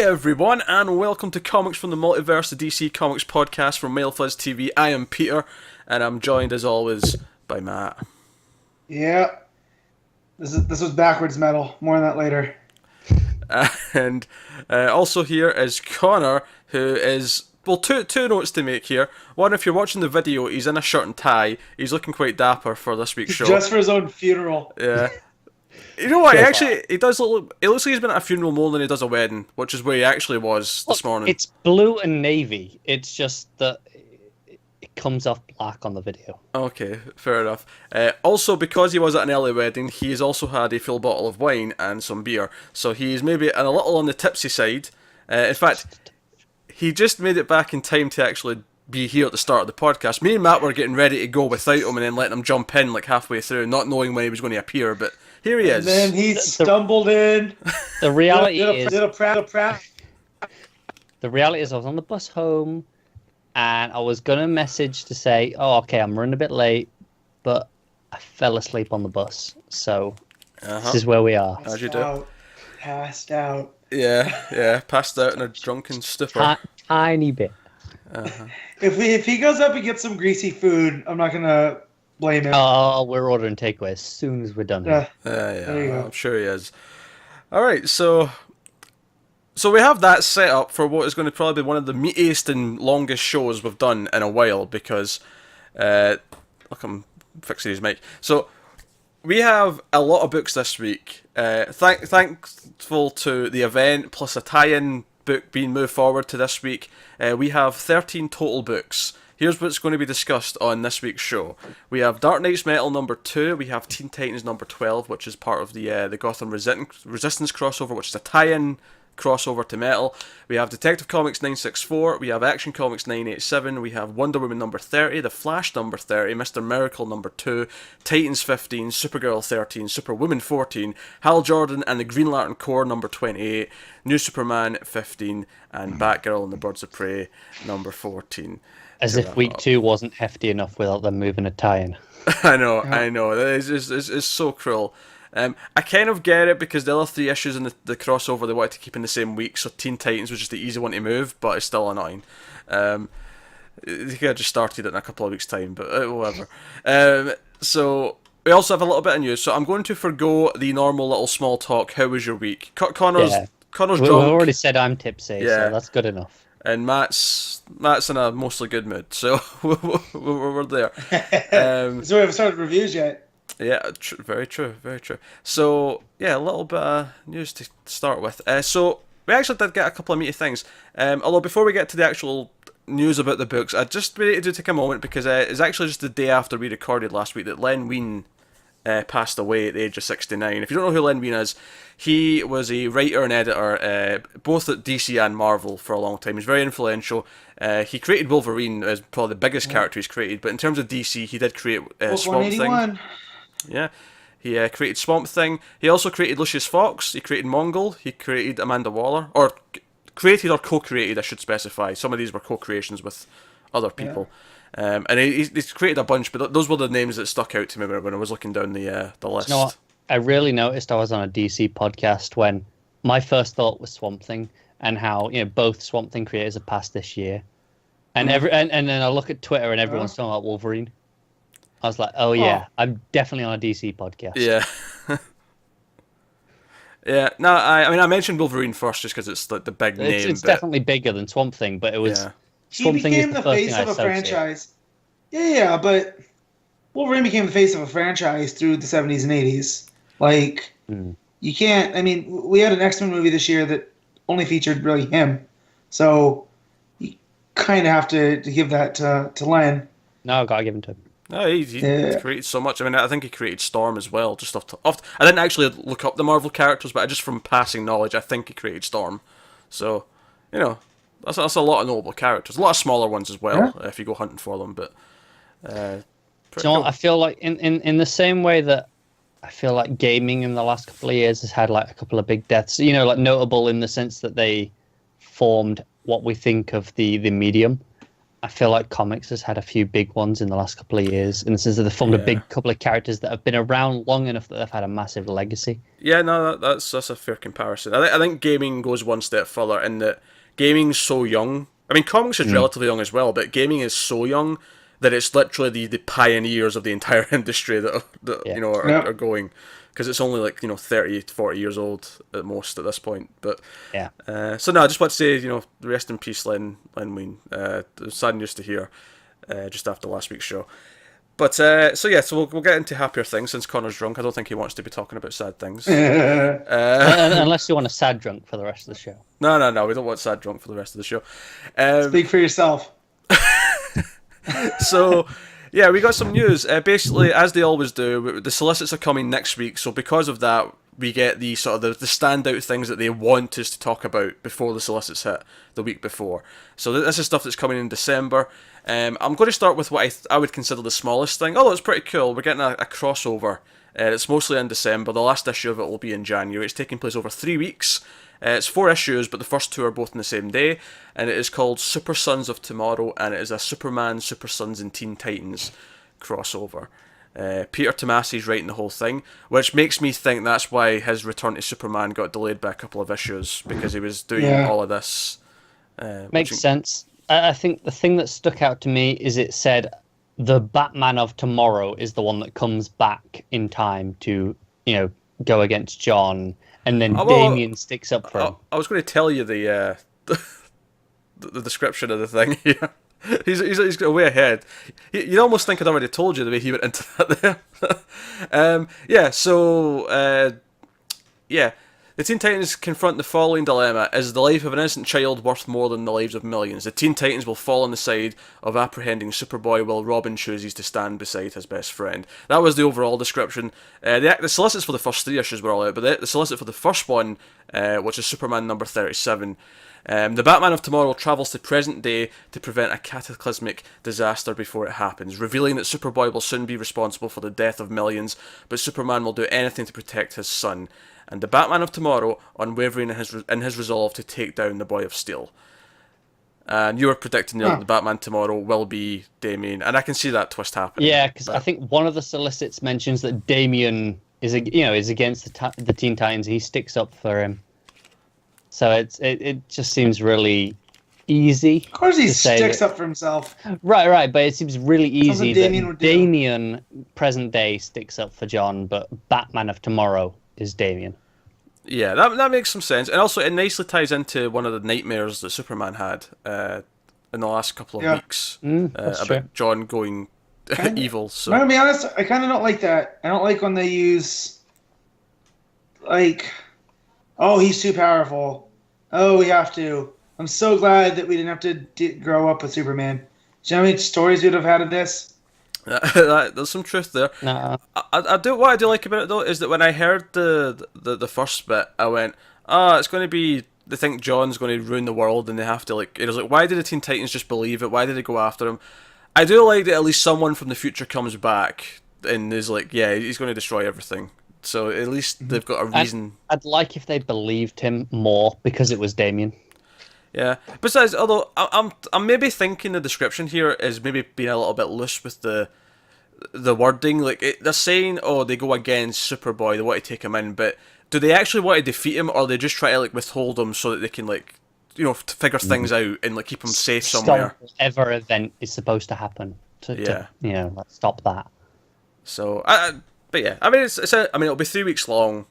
everyone, and welcome to Comics from the Multiverse, the DC Comics podcast from MailFuzz TV. I am Peter, and I'm joined as always by Matt. Yeah, this was backwards metal. More on that later. And also here is Connor, who is, well, two notes to make here. One, if you're watching the video, he's in a shirt and tie. He's looking quite dapper for this week's show. Just for his own funeral. Yeah. You know what? He does look. It looks like he's been at a funeral more than he does a wedding, which is where he actually was this morning. It's blue and navy. It's just that it comes off black on the video. Okay, fair enough. Also, because he was at an early wedding, he's also had a full bottle of wine and some beer, so he's maybe a little on the tipsy side. In fact, he just made it back in time to actually be here at the start of the podcast. Me and Matt were getting ready to go without him and then letting him jump in like halfway through, not knowing when he was going to appear, but here he is. And then he stumbled in. The reality is... The reality is I was on the bus home and I was going to message to say, oh, okay, I'm running a bit late, but I fell asleep on the bus. So this is where we are. How'd you do? Passed out. Yeah, passed out in a drunken stupor. Tiny bit. If he goes up and gets some greasy food, I'm not going to blame him. Oh, we're ordering takeaway as soon as we're done. Yeah, there you go. I'm sure he is. All right, so we have that set up for what is going to probably be one of the meatiest and longest shows we've done in a while because, look, I'm fixing his mic. So we have a lot of books this week. Thankful to the event plus a tie-in book being moved forward to this week. We have 13 total books. Here's what's going to be discussed on this week's show. We have Dark Knight's Metal number 2, we have Teen Titans number 12, which is part of the Gotham Resistance crossover, which is a tie-in crossover to Metal. We have Detective Comics 964, we have Action Comics 987, we have Wonder Woman number 30, The Flash number 30, Mr. Miracle number 2, Titans 15, Supergirl 13, Superwoman 14, Hal Jordan and the Green Lantern Corps number 28, New Superman 15, and Batgirl and the Birds of Prey number 14. As if week 2 wasn't hefty enough without them moving a tie-in. I know. It's so cruel. I kind of get it because the other 3 issues in the crossover they wanted to keep in the same week, so Teen Titans was just the easy one to move, but it's still annoying. They could have just started it in a couple of weeks' time, but whatever. So we also have a little bit of news, so I'm going to forgo the normal little small talk. How was your week? Connor's drunk. We've already said I'm tipsy, so that's good enough. And Matt's in a mostly good mood, so we're there. So we haven't started reviews yet. Yeah, very true. So, yeah, a little bit of news to start with. So, we actually did get a couple of meaty things. Although, before we get to the actual news about the books, I just needed to take a moment because it's actually just the day after we recorded last week that Len Wein passed away at the age of 69. If you don't know who Len Wein is, he was a writer and editor, both at DC and Marvel for a long time. He's very influential. He created Wolverine as probably the biggest character he's created, but in terms of DC, he did create Swamp Thing. Yeah, he created Swamp Thing. He also created Lucius Fox. He created Mongol. He created Amanda Waller, or created or co-created, I should specify. Some of these were co-creations with other people. Yeah. And he's created a bunch, but those were the names that stuck out to me when I was looking down the list. You know what? I really noticed I was on a DC podcast when my first thought was Swamp Thing and how both Swamp Thing creators have passed this year, and and then I look at Twitter and everyone's talking about Wolverine. I was like, oh yeah, I'm definitely on a DC podcast. Yeah. Yeah, no, I mean, I mentioned Wolverine first just because it's like the big name. It's definitely bigger than Swamp Thing, but it was... Yeah. He became the face of a franchise. Yeah, but Wolverine became the face of a franchise through the 70s and 80s. Like, you can't... I mean, we had an X-Men movie this year that only featured really him. So, you kind of have to give that to Len. No, I've got to give him to him. No, he created so much. I mean, I think he created Storm as well. Just off I didn't actually look up the Marvel characters, but just from passing knowledge, I think he created Storm. So, that's a lot of notable characters. A lot of smaller ones as well, if you go hunting for them. But cool. I feel like in the same way that I feel like gaming in the last couple of years has had like a couple of big deaths. Like notable in the sense that they formed what we think of the medium. I feel like comics has had a few big ones in the last couple of years, in the sense that they formed a big couple of characters that have been around long enough that they've had a massive legacy. Yeah, no, that's a fair comparison. I think gaming goes one step further in that gaming's so young. I mean, comics is relatively young as well, but gaming is so young that it's literally the pioneers of the entire industry that are going, because it's only like 30 to 40 years old at most at this point. But so no, I just want to say rest in peace, Len Wein. Sad news to hear just after last week's show. But so we'll get into happier things since Connor's drunk. I don't think he wants to be talking about sad things. Unless you want a sad drunk for the rest of the show. No, we don't want sad drunk for the rest of the show. Speak for yourself. So, yeah, we got some news. Basically, as they always do, the solicits are coming next week. So because of that, we get the sort of the standout things that they want us to talk about before the solicits hit the week before. So this is stuff that's coming in December. I'm going to start with what I would consider the smallest thing. Although it's pretty cool. We're getting a crossover. It's mostly in December. The last issue of it will be in January. It's taking place over 3 weeks. It's 4 issues, but the first 2 are both on the same day, and it is called Super Sons of Tomorrow, and it is a Superman, Super Sons, and Teen Titans crossover. Peter Tomasi's writing the whole thing, which makes me think that's why his return to Superman got delayed by a couple of issues, because he was doing all of this. Makes sense. I think the thing that stuck out to me is it said the Batman of tomorrow is the one that comes back in time to, go against John. And then Damien sticks up for him. I was going to tell you the description of the thing here. He's got way ahead. You'd almost think I'd already told you the way he went into that there. The Teen Titans confront the following dilemma. Is the life of an innocent child worth more than the lives of millions? The Teen Titans will fall on the side of apprehending Superboy while Robin chooses to stand beside his best friend. That was the overall description. The solicits for the first 3 issues were all out, but the solicit for the first one, which is Superman number 37, the Batman of tomorrow travels to present day to prevent a cataclysmic disaster before it happens, revealing that Superboy will soon be responsible for the death of millions, but Superman will do anything to protect his son. And the Batman of tomorrow, unwavering in his resolve to take down the Boy of Steel. And you were predicting that the Batman tomorrow will be Damien, and I can see that twist happening. Yeah, because I think one of the solicits mentions that Damien is against the Teen Titans. He sticks up for him, so it just seems really easy. Of course, he sticks up for himself. Right, but it seems really easy that Damien, present day, sticks up for John, but Batman of tomorrow is Damien. Yeah, that makes some sense, and also it nicely ties into one of the nightmares that Superman had in the last couple of weeks about true. John going evil. So, I'm gonna be honest, I kind of don't like that. I don't like when they use he's too powerful. Oh, we have to. I'm so glad that we didn't have to grow up with Superman. Do you know how many stories we'd have had of this? There's some truth there. Nah. What I do like about it though is that when I heard the first bit, I went, it's going to be, they think John's going to ruin the world and they have to it was like, why did the Teen Titans just believe it? Why did they go after him? I do like that at least someone from the future comes back and is like, yeah, he's going to destroy everything. So at least they've got a reason. I'd like if they believed him more because it was Damien. Yeah. Besides, although I'm maybe thinking the description here is maybe being a little bit loose with the wording. They're saying, they go against Superboy, they want to take him in, but do they actually want to defeat him, or they just try to withhold him so that they can figure things out and keep him safe somewhere? Whatever event is supposed to happen to stop that. So, but yeah, I mean, it'll be 3 weeks long,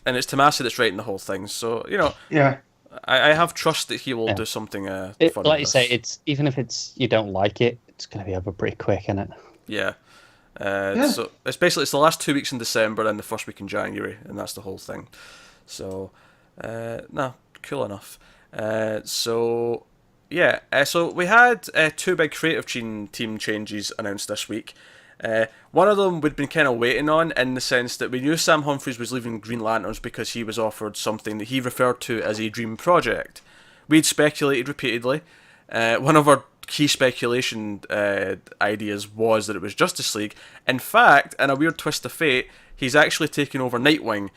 and it's Tomasi that's writing the whole thing. So yeah. I have trust that he will do something fun. Like you say, even if you don't like it, it's going to be over pretty quick, isn't it? Yeah. So it's the last 2 weeks in December and the first week in January, and that's the whole thing. So, cool enough. So we had 2 big creative team changes announced this week. One of them we'd been kind of waiting on, in the sense that we knew Sam Humphries was leaving Green Lanterns because he was offered something that he referred to as a dream project. We'd speculated repeatedly. One of our key speculation ideas was that it was Justice League. In fact, in a weird twist of fate, he's actually taken over Nightwing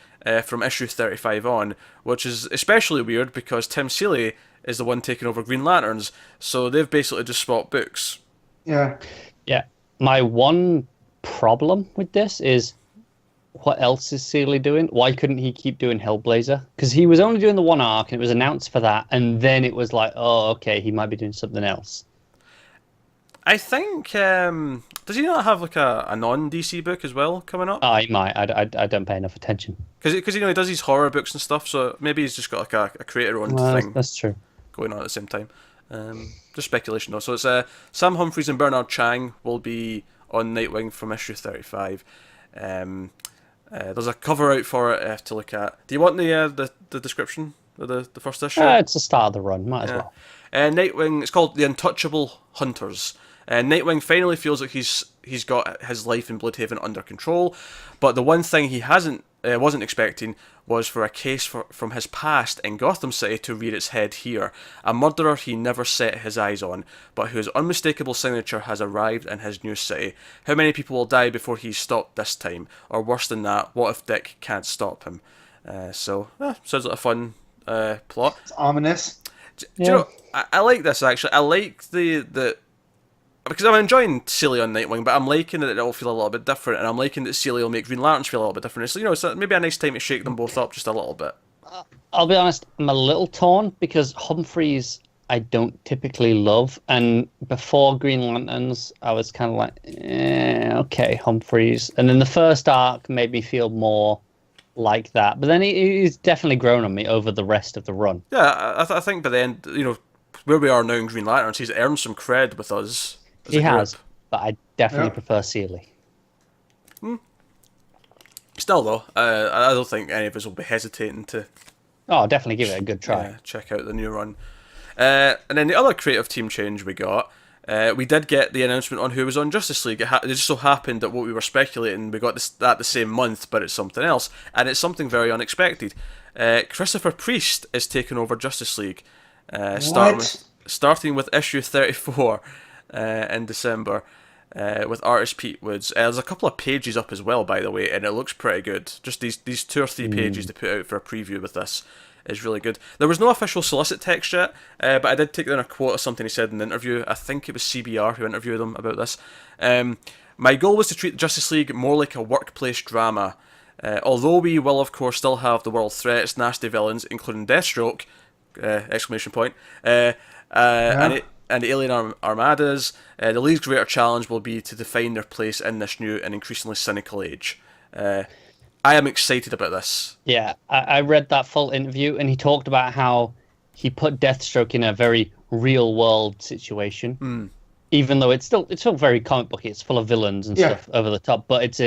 from issue 35 on, which is especially weird because Tim Seeley is the one taking over Green Lanterns. So they've basically just swapped books. Yeah. Yeah. My one problem with this is, what else is Seeley doing? Why couldn't he keep doing Hellblazer? Because he was only doing the one arc, and it was announced for that, and then it was like, oh, okay, he might be doing something else. I think, does he not have like a non-DC book as well coming up? Oh, he might. I don't pay enough attention. Because he does these horror books and stuff, so maybe he's just got like a creator-owned thing. That's true. Going on at the same time. Just speculation though. So it's Sam Humphries and Bernard Chang will be on Nightwing from issue 35. There's a cover out for it to look at. Do you want the description of the first issue? It's the start of the run. Might as well. Nightwing. It's called The Untouchable Hunters. Nightwing finally feels like he's got his life in Bloodhaven under control, but the one thing he wasn't expecting was for a case from his past in Gotham City to rear its head here. A murderer he never set his eyes on, but whose unmistakable signature has arrived in his new city. How many people will die before he's stopped this time? Or worse than that, what if Dick can't stop him? Sounds like a fun plot. It's ominous. Do you know, I like this actually. I like the because I'm enjoying Seeley on Nightwing, but I'm liking that it'll feel a little bit different, and I'm liking that Seeley will make Green Lanterns feel a little bit different. So, it's maybe a nice time to shake them both up just a little bit. I'll be honest, I'm a little torn, because Humphries I don't typically love, and before Green Lanterns, I was kind of like, okay, Humphries. And then the first arc made me feel more like that, but then he's definitely grown on me over the rest of the run. Yeah, I think by the end, where we are now in Green Lanterns, he's earned some cred with us. He has, but I definitely prefer Seeley. Still, though, I don't think any of us will be hesitating to... Oh, definitely give it a good try. Check out the new run. And then the other creative team change we got, we did get the announcement on who was on Justice League. It just so happened that what we were speculating, we got that the same month, but it's something else. And it's something very unexpected. Christopher Priest is taking over Justice League. Starting with issue 34 in December with artist Pete Woods. There's a couple of pages up as well, by the way, and it looks pretty good. Just these 2 or 3 pages to put out for a preview with this is really good. There was no official solicit text yet, but I did take down a quote of something he said in the interview. I think it was CBR who interviewed him about this. My goal was to treat Justice League more like a workplace drama. Although we will, of course, still have the world threats, nasty villains, including Deathstroke, ! And the alien armadas, the League's greater challenge will be to define their place in this new and increasingly cynical age. I am excited about this. Yeah, I read that full interview, and he talked about how he put Deathstroke in a very real-world situation, even though it's still very comic booky. It's full of villains and stuff over the top, but it's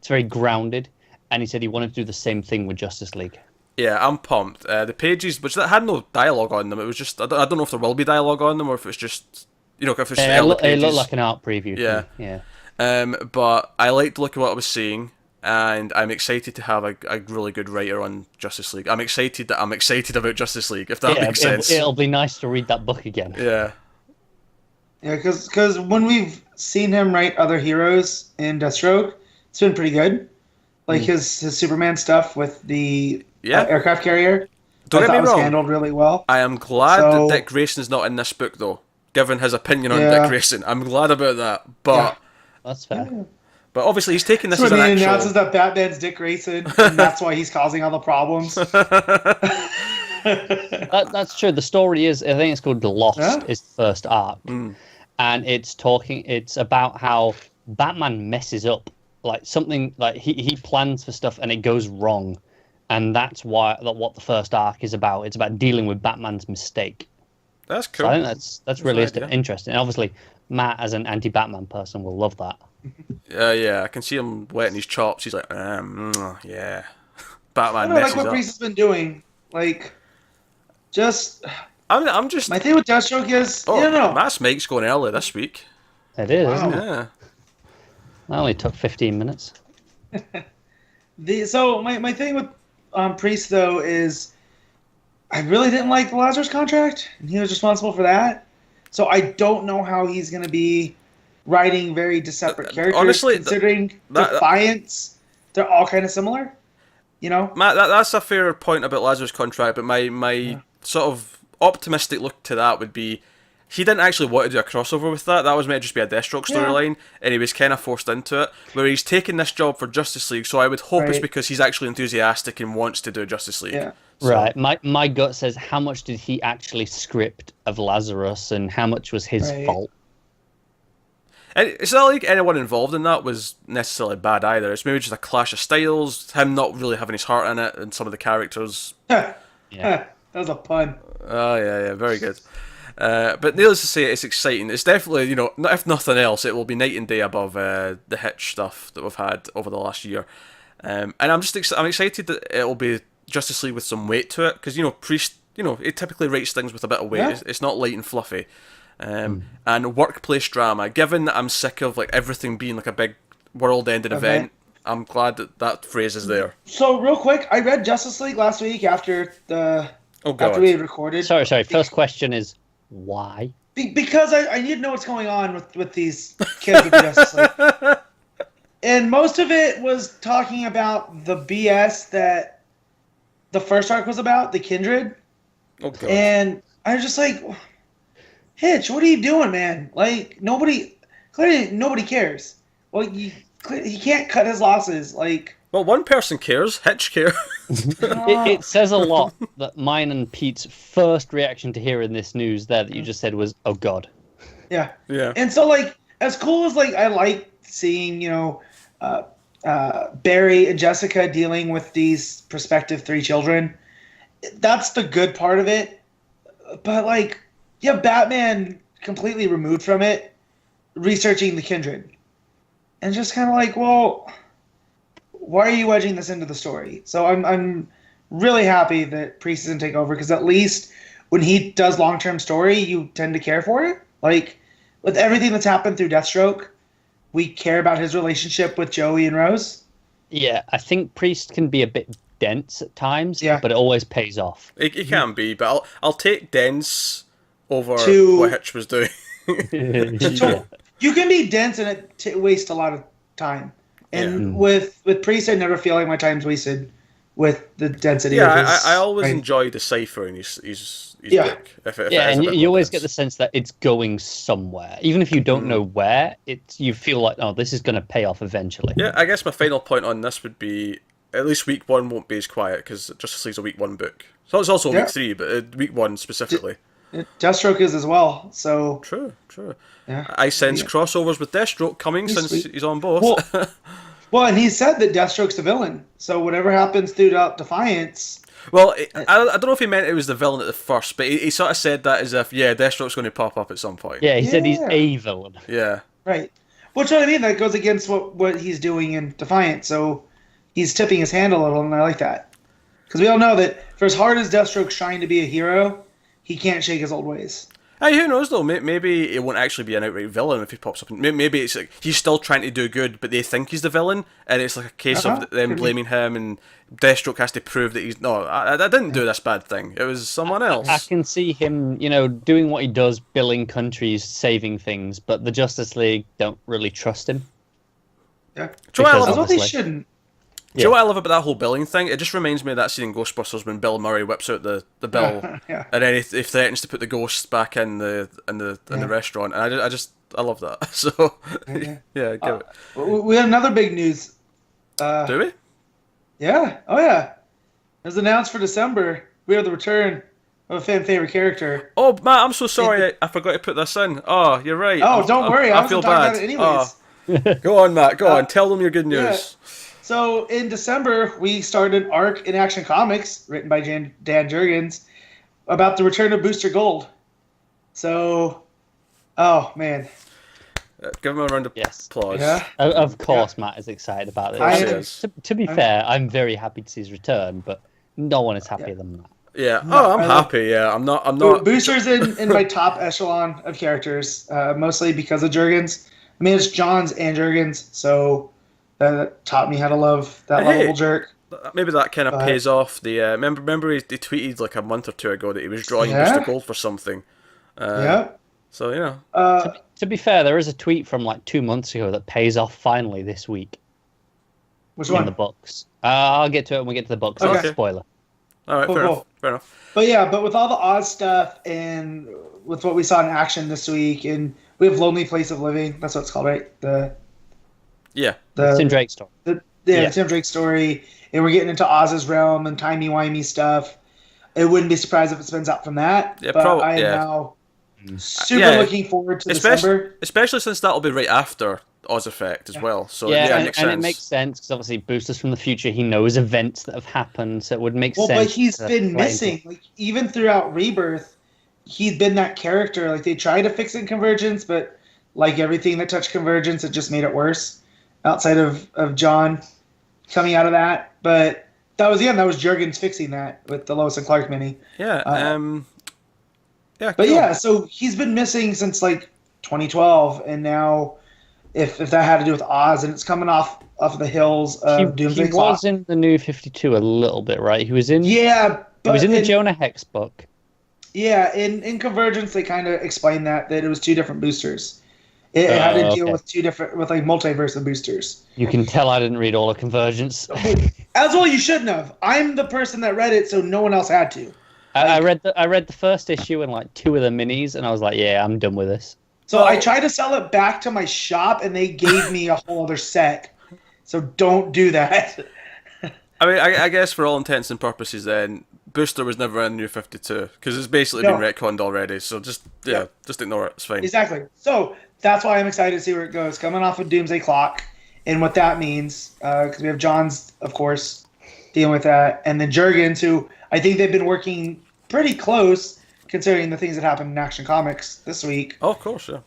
very grounded. And he said he wanted to do the same thing with Justice League. Yeah, I'm pumped. The pages, which had no dialogue on them, it was just, I don't know if there will be dialogue on them, or if it's just, if it's just it looked like an art preview. Yeah. But I liked the look of what I was seeing, and I'm excited to have a really good writer on Justice League. I'm excited about Justice League, if that makes sense. It'll be nice to read that book again. Yeah. Yeah, because when we've seen him write other heroes in Deathstroke, it's been pretty good. Like his Superman stuff with the aircraft carrier. Don't get me wrong. Handled really well. I am glad that Dick Grayson's not in this book, though, given his opinion on Dick Grayson. I'm glad about that. But that's fair. Yeah. But obviously he's taking this so as an actual... he announces that Batman's Dick Grayson, and that's why he's causing all the problems. That's true. The story is, I think it's called Lost, is the first arc. And it's about how Batman messes up. Like something, like he plans for stuff and it goes wrong. And that's what the first arc is about. It's about dealing with Batman's mistake. That's cool. So I think that's really interesting. And obviously, Matt, as an anti-Batman person, will love that. Yeah, I can see him wetting his chops. He's like, yeah. Batman messes messes what up. Priest has been doing. Like, just... I'm just... My thing with Deathstroke is... Matt Smike's going early this week. It is, isn't it? Yeah. That only took 15 minutes. So my thing with Priest, though, is I really didn't like the Lazarus contract, and he was responsible for that. So I don't know how he's going to be writing very separate characters. Honestly, considering Defiance, they're all kind of similar. Matt, that's a fair point about Lazarus' contract, but my sort of optimistic look to that would be he didn't actually want to do a crossover with that. That was meant to just be a Deathstroke storyline, and he was kind of forced into it. Where he's taken this job for Justice League, so I would hope it's because he's actually enthusiastic and wants to do Justice League. Yeah. So. Right. My gut says, how much did he actually script of Lazarus, and how much was his fault? And it's not like anyone involved in that was necessarily bad either. It's maybe just a clash of styles, him not really having his heart in it, and some of the characters. Yeah. That was a pun. Oh, yeah, very good. But needless to say, it's exciting. It's definitely, if nothing else, it will be night and day above the Hitch stuff that we've had over the last year. And I'm excited that it will be Justice League with some weight to it, because, Priest, it typically writes things with a bit of weight. Yeah. It's not light and fluffy. And workplace drama, given that I'm sick of everything being a big world-ending event, I'm glad that phrase is there. So, real quick, I read Justice League last week after after we had recorded. Sorry. First question is, why? Because I need to know what's going on with these kids with the Justice League. And most of it was talking about the BS that the first arc was about, the Kindred. Oh, God. And I was just like, Hitch, what are you doing, man? Nobody cares. Well, he can't cut his losses. Well, one person cares. Hitch cares. It says a lot that mine and Pete's first reaction to hearing this news there that you just said was, oh, God. Yeah. Yeah. And so, as cool as, I like seeing, Barry and Jessica dealing with these prospective 3 children, that's the good part of it. But, Batman completely removed from it, researching the Kindred. And just kind of well... why are you wedging this into the story? So I'm really happy that Priest doesn't take over, because at least when he does long-term story, you tend to care for it. With everything that's happened through Deathstroke, we care about his relationship with Joey and Rose. Yeah, I think Priest can be a bit dense at times, but it always pays off. It can be, but I'll take dense over what Hitch was doing. You can be dense and it waste a lot of time. And with Priest, I never feel like my time's wasted with the density of his... I always enjoy deciphering his book. And you always get the sense that it's going somewhere. Even if you don't know where, you feel like, oh, this is going to pay off eventually. Yeah, I guess my final point on this would be, at least week 1 won't be as quiet, because Justice League's a week 1 book. So it's also week 3, but week 1 specifically. Deathstroke is as well, so... True. Yeah. I sense crossovers with Deathstroke coming since he's on both. Well, and he said that Deathstroke's the villain, so whatever happens throughout Defiance... Well, I don't know if he meant it was the villain at the first, but he sort of said that as if, Deathstroke's going to pop up at some point. Yeah, he said he's a villain. Yeah. Right. Which, what I mean, that goes against what he's doing in Defiance, so he's tipping his hand a little, and I like that. Because we all know that for as hard as Deathstroke's trying to be a hero, he can't shake his old ways. Hey, who knows though? Maybe it won't actually be an outright villain if he pops up. Maybe it's he's still trying to do good, but they think he's the villain, and it's a case of them blaming him, and Deathstroke has to prove that he's no. I didn't do this bad thing. It was someone else. I can see him, doing what he does, billing countries, saving things, but the Justice League don't really trust him. Yeah, that's what they shouldn't. Do you know what I love about that whole billing thing? It just reminds me of that scene in Ghostbusters when Bill Murray whips out the bill, and then he threatens to put the ghosts back in the restaurant, and I love that. So give it. We had another big news. Do we? Yeah. Oh yeah. It was announced for December. We have the return of a fan favorite character. Oh Matt, I'm so sorry. I forgot to put this in. Oh, you're right. Oh, don't worry. I feel bad. About it anyways. Go on, Matt. Go on. Tell them your good news. Yeah. So in December, we started an arc in Action Comics, written by Dan Jurgens, about the return of Booster Gold. So, oh man. Give him a round of applause. Yeah. Of course, Matt is excited about this. To be fair, I'm very happy to see his return, but no one is happier than Matt. Yeah. No, I'm happy. Yeah, I'm not. Booster's in my top echelon of characters, mostly because of Jurgens. I mean, it's Johns and Jurgens, so that taught me how to love that lovable jerk. Maybe that kind of pays off. The remember he tweeted like a month or two ago that he was drawing Booster Gold for something. So to be fair, there is a tweet from like 2 months ago that pays off finally this week. Which one? In the books. I'll get to it when we get to the books. Okay. Spoiler. All right, fair enough. Fair enough. But with all the Oz stuff and with what we saw in action this week, and we have Lonely Place of Living. That's what it's called, right? The Tim Drake story. The Tim Drake story, and we're getting into Oz's realm and timey-wimey stuff. It wouldn't be surprised if it spins out from that. Yeah, but I am now super looking forward to December. Especially since that'll be right after Oz Effect as well. So and, it makes sense. It makes sense because obviously Boosters from the future, he knows events that have happened, so it would make sense. Well, but he's been missing. Like, even throughout Rebirth, he's been that character. Like, they tried to fix it in Convergence, but like everything that touched Convergence, it just made it worse. Outside of John coming out of that, but that was Jurgens fixing that with the Lois and Clark mini. Yeah. But cool. So he's been missing since like 2012, and now if that had to do with Oz, and it's coming off of the hills of Doomsday Clock. He was in the New 52 a little bit, right? He was in. Yeah, but he was in the Jonah Hex book. Yeah, in Convergence they kind of explained that it was two different boosters. It had to deal with like multiverse of boosters. You can tell I didn't read all of Convergence. As well, you shouldn't have. I'm the person that read it, so no one else had to. I read the first issue and like 2 of the minis, and I was like, yeah, I'm done with this. So I tried to sell it back to my shop, and they gave me a whole other set. So don't do that. I mean, I guess for all intents and purposes, then Booster was never in New 52 because it's basically been retconned already. So just ignore it. It's fine. Exactly. So that's why I'm excited to see where it goes. Coming off of Doomsday Clock, and what that means, because we have John's, of course, dealing with that, and then Jurgens, who I think they've been working pretty close, considering the things that happened in Action Comics this week. Oh, of course, yeah.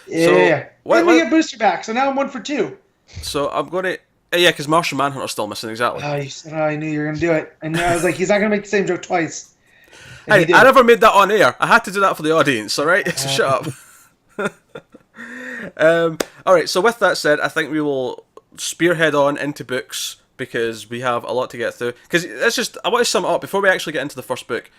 Yeah. And we get Booster back, so now I'm 1 for 2. So I'm going to... Yeah, because Martian Manhunter's still missing, exactly. I knew you were going to do it. And I was like, he's not going to make the same joke twice. Hey, I never made that on air. I had to do that for the audience, alright? So shut up. Alright, so with that said, I think we will spearhead on into books, because we have a lot to get through. Because I want to sum it up before we actually get into the first book.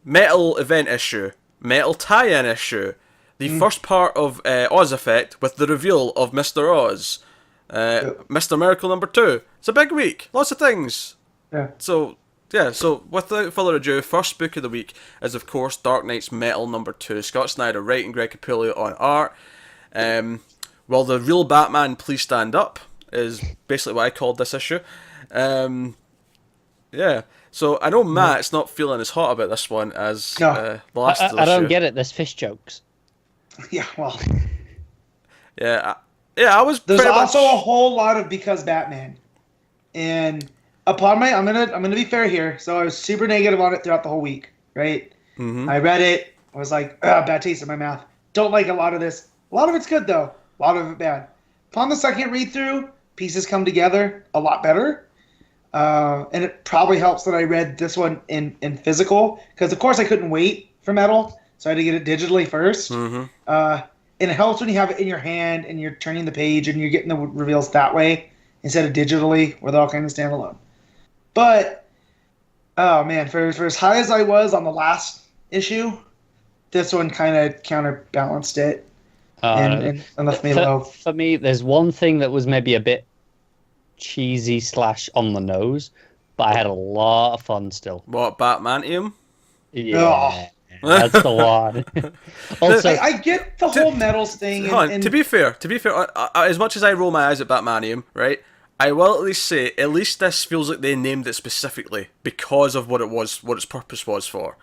Metal event issue, metal tie-in issue, the first part of Oz Effect with the reveal of Mr. Oz, Mr. Miracle #2. It's a big week, lots of things. Yeah. So without further ado, first book of the week is of course Dark Knight's Metal #2. Scott Snyder writing, Greg Capullo on art. Will the real Batman please stand up? Is basically what I called this issue. Yeah. So I know Matt's not feeling as hot about this one as the last of the I don't get it. There's fish jokes. Yeah, well. Yeah, I was. There's also a whole lot of because Batman, and I'm gonna be fair here. So I was super negative on it throughout the whole week, right? Mm-hmm. I read it. I was like, bad taste in my mouth. Don't like a lot of this. A lot of it's good though. A lot of it bad. Upon the second read through, pieces come together a lot better. And it probably helps that I read this one in physical, because of course I couldn't wait for Metal, so I had to get it digitally first. Mm-hmm. And it helps when you have it in your hand and you're turning the page and you're getting the reveals that way instead of digitally, where they're all kind of standalone. But, oh man, for as high as I was on the last issue, this one kind of counterbalanced it and left me low. For me, there's one thing that was maybe a bit cheesy / on the nose, but I had a lot of fun still. What, Batmanium? Yeah, that's the one. Also, I get the whole metals thing. To be fair, as much as I roll my eyes at Batmanium, right, I will at least say, at least this feels like they named it specifically because of what its purpose was for.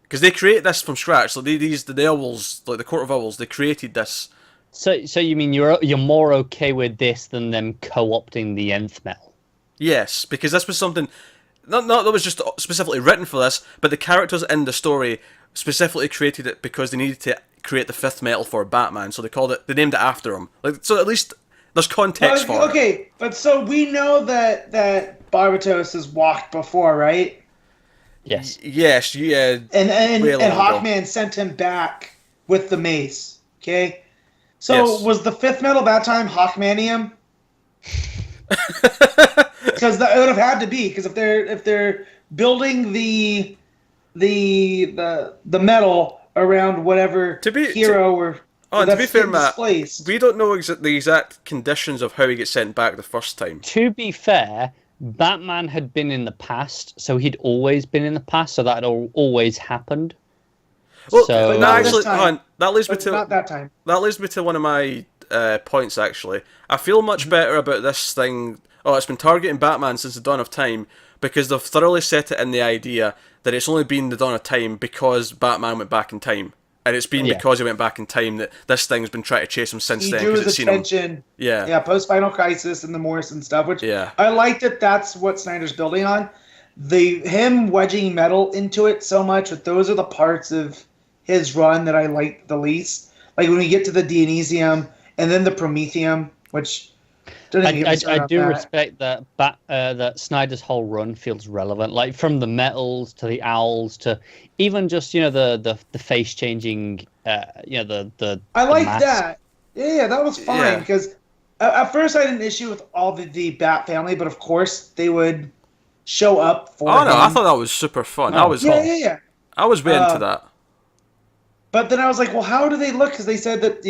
Because they created this from scratch. Like the owls, like the Court of Owls, they created this. So you mean you're more okay with this than them co-opting the nth metal? Yes, because this was something not that was just specifically written for this, but the characters in the story specifically created it because they needed to create the 5th metal for Batman, so they named it after him. Like, so at least there's context for it. Okay, but so we know that Barbatos has walked before, right? Yes. Yes, yeah. And Hawkman sent him back with the mace. Okay. So yes. Was the 5th metal that time Hawkmanium? Because that would have had to be, because if they're building the metal around whatever hero or to be fair, Matt, we don't know the exact conditions of how he gets sent back the first time. To be fair, Batman had been in the past, so he'd always been in the past, so that had always happened. Well, so, but no, actually, that leads me to not that time. That leads me to one of my points. Actually, I feel much better about this thing. Oh, it's been targeting Batman since the dawn of time because they've thoroughly set it in the idea that it's only been the dawn of time because Batman went back in time. And it's been because he went back in time that this thing's been trying to chase him since then. He drew his attention. Yeah, post-Final Crisis and the Morrison stuff, which I like that's what Snyder's building on. Him wedging metal into it so much, but those are the parts of his run that I like the least. Like when we get to the Dionysium and then the Prometheum, which... I do respect that that Snyder's whole run feels relevant, like from the metals to the owls to even just the face changing, the. I like that. Yeah, that was fine because at first I had an issue with all the Bat family, but of course they would show up for. Oh no, I thought that was super fun. I was I was way into that. But then I was like, well, how do they look? Because they said that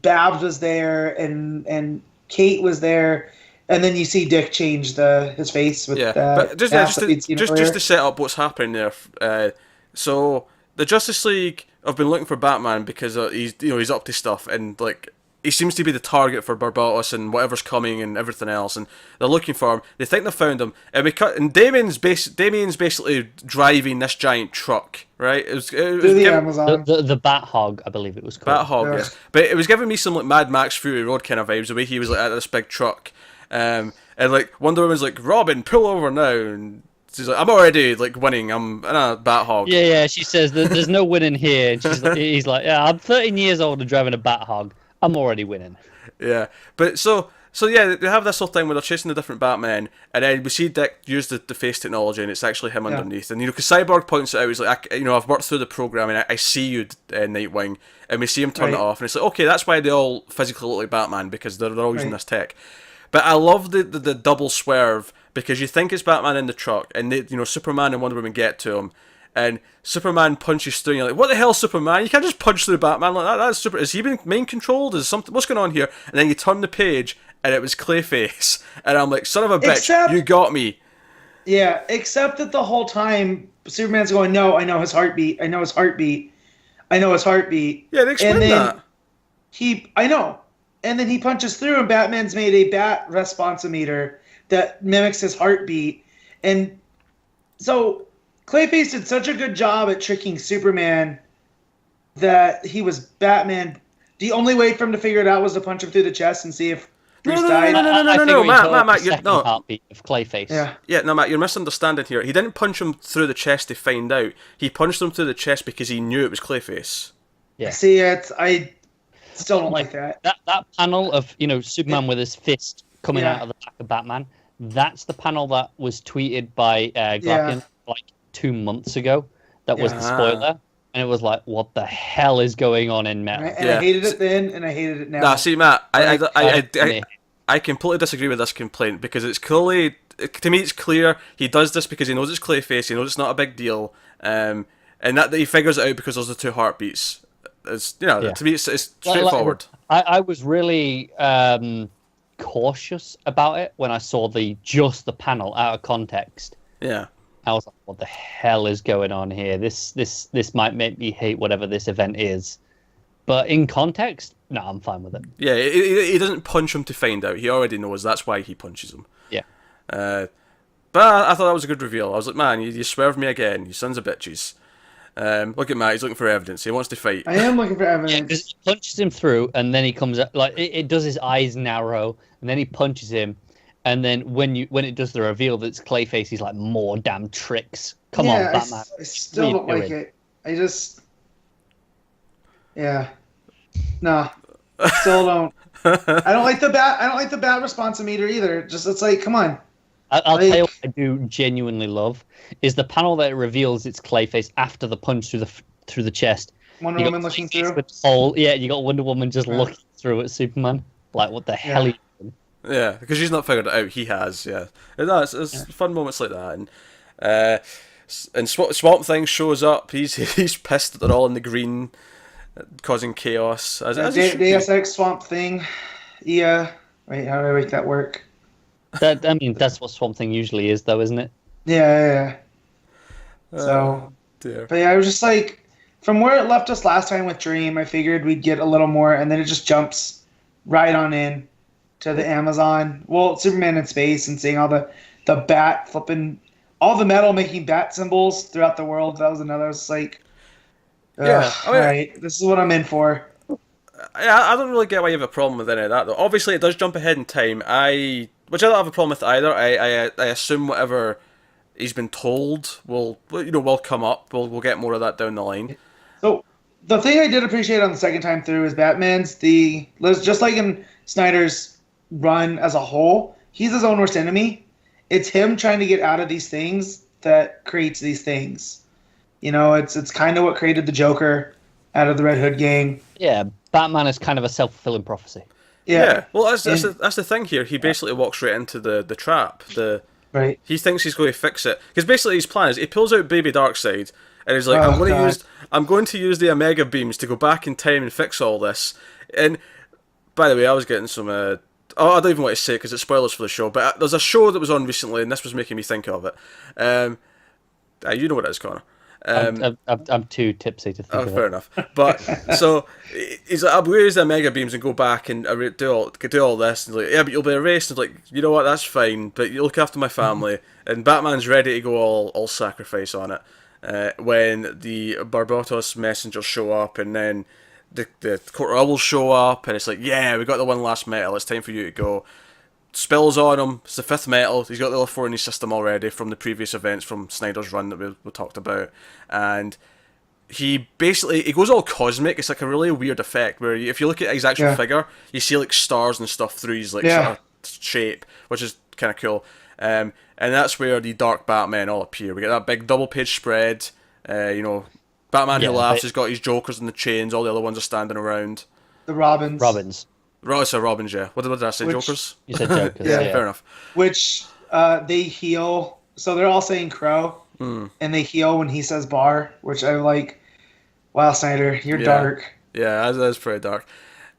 Babs was there and Kate was there, and then you see Dick change his face with but just to set up what's happening there. So the Justice League have been looking for Batman because he's up to stuff and like he seems to be the target for Barbatos and whatever's coming and everything else, and they're looking for him. They think they found him, and Damien's basically driving this giant truck, right? It was the Bat Hog, I believe it was called. Bat Hog, yes. But it was giving me some like Mad Max Fury Road kind of vibes. The way he was like at this big truck, and like Wonder Woman's like, Robin, pull over now, and she's like, I'm already like winning. I'm in a Bat Hog. Yeah. She says there's no winning here. And he's like, yeah, I'm 13 years old and driving a Bat Hog. I'm already winning. Yeah, but so yeah, they have this whole thing where they're chasing the different Batmen, and then we see Dick use the face technology, and it's actually him underneath. And because Cyborg points it out, he's like, I've worked through the program, and I see you, Nightwing, and we see him turn it off, and it's like, okay, that's why they all physically look like Batman because they're all using this tech. But I love the double swerve because you think it's Batman in the truck, and Superman and Wonder Woman get to him. And Superman punches through, and you're like, what the hell, Superman? You can't just punch through Batman like that. That's super. Is he being mind controlled? Is something? What's going on here? And then you turn the page, and it was Clayface. And I'm like, son of a bitch, you got me. Yeah, except that the whole time, Superman's going, no, I know his heartbeat. I know his heartbeat. I know his heartbeat. Yeah, they explained that. I know. And then he punches through, and Batman's made a bat responsometer that mimics his heartbeat. And so... Clayface did such a good job at tricking Superman that he was Batman. The only way for him to figure it out was to punch him through the chest and see if Bruce died. No, Matt, you're not. Heartbeat of Clayface. No, Matt, you're misunderstanding here. He didn't punch him through the chest to find out. He punched him through the chest because he knew it was Clayface. Yeah. See, I still don't like that. That panel of Superman with his fist coming out of the back of Batman. That's the panel that was tweeted by Glapian like 2 months ago. That was the spoiler, and it was like, what the hell is going on in metal? And I hated it then, and I hated it now. Nah, see, Matt, I completely disagree with this complaint because it's clearly, to me, it's clear he does this because he knows it's Clayface, he knows it's not a big deal, and that he figures it out because there's the two heartbeats. It's to me, it's straightforward. I was really cautious about it when I saw just the panel out of context. Yeah. I was like, what the hell is going on here? This might make me hate whatever this event is. But in context, no, I'm fine with it. Yeah, he doesn't punch him to find out. He already knows. That's why he punches him. Yeah. But I thought that was a good reveal. I was like, man, you swerved me again, you sons of bitches. Look at Matt, he's looking for evidence. He wants to fight. I am looking for evidence. Yeah, because he punches him through, and then he comes up, like, it does his eyes narrow, and then he punches him. And then when it does the reveal that it's Clayface, he's like, more damn tricks. Come on, Batman. I still don't like it. I just... Yeah. Nah. Still don't. I don't like the bat responsometer either. Just, it's like, come on. I'll tell you what I do genuinely love is the panel that reveals it's Clayface after the punch through the chest. Wonder Woman looking through? You got Wonder Woman just looking through at Superman. Like, what the hell are you doing? Yeah, because she's not figured it out. He has, yeah. It's fun moments like that. And Swamp Thing shows up. He's pissed that they're all in the green, causing chaos. Deus Ex Swamp Thing. Yeah. Wait, how do I make that work? That's what Swamp Thing usually is, though, isn't it? Yeah. So, dear. But yeah, I was just like, from where it left us last time with Dream, I figured we'd get a little more, and then it just jumps right on in to the Amazon. Well, Superman in space and seeing all the bat flipping, all the metal making bat symbols throughout the world. That was another. I was like, yeah, all right, this is what I'm in for. I don't really get why you have a problem with any of that, though. Obviously, it does jump ahead in time. Which I don't have a problem with either. I assume whatever he's been told will come up. We'll get more of that down the line. So the thing I did appreciate on the second time through is Batman's just like in Snyder's run as a whole, he's his own worst enemy. It's him trying to get out of these things that creates these things. It's kind of what created the Joker out of the Red Hood gang. Yeah, Batman is kind of a self-fulfilling prophecy. Yeah. Well, that's the thing here. He basically walks right into the trap. Right. He thinks he's going to fix it because basically his plan is he pulls out Baby Darkseid and he's like, I'm going to use the Omega beams to go back in time and fix all this. And by the way, I was getting some. I don't even want to say it because it's spoilers for the show. But there's a show that was on recently, and this was making me think of it. You know what it is, Connor. I'm too tipsy to think of it. Fair enough. But so he's like, I'll use the Mega Beams and go back and do all this. And he's like, yeah, but you'll be erased. And like, you know what? That's fine. But you look after my family. And Batman's ready to go all sacrifice on it. When the Barbatos messengers show up, and then the Court Owls show up, and it's like, yeah, we got the one last metal. It's time for you to go. Spills on him. It's the fifth metal. He's got the other four in his system already from the previous events from Snyder's run that we talked about. And he goes all cosmic. It's like a really weird effect where if you look at his actual figure, you see like stars and stuff through his sort of shape, which is kind of cool. And that's where the Dark Batmen all appear. We get that big double page spread. Batman who laughs has got his Jokers and the chains. All the other ones are standing around. The Robins. Robins, yeah. What did I say? Jokers? You said Jokers. yeah, fair enough. Which they heal. So they're all saying Crow, and they heal when he says Bar, which I like. Wow, Snyder, you're dark. Yeah, that's pretty dark.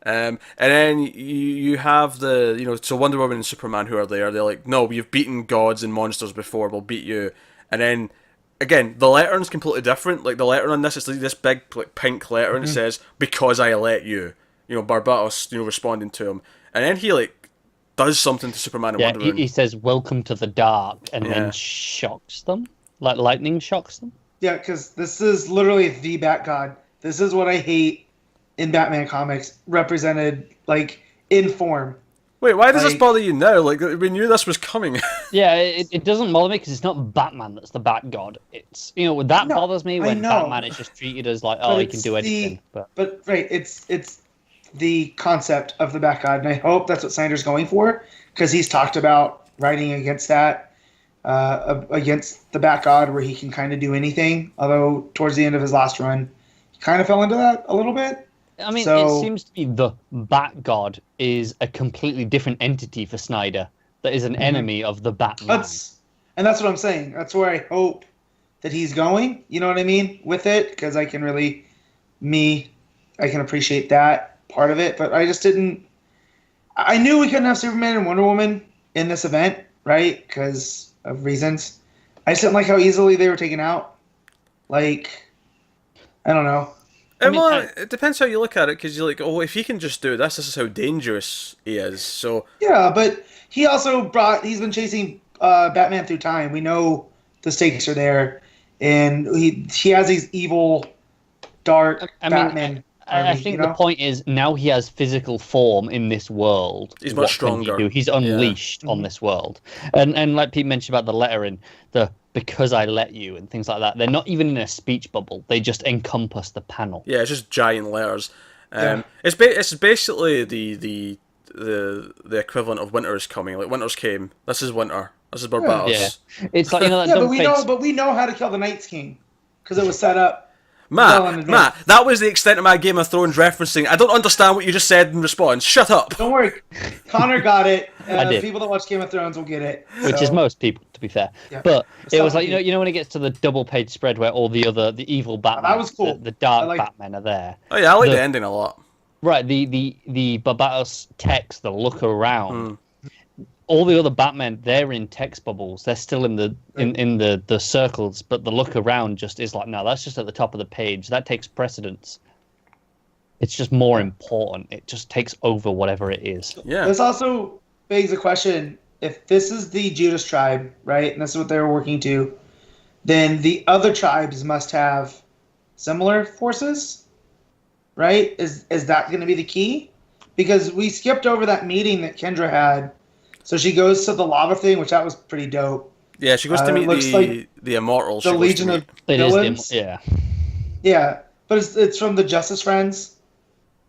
And then you have so Wonder Woman and Superman who are there. They're like, no, we've beaten gods and monsters before. We'll beat you. And then again, the lettern's completely different. Like the letter on this is like this big like pink letter, and it says "Because I let you." Barbatos, responding to him, and then he like does something to Superman and Wonder Woman. He says "Welcome to the dark," and then shocks them, like lightning shocks them. Yeah, because this is literally the Bat God. This is what I hate in Batman comics, represented like in form. Wait, why does this bother you now? Like we knew this was coming. Yeah, it doesn't bother me because it's not Batman that's the Bat God. It's that bothers me when Batman is just treated as like he can do anything. But it's the concept of the Bat God, and I hope that's what Snyder's going for, because he's talked about writing against that, against the Bat God, where he can kind of do anything, although towards the end of his last run, he kind of fell into that a little bit. I mean, it seems to be the Bat God is a completely different entity for Snyder that is an enemy of the Batman. That's what I'm saying. That's where I hope that he's going, you know what I mean, with it, because I can appreciate that part of it, but I just didn't. I knew we couldn't have Superman and Wonder Woman in this event, right? Because of reasons. I just didn't like how easily they were taken out. Like, I don't know. It depends how you look at it, because you're like, oh, if he can just do this is how dangerous he is. So yeah, but he also he's been chasing Batman through time. We know the stakes are there, and he has these evil, dark Batman. I think the point is now he has physical form in this world. He's much stronger. He's unleashed on this world. And like Pete mentioned about the letter and the "because I let you" and things like that, they're not even in a speech bubble. They just encompass the panel. Yeah, it's just giant letters. It's basically the equivalent of winter is coming. Like winter's came. This is winter. This is Barbatos. Yeah. It's like that but we know how to kill the Night's King because it was set up. Matt, that was the extent of my Game of Thrones referencing. I don't understand what you just said in response. Shut up. Don't worry. Connor got it. People that watch Game of Thrones will get it. Which is most people, to be fair. Yeah. But it was like, when it gets to the double page spread where all the evil Batman, that was cool. The dark Batmen are there. Oh yeah, I like the ending a lot. Right, the Barbatos text, the look around. all the other Batmen, they're in text bubbles. They're still in the circles, but the look around just is like, no, that's just at the top of the page. That takes precedence. It's just more important. It just takes over whatever it is. Yeah. This also begs the question: if this is the Judas tribe, right, and this is what they were working to, then the other tribes must have similar forces, right? Is that going to be the key? Because we skipped over that meeting that Kendra had. So she goes to the lava thing, which that was pretty dope. Yeah, she goes to meet the Immortals. The Legion of Villains. Yeah. Yeah, but it's from the Justice Friends,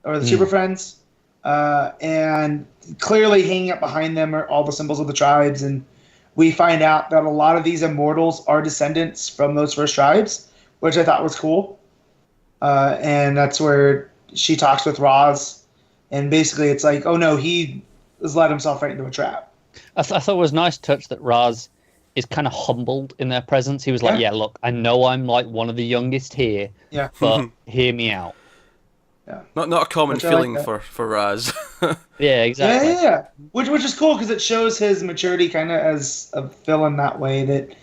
or the Super Friends. And clearly hanging up behind them are all the symbols of the tribes. And we find out that a lot of these Immortals are descendants from those first tribes, which I thought was cool. And that's where she talks with Roz. And basically it's like, oh no, he has led himself right into a trap. I thought it was a nice touch that Raz is kind of humbled in their presence. He was like, yeah, look, I know I'm like one of the youngest here, but hear me out. Yeah. Not a common feeling for Raz. Yeah, exactly. Yeah. Which is cool because it shows his maturity kind of as a villain that way, that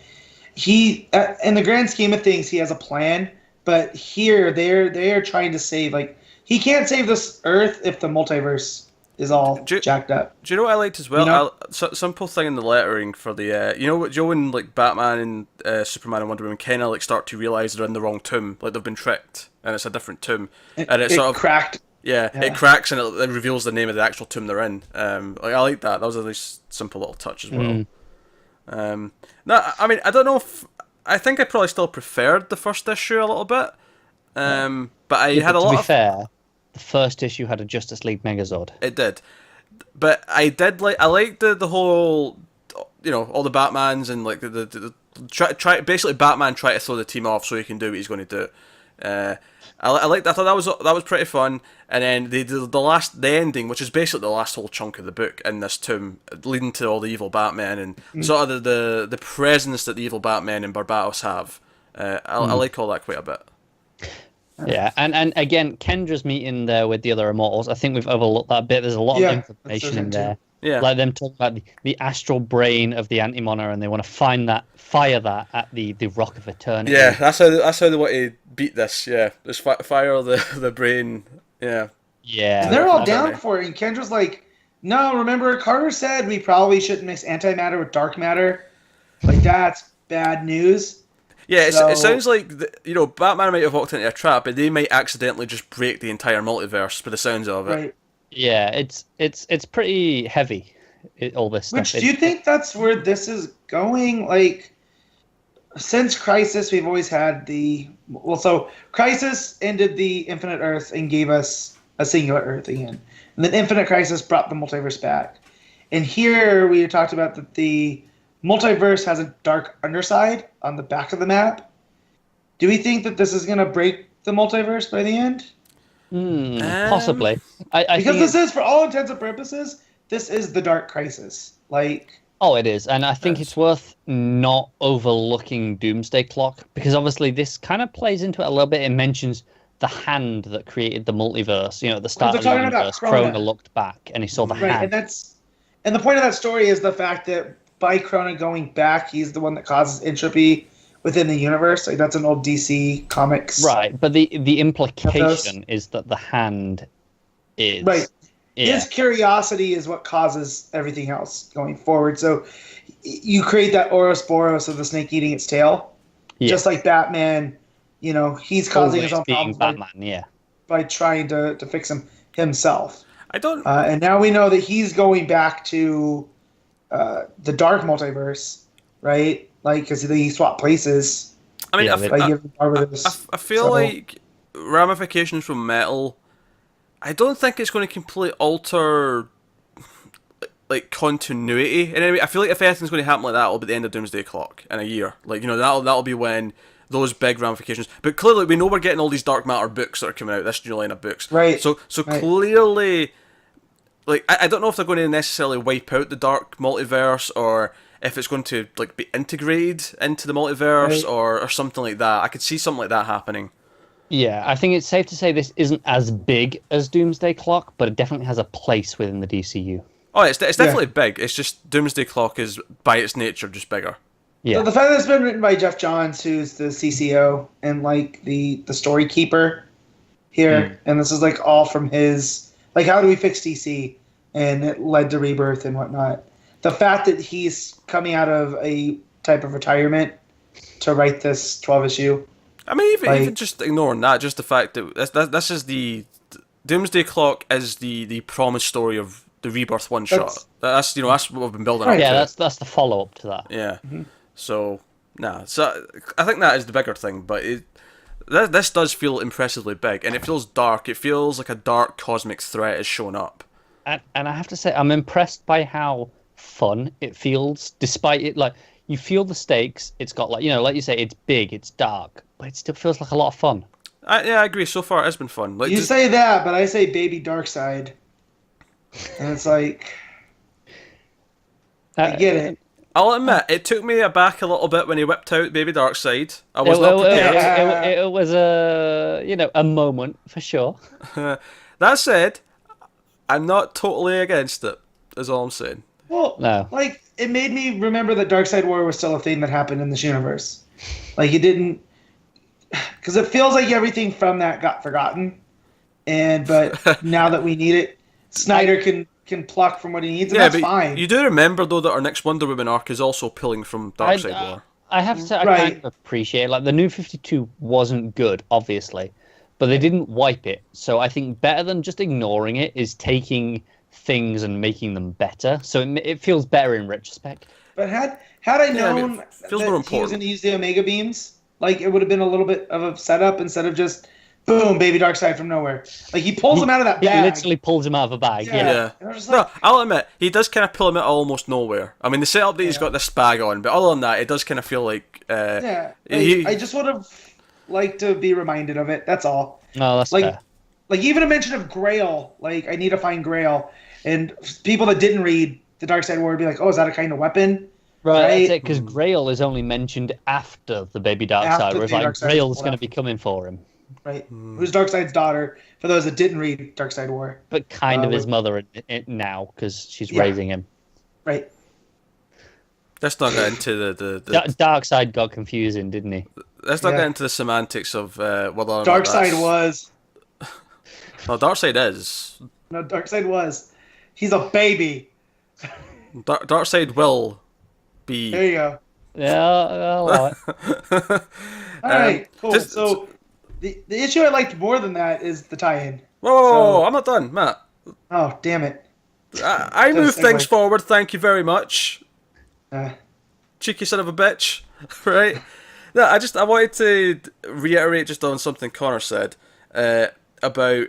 he, in the grand scheme of things, he has a plan, but here they're trying to save, like, he can't save this Earth if the multiverse is all jacked up. Do you know what I liked as well? You know? Simple thing in the lettering for the, you know what, Joe and like Batman and Superman and Wonder Woman kind of like start to realise they're in the wrong tomb, like they've been tricked, and it's a different tomb, and it sort of cracked. Yeah, it cracks and it reveals the name of the actual tomb they're in. Like I like that. That was a nice, simple little touch as well. No, I mean I don't know if I think I probably still preferred the first issue a little bit, but I had a lot. To be fair, the first issue had a Justice League Megazord. It did, but I liked the whole, you know, all the Batmans and like the try basically Batman try to throw the team off so he can do what he's going to do. I thought that was pretty fun, and then the ending, which is basically the last whole chunk of the book in this tomb, leading to all the evil Batman and sort of the presence that the evil Batman and Barbatos have. I like all that quite a bit. Yeah, and again, Kendra's meeting there with the other Immortals. I think we've overlooked that bit. There's a lot of information in there. Yeah, like them talking about the astral brain of the Anti-Moner, and they want to fire that at the Rock of Eternity. Yeah, that's how they want to beat this. Yeah, just fire the brain. Yeah. Yeah. And they're all down for it, and Kendra's like, no, remember Carter said we probably shouldn't mix antimatter with dark matter. Like, that's bad news. Yeah, it sounds like you know, Batman might have walked into a trap, but they might accidentally just break the entire multiverse. By the sounds of it, right? Yeah, it's pretty heavy. All this stuff. Which do you think that's where this is going? Like, since Crisis, we've always had so Crisis ended the Infinite Earth and gave us a singular Earth again, and then Infinite Crisis brought the multiverse back. And here we talked about that the multiverse has a dark underside on the back of the map. Do we think that this is going to break the multiverse by the end? Possibly. Because this is, for all intents and purposes, this is the Dark Crisis. Like, oh, it is. And I think it's worth not overlooking Doomsday Clock, because obviously this kind of plays into it a little bit. It mentions the hand that created the multiverse. You know, at the start of the universe, Krona looked back and he saw the hand. And the point of that story is the fact that by Krona going back, he's the one that causes entropy within the universe. Like, that's an old DC Comics. Right, but the implication is that the hand is... Right. Yeah. His curiosity is what causes everything else going forward. So you create that Ouroboros of the snake eating its tail. Yeah. Just like Batman, you know, he's causing his own problems by trying to fix him himself. I don't... and now we know that he's going back to... the dark multiverse, right? Like, because he swapped places. I mean, I feel like ramifications from Metal. I don't think it's going to completely alter like continuity. And anyway, I feel like if anything's going to happen like that, it'll be the end of Doomsday Clock in a year. Like, you know, that'll be when those big ramifications. But clearly, we know we're getting all these Dark Matter books that are coming out. This new line of books, right? So clearly. Like, I don't know if they're going to necessarily wipe out the dark multiverse, or if it's going to like be integrated into the multiverse, or something like that. I could see something like that happening. Yeah, I think it's safe to say this isn't as big as Doomsday Clock, but it definitely has a place within the DCU. Oh, it's definitely big. It's just Doomsday Clock is by its nature just bigger. Yeah. So the fact that it's been written by Jeff Johns, who's the CCO and like the story keeper here, and this is like all from his like how do we fix DC, and it led to Rebirth and whatnot. The fact that he's coming out of a type of retirement to write this 12 issue. I mean, even just ignoring that, just the fact that this is the Doomsday Clock is the promised story of the Rebirth one shot. That's what we've been building up to. Yeah, that's the follow up to that. Yeah. So so I think that is the bigger thing, but this does feel impressively big, and it feels dark. It feels like a dark cosmic threat is showing up. And I have to say, I'm impressed by how fun it feels, despite it. Like, you feel the stakes. It's got like you say, it's big, it's dark, but it still feels like a lot of fun. I agree. So far, it's been fun. Like, you say that, but I say Baby Darkseid, and it's like I get it. I'll admit, it took me aback a little bit when he whipped out Baby Darkseid. I was not prepared. It was a moment for sure. That said, I'm not totally against it. Is all I'm saying. Well, no. Like, it made me remember that Darkseid War was still a thing that happened in this universe. Like, it didn't, because it feels like everything from that got forgotten, but now that we need it, Snyder can pluck from what he needs, and that's fine. You do remember, though, that our next Wonder Woman arc is also pulling from Darkseid War. I have to say, I kind of appreciate, like, the New 52 wasn't good, obviously, but they didn't wipe it. So I think better than just ignoring it is taking things and making them better. So it feels better in retrospect. But had I known that he was going to use the Omega Beams, like, it would have been a little bit of a setup instead of just boom, Baby Darkseid from nowhere. Like, he pulls him out of that bag. He literally pulls him out of a bag. Yeah. No, I'll admit, he does kind of pull him out of almost nowhere. I mean, the setup that he's got this bag on, but other than that, it does kind of feel like... I just would have liked to be reminded of it, that's all. No, that's fair. Like, even a mention of Grail, like, I need to find Grail, and people that didn't read the Darkseid War would be like, oh, is that a kind of weapon? Right, because Grail is only mentioned after the Baby Darkseid, where it's like, Grail's going to be coming for him. Right. Who's Darkseid's daughter, for those that didn't read Darkseid War. But kind of his mother now, because she's raising him. Right. Let's not get into the Darkseid got confusing, didn't he? Let's not get into the semantics of whether or not Darkseid was. No, Darkseid is. No, Darkseid was. He's a baby. Darkseid will be. There you go. Yeah, all right. All right, cool. So the issue I liked more than that is the tie-in. Whoa, I'm not done, Matt. Oh, damn it. I moved things forward, thank you very much. Cheeky son of a bitch. Right? No, I wanted to reiterate just on something Connor said about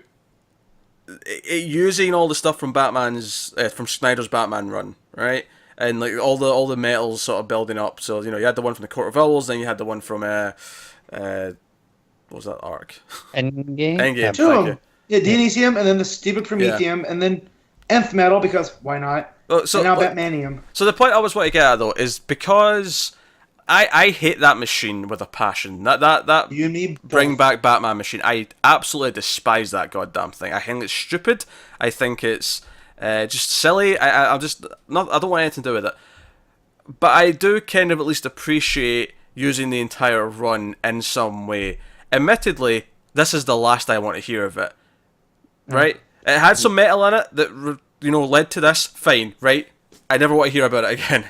it using all the stuff from from Snyder's Batman run, right? And like all the metals sort of building up. So, you had the one from the Court of Owls, then you had the one from what was that arc? Endgame. Thank you. Yeah, Dionysium, and then the stupid Prometheum, and then Nth Metal, because why not? And now Batmanium. So the point I was wanting to get at, though, is because I hate that machine with a passion. That you and me bring back Batman machine. I absolutely despise that goddamn thing. I think it's stupid. I think it's just silly. I don't want anything to do with it. But I do kind of at least appreciate using the entire run in some way. Admittedly, this is the last I want to hear of it. Right? It had some metal in it that led to this. Fine, right? I never want to hear about it again.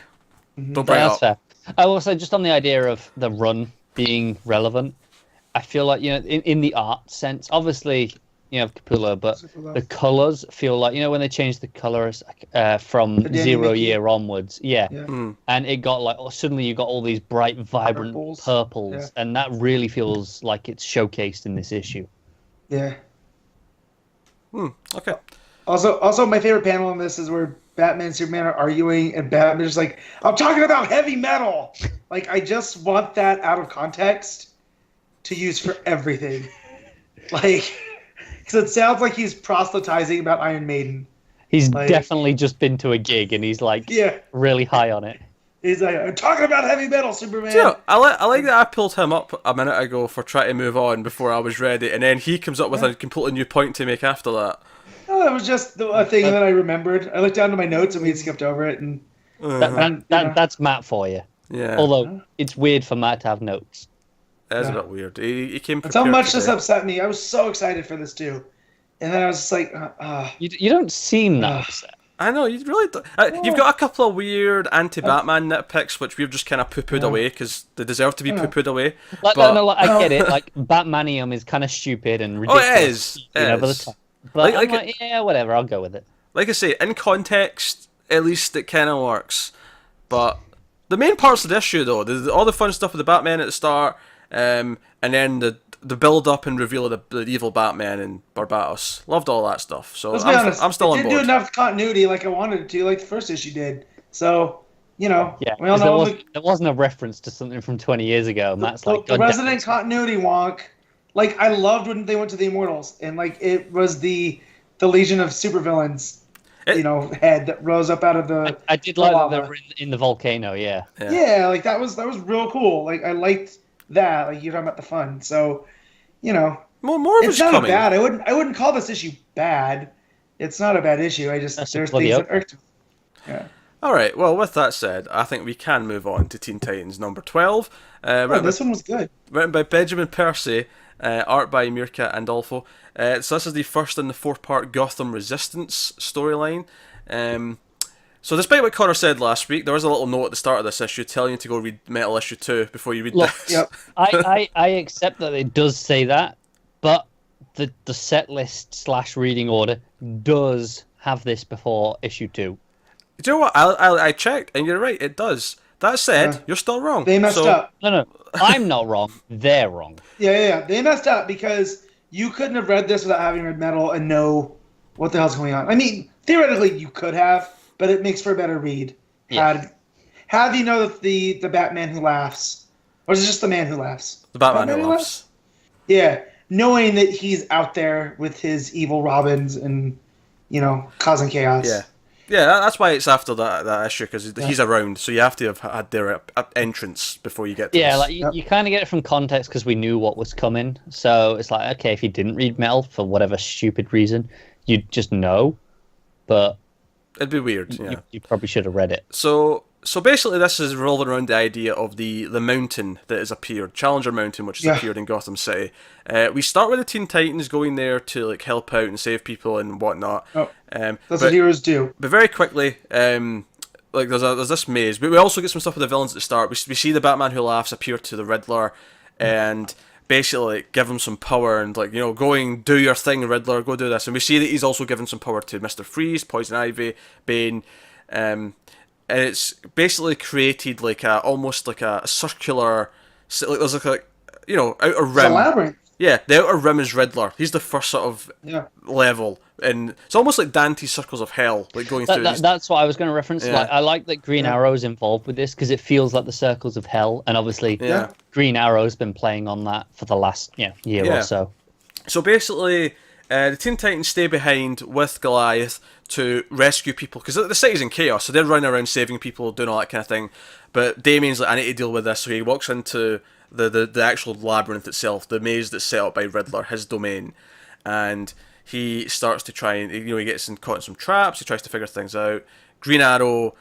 Don't bring it up. Fair. I will say, just on the idea of the run being relevant, I feel like, in the art sense, obviously, you have Capullo, but the colours feel like, when they changed the colours from 0 year onwards, and it got like, suddenly you got all these bright, vibrant purples, and that really feels like it's showcased in this issue. Yeah. Okay. Also, my favorite panel in this is where Batman and Superman are arguing, and Batman's just like, I'm talking about heavy metal! Like, I just want that out of context to use for everything. Like, because it sounds like he's proselytizing about Iron Maiden. He's definitely just been to a gig, and he's like, really high on it. He's like, I'm talking about heavy metal, Superman! So, I like that I pulled him up a minute ago for trying to move on before I was ready, and then he comes up with a completely new point to make after that. Oh, it was just a thing that I remembered. I looked down to my notes and we had skipped over it, and that's Matt for you. Yeah. Although it's weird for Matt to have notes. That's a bit weird. He came. That's how much this upset me. I was so excited for this too, and then I was just like, You don't seem that upset. I know, you really don't. You've got a couple of weird anti-Batman nitpicks, which we've just kind of poo-pooed away, because they deserve to be poo-pooed away. I get it. Like, Batmanium is kind of stupid and ridiculous. Oh, it is. By the time. But I'm like, yeah, whatever, I'll go with it. Like I say, in context, at least it kind of works. But the main parts of the issue, though, all the fun stuff with the Batman at the start, and then the build-up and reveal of the evil Batman in Barbados. Loved all that stuff. So I'm still on board. It didn't do enough continuity like I wanted it to, like the first issue did. So, you know, yeah, we all know there wasn't a reference to something from 20 years ago. Matt's like, the resident continuity wonk. Like, I loved when they went to the Immortals, and like it was the Legion of Supervillains, head that rose up out of the. I did like that they were in the volcano. Yeah. Yeah, like that was real cool. Like I liked that. Like you're talking about the fun. So, more of it's not coming. Bad. I wouldn't call this issue bad. It's not a bad issue. There's things that irked me. Yeah. All right. Well, with that said, I think we can move on to Teen Titans number 12. This one was good. Written by Benjamin Percy, art by Mirka and Andolfo. So this is the first in the 4-part Gotham Resistance storyline. So despite what Connor said last week, there was a little note at the start of this issue telling you to go read Metal issue 2 before you read this. Yep. I accept that it does say that, but the set list / reading order does have this before issue 2. Do you know what? I checked, and you're right, it does. That said, you're still wrong. They messed up. No, I'm not wrong. They're wrong. Yeah. They messed up because you couldn't have read this without having read Metal and know what the hell's going on. I mean, theoretically, you could have, but it makes for a better read. Yeah. How do you know that the Batman who laughs, or is it just the man who laughs? The Batman who laughs. Yeah, knowing that he's out there with his evil Robins and causing chaos. Yeah, that's why it's after that issue, because he's around, so you have to have had their entrance before you get to this. Like you kind of get it from context because we knew what was coming. So it's like, okay, if you didn't read Metal for whatever stupid reason, you'd just know. But it'd be weird. You probably should have read it. So basically, this is revolving around the idea of the mountain that has appeared, Challenger Mountain, which has appeared in Gotham City. We start with the Teen Titans going there to like help out and save people and whatnot. That's what heroes do. But very quickly, like there's this maze. But we also get some stuff with the villains at the start. We see the Batman who laughs appear to the Riddler, and basically like, give him some power and like going do your thing, Riddler, go do this. And we see that he's also given some power to Mr. Freeze, Poison Ivy, Bane. And it's basically created like almost like a circular, like there's like outer rim. It's a labyrinth. Yeah, the outer rim is Riddler. He's the first sort of level, and it's almost like Dante's Circles of Hell, like going through. That's what I was going to reference. Yeah. Like, I like that Green Arrow's involved with this because it feels like the Circles of Hell, and obviously Green Arrow's been playing on that for the last year or so. So basically, the Teen Titans stay behind with Goliath to rescue people, because the city's in chaos, so they're running around saving people, doing all that kind of thing. But Damien's like, I need to deal with this, so he walks into the actual labyrinth itself, the maze that's set up by Riddler, his domain, and he starts to try and he gets caught in some traps. He tries to figure things out. Green Arrow,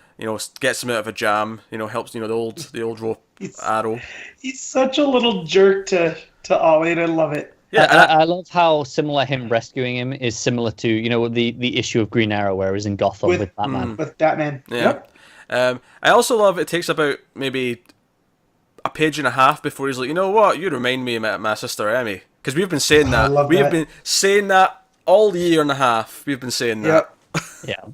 gets him out of a jam. Helps the old rope Arrow. He's such a little jerk to Ollie, and I love it. Yeah, I love how similar him rescuing him is similar to the issue of Green Arrow where he's in Gotham with Batman. With Batman. Yeah. Yep. I also love it takes about maybe a page and a half before he's like, you know what, you remind me of my sister Emmy, because we've been saying that. We've been saying that all year and a half. We've been saying that. Yep.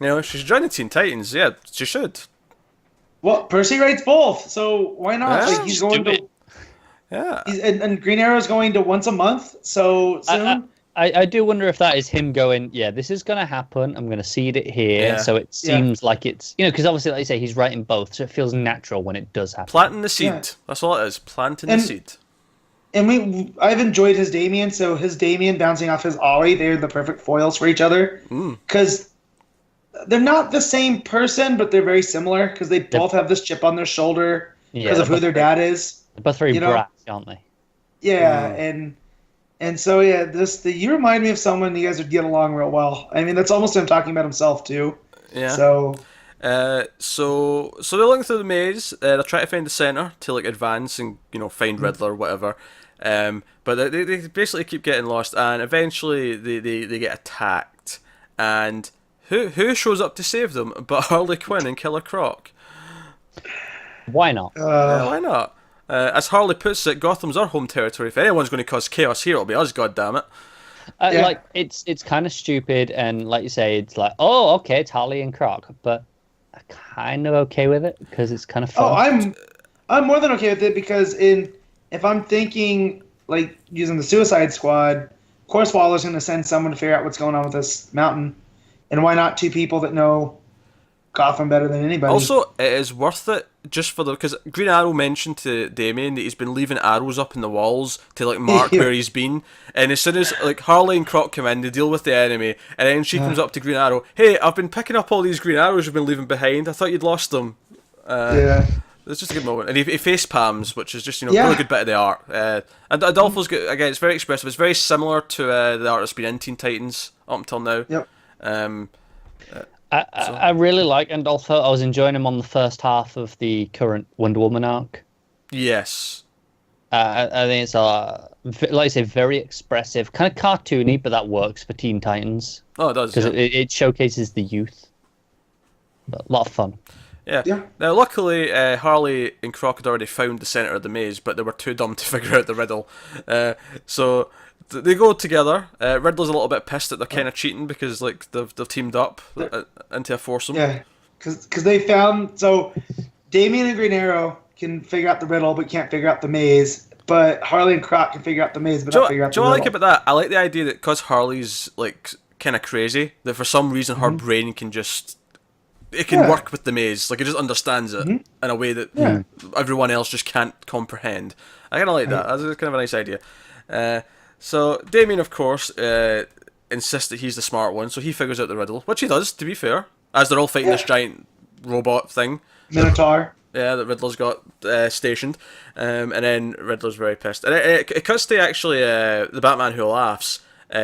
Yeah. She's joining Teen Titans. Yeah, she should. Well, Percy writes both, so why not? Yeah. Like, he's going to. Yeah. And Green Arrow's going to once a month, so soon. I do wonder if that is him going, this is going to happen. I'm going to seed it here. So it seems like it's, because obviously, like you say, he's writing both. So it feels natural when it does happen. Planting the seed. Yeah. That's all it is. Planting the seed. And I've enjoyed his Damien. So his Damien bouncing off his Ollie, they're the perfect foils for each other. Because they're not the same person, but they're very similar. Because they both have this chip on their shoulder because of who their dad is. They're both very brash, aren't they? Yeah, and And so you remind me of someone you guys would get along real well. I mean, that's almost him talking about himself too. Yeah. So they're looking through the maze. They're trying to find the center to like advance and find Riddler or whatever. But they basically keep getting lost, and eventually they get attacked. And who shows up to save them but Harley Quinn and Killer Croc? Why not? Why not? As Harley puts it, Gotham's our home territory. If anyone's going to cause chaos here, it'll be us. Goddammit. Like it's kind of stupid, and like you say, it's like, oh, okay, it's Harley and Croc, but I'm kind of okay with it because it's kind of fun. Oh, I'm more than okay with it because if I'm thinking like using the Suicide Squad, of course Waller's going to send someone to figure out what's going on with this mountain, and why not two people that know Gotham better than anybody? Also, it is worth it just because Green Arrow mentioned to Damien that he's been leaving arrows up in the walls to like mark where he's been, and as soon as like Harley and Croc come in, they deal with the enemy, and then she comes up to Green Arrow. Hey, I've been picking up all these green arrows you've been leaving behind. I thought you'd lost them. It's just a good moment, and he face palms, which is just really good bit of the art. And Adolfo's good again. It's very expressive. It's very similar to the art that's been in Teen Titans up until now. Yep. I really like Andolfo. I was enjoying him on the first half of the current Wonder Woman arc. Yes. I think it's like I say, very expressive, kind of cartoony, but that works for Teen Titans. Oh, it does. Because it showcases the youth. A lot of fun. Yeah. Now, luckily, Harley and Croc had already found the centre of the maze, but they were too dumb to figure out the riddle. So they go together. Riddler's a little bit pissed that they're kind of cheating because like they've teamed up into a foursome. Yeah, because they found Damien and Green Arrow can figure out the riddle but can't figure out the maze. But Harley and Croc can figure out the maze but not figure out the riddle. Do you know what I like about that? I like the idea that because Harley's like kind of crazy, that for some reason her brain can just work with the maze. Like it just understands it in a way that everyone else just can't comprehend. I kind of like that. That's kind of a nice idea. So Damien, of course, insists that he's the smart one, so he figures out the riddle, which he does, to be fair, as they're all fighting this giant robot thing. Minotaur. Yeah, that Riddler's got stationed, and then Riddler's very pissed. And it cuts to actually the Batman who laughs.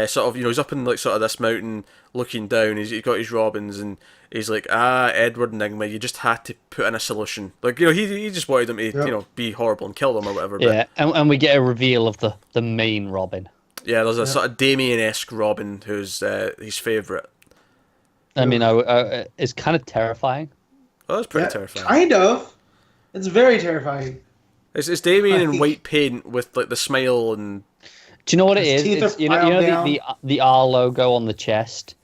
Sort of, he's up in like sort of this mountain looking down. He's got his Robins, and he's like, Edward Nigma, you just had to put in a solution. Like, he just wanted them to, be horrible and kill them or whatever. Yeah, and we get a reveal of the main Robin. Yeah, there's a sort of Damien-esque Robin who's his favourite. I mean, it's kind of terrifying. Oh, it's pretty terrifying. Kind of. It's very terrifying. It's Damien in white paint with like the smile and. Do you know what it is? It's, the R logo on the chest.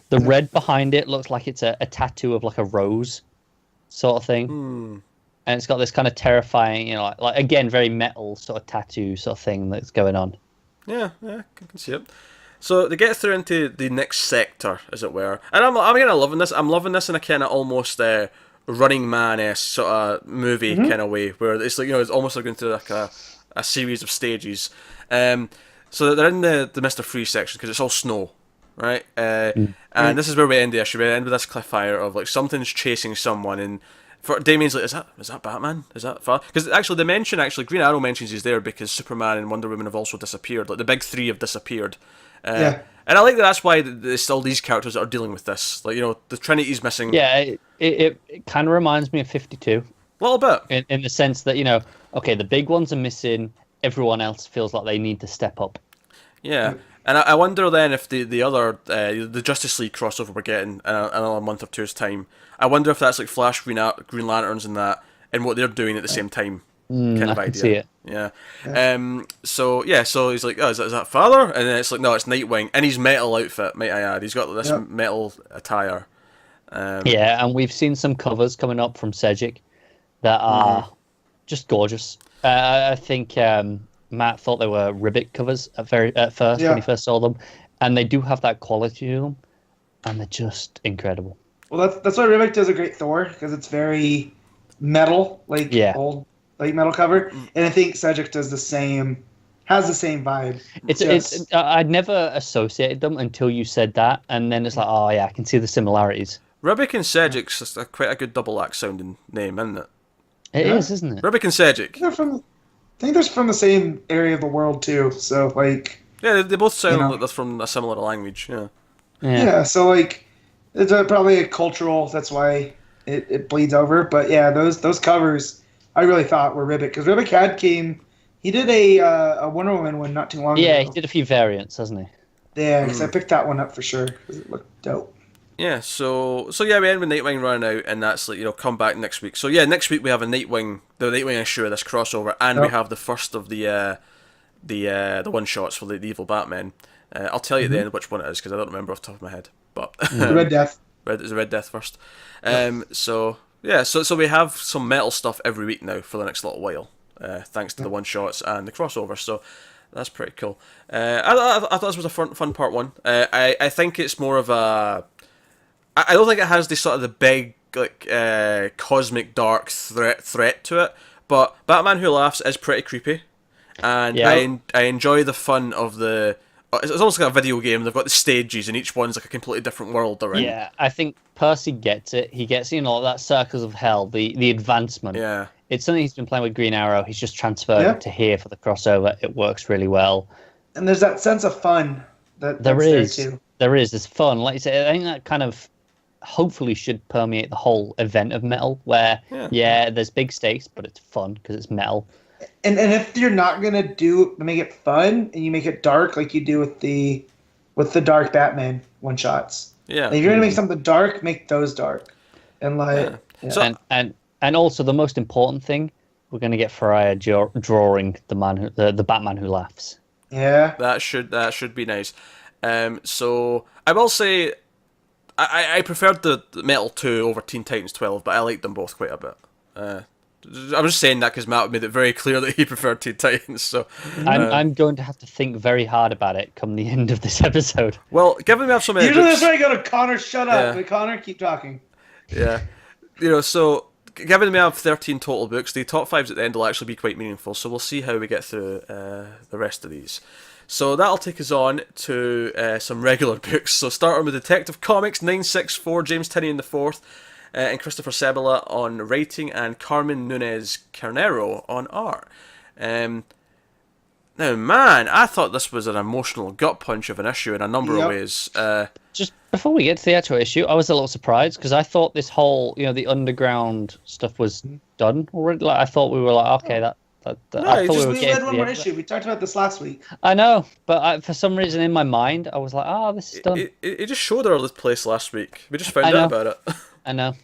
The red behind it looks like it's a tattoo of like a rose, sort of thing. And it's got this kind of terrifying, like again, very metal sort of tattoo sort of thing that's going on. Yeah, I can see it. So they get through into the next sector, as it were, and I'm kind of loving this. I'm loving this in a kind of almost Running Man-esque sort of movie kind of way, where it's like it's almost like going through like a series of stages. So they're in the Mr. Freeze section because it's all snow, right? And this is where we end the issue. We end with this cliffhanger of like something's chasing someone, and for Damien's like, is that Batman? Is that far? Because actually they mention Green Arrow mentions he's there because Superman and Wonder Woman have also disappeared. Like the big three have disappeared. And I like that's why there's still these characters that are dealing with this. Like the Trinity's missing. Yeah, it kind of reminds me of 52. A little bit. In the sense that okay, the big ones are missing. Everyone else feels like they need to step up. Yeah, and I wonder then if the other the Justice League crossover we're getting in another month or two's time. I wonder if that's like Flash, Green Lanterns, and that, and what they're doing at the same time. Kind of I idea. Can see it. Yeah. So he's like, is that Father? And then it's like, no, it's Nightwing in his metal outfit. Might I add? He's got this metal attire. Yeah, and we've seen some covers coming up from Sejic that are just gorgeous. I think Matt thought they were Ribbit covers at first when he first saw them, and they do have that quality to them, and they're just incredible. Well, that's why Ribbit does a great Thor, because it's very metal, old metal cover, and I think Sejic does has the same vibe. It's I'd never associated them until you said that, and then it's like, oh yeah, I can see the similarities. Ribic and Sejic's quite a good double act sounding name, isn't it? It is, isn't it? Ribic and Sejic. I think they're from the same area of the world too. So Yeah, they both sound like they're from a similar language. Yeah. Yeah. So like, it's probably a cultural. That's why it bleeds over. But yeah, those covers I really thought were Ribic, because Ribic he did a Wonder Woman one not too long ago. Yeah, he did a few variants, hasn't he? Yeah, because I picked that one up for sure because it looked dope. Yeah, so yeah, we end with Nightwing running out, and that's like, come back next week. So yeah, next week we have the Nightwing issue of this crossover, and we have the first of the one shots for the evil Batman. I'll tell you at the end which one it is because I don't remember off the top of my head. But the Red Death. Is the Red Death first. So yeah, so we have some metal stuff every week now for the next little while, thanks to the one shots and the crossover. So that's pretty cool. I thought this was a fun part one. I think it's more of a. I don't think it has the sort of the big cosmic dark threat to it, but Batman Who Laughs is pretty creepy, and I enjoy the fun of the. It's almost like a video game. They've got the stages, and each one's like a completely different world they're in. Yeah, I think Percy gets it. He gets that Circles of Hell, the advancement. Yeah, it's something he's been playing with Green Arrow. He's just transferred it to here for the crossover. It works really well. And there's that sense of fun that's there too. There is. There's fun. Like you said, I think that kind of hopefully should permeate the whole event of metal, where there's big stakes, but it's fun because it's metal. And if you're not gonna make it fun and you make it dark like you do with the dark Batman one shots, if you're gonna make something dark, make those dark, and So, and also the most important thing, we're gonna get Faria drawing the Batman Who Laughs. Yeah, that should be nice. So I will say. I preferred the Metal 2 over Teen Titans 12, but I liked them both quite a bit. I'm just saying that because Matt made it very clear that he preferred Teen Titans. So I'm going to have to think very hard about it come the end of this episode. Well, given we have so many usually that's why you go to Connor, shut up. But Connor, keep talking. Yeah. So given we have 13 total books, the top 5s at the end will actually be quite meaningful, so we'll see how we get through the rest of these. So that'll take us on to some regular books. So starting with Detective Comics 964, James Tynion IV, and Christopher Sebela on writing, and Carmen Nunez Carnero on art. Now, man, I thought this was an emotional gut punch of an issue in a number of ways. Just before we get to the actual issue, I was a little surprised because I thought this whole, the underground stuff was done already. Like, I thought we were like, okay, I thought we read one more issue. We talked about this last week. I know, but for some reason in my mind, I was like, this is done. It just showed our place last week. We just found out about it. I know.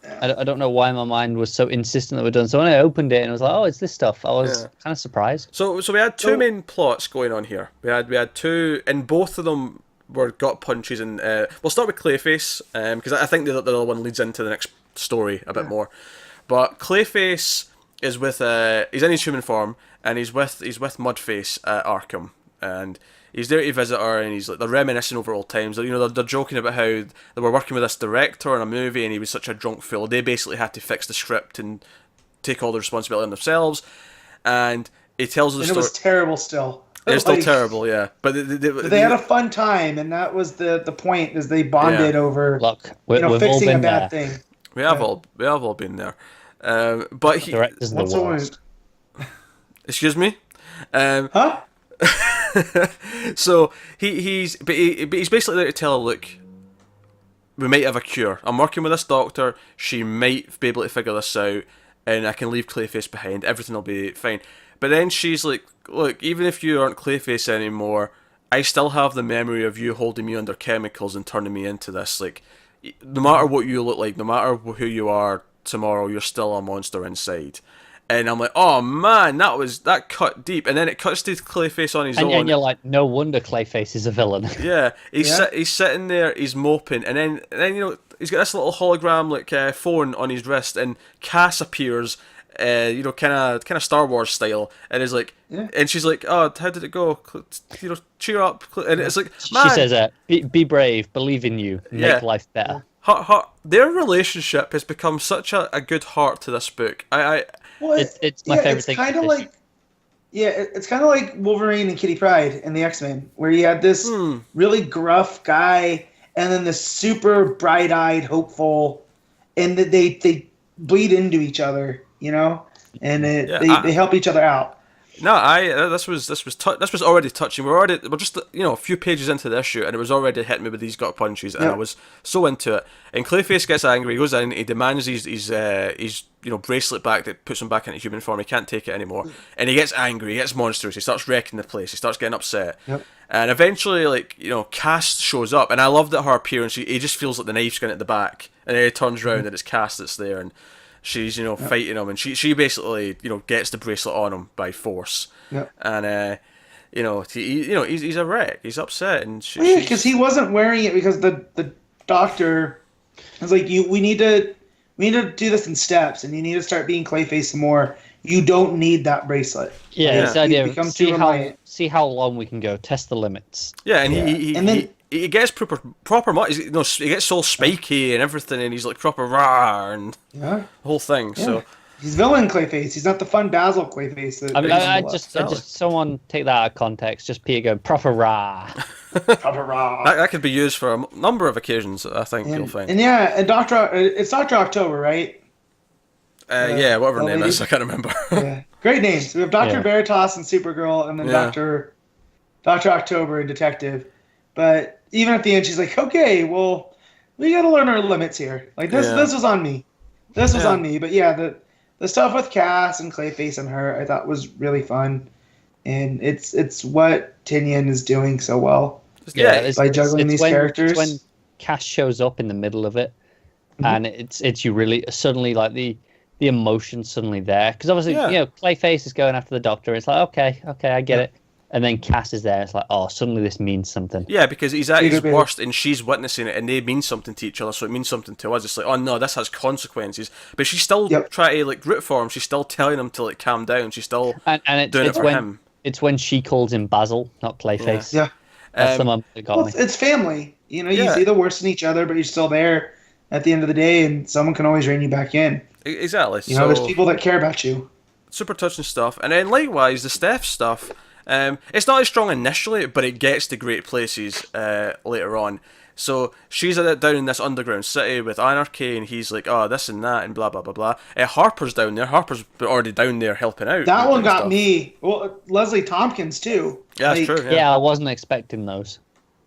I don't know why my mind was so insistent that we're done. So when I opened it and I was like, it's this stuff, I was kind of surprised. So we had two main plots going on here. We had two, and both of them were gut punches. And we'll start with Clayface, because I think the other one leads into the next story a bit more. But Clayface is with he's in his human form, and he's with Mudface at Arkham, and he's there to visit her, and they're reminiscing over old times. They're joking about how they were working with this director on a movie, and he was such a drunk fool. They basically had to fix the script and take all the responsibility on themselves. And he tells the story. It was terrible still. It's still terrible, yeah. But they had a fun time, and that was the point, is they bonded over fixing a bad thing. We have all been there. But he. What's the worst? Excuse me. Huh? So he's basically there to tell her, look, we might have a cure. I'm working with this doctor. She might be able to figure this out, and I can leave Clayface behind. Everything will be fine. But then she's like, look, even if you aren't Clayface anymore, I still have the memory of you holding me under chemicals and turning me into this. Like, no matter what you look like, no matter who you are tomorrow, you're still a monster inside. And I'm like, oh man, that cut deep. And then it cuts to Clayface on his own. And you're like, no wonder Clayface is a villain. Yeah, he's sitting there, he's moping, and then he's got this little hologram phone on his wrist, and Cass appears, kind of Star Wars style, and is like, and she's like, oh, how did it go? Cheer up, and it's like, man, she says, be brave, believe in you, make life better. Their relationship has become such a good heart to this book. It's my favorite thing. It's kind of like Wolverine and Kitty Pryde in the X-Men, where you had this really gruff guy and then this super bright-eyed, hopeful, and they bleed into each other, and they help each other out. This was already touching. We're just a few pages into the issue, and it was already hitting me with these gut punches, and I was so into it. And Clayface gets angry. He goes in. He demands his bracelet back that puts him back into human form. He can't take it anymore, and he gets angry. He gets monstrous. He starts wrecking the place. He starts getting upset. Yep. And eventually, Cass shows up, and I love that her appearance. He just feels like the knife's going at the back, and then he turns around and it's Cass that's there, and she's fighting him, and she basically gets the bracelet on him by force. Yep. And he's a wreck. He's upset, and because he wasn't wearing it because the doctor was like, we need to do this in steps, and you need to start being Clayface more. You don't need that bracelet. Yeah, it's the idea of see how long we can go, test the limits. Yeah, and he gets proper. He gets all spiky and everything, and he's like proper raw and the whole thing. Yeah. So he's villain Clayface. He's not the fun Basil Clayface. I just someone take that out of context. Just Peter going proper raw. Proper raw. That could be used for a number of occasions. I think you'll find. And it's Dr. October, right? Whatever her name is, I can't remember. Yeah. Great names. We have Dr. Veritas and Supergirl, and then Dr. October and Detective. But even at the end, she's like, okay, well, we got to learn our limits here. Like, this was on me. This was on me. But yeah, the stuff with Cass and Clayface and her, I thought was really fun. And it's what Tynion is doing so well. By juggling these characters. It's when Cass shows up in the middle of it, and it's you really suddenly like the emotion suddenly there, because obviously Clayface is going after the doctor. It's like okay, I get it, and then Cass is there. It's like suddenly this means something. Yeah, because he's at his worst, and she's witnessing it, and they mean something to each other, so it means something to us. It's like, oh no, this has consequences, but she's still trying to root for him. She's still telling him to calm down. She's still doing it for him. It's when she calls him Basil, not Clayface. Yeah, that's the moment that got me. It's family. You see the worst in each other, but you're still there at the end of the day, and someone can always rein you back in. Exactly. There's people that care about you. Super touching stuff. And then likewise, the Steph stuff, it's not as strong initially, but it gets to great places later on. So she's down in this underground city with Anarchy, and he's like, oh, this and that, and blah, blah, blah, blah. Harper's down there. Harper's already down there helping out. That one got me. Well, Leslie Tompkins, too. Yeah, that's true. Yeah, I wasn't expecting those.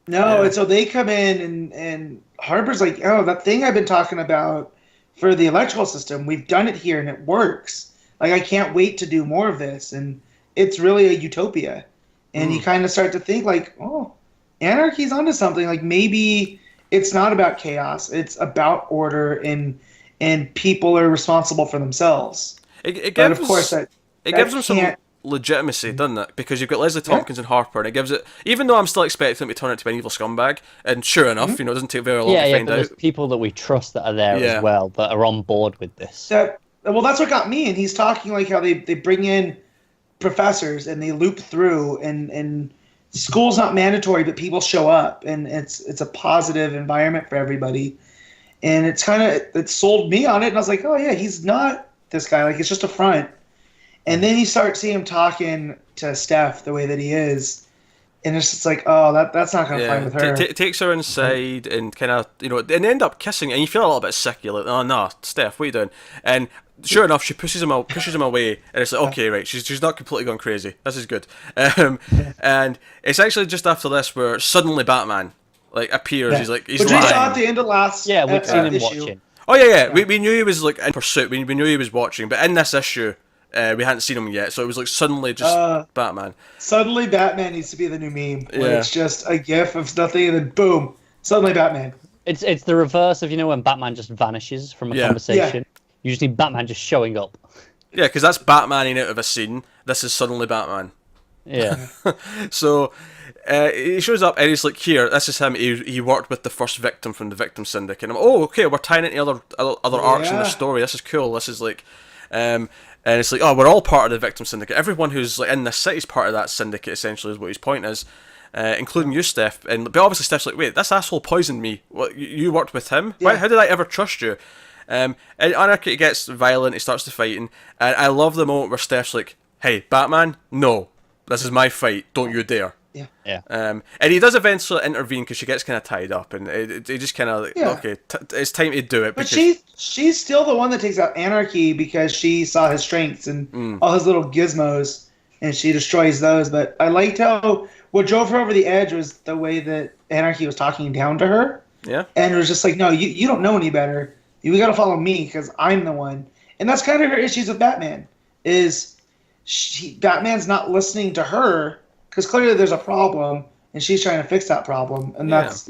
No, and so they come in, and Harper's like, oh, that thing I've been talking about for the electrical system, we've done it here and it works. Like, I can't wait to do more of this. And it's really a utopia. And you kind of start to think like, oh, Anarchy's onto something. Like, maybe it's not about chaos. It's about order, and people are responsible for themselves. It gives them some legitimacy, doesn't it? Because you've got Leslie Tompkins and Harper, and it gives it. Even though I'm still expecting them to turn it to be an evil scumbag, and sure enough, it doesn't take very long to find out. There's people that we trust that are there as well, that are on board with this. That's what got me. And he's talking like how they bring in professors and they loop through, and school's not mandatory, but people show up, and it's a positive environment for everybody. And it sold me on it, and I was like, oh yeah, he's not this guy. Like, it's just a front. And then you start seeing him talking to Steph the way that he is, and it's just like, oh, that's not going to fly with her. Takes her inside and kind of, and they end up kissing, and you feel a little bit sick. You're like, oh no, Steph, what are you doing? And sure enough, she pushes him away, and it's like, okay, right, she's not completely gone crazy. This is good. And it's actually just after this where suddenly Batman appears. He's like, he's lying. Which we saw at the end of last. Yeah, we've seen him watching. Oh yeah. We knew he was in pursuit. We knew he was watching, but in this issue. We hadn't seen him yet, so it was suddenly just Batman. Suddenly Batman needs to be the new meme. Where it's just a gif of nothing, and then boom, suddenly Batman. It's the reverse of when Batman just vanishes from a conversation. You just need Batman just showing up. Yeah, because that's Batmaning out of a scene. This is suddenly Batman. Yeah. So he shows up and he's like, here, this is him. He worked with the first victim from the victim syndicate. And I'm, okay, we're tying into other arcs in the story. This is cool. This is and it's like, oh, we're all part of the victim syndicate. Everyone who's in this city is part of that syndicate, essentially, is what his point is, including you, Steph. But obviously Steph's like, wait, this asshole poisoned me. What, you worked with him? Yeah. How did I ever trust you? And Anarchy gets violent, he starts to fighting, and I love the moment where Steph's like, hey, Batman, no, this is my fight, don't you dare. Yeah. And he does eventually intervene because she gets kind of tied up, and he just kind of okay, it's time to do it. But she's still the one that takes out Anarchy because she saw his strengths and all his little gizmos, and she destroys those. But I liked how what drove her over the edge was the way that Anarchy was talking down to her. Yeah. And it was just like, no, you don't know any better. We got to follow me because I'm the one. And that's kind of her issues with Batman. Batman's not listening to her because clearly there's a problem and she's trying to fix that problem. And that's,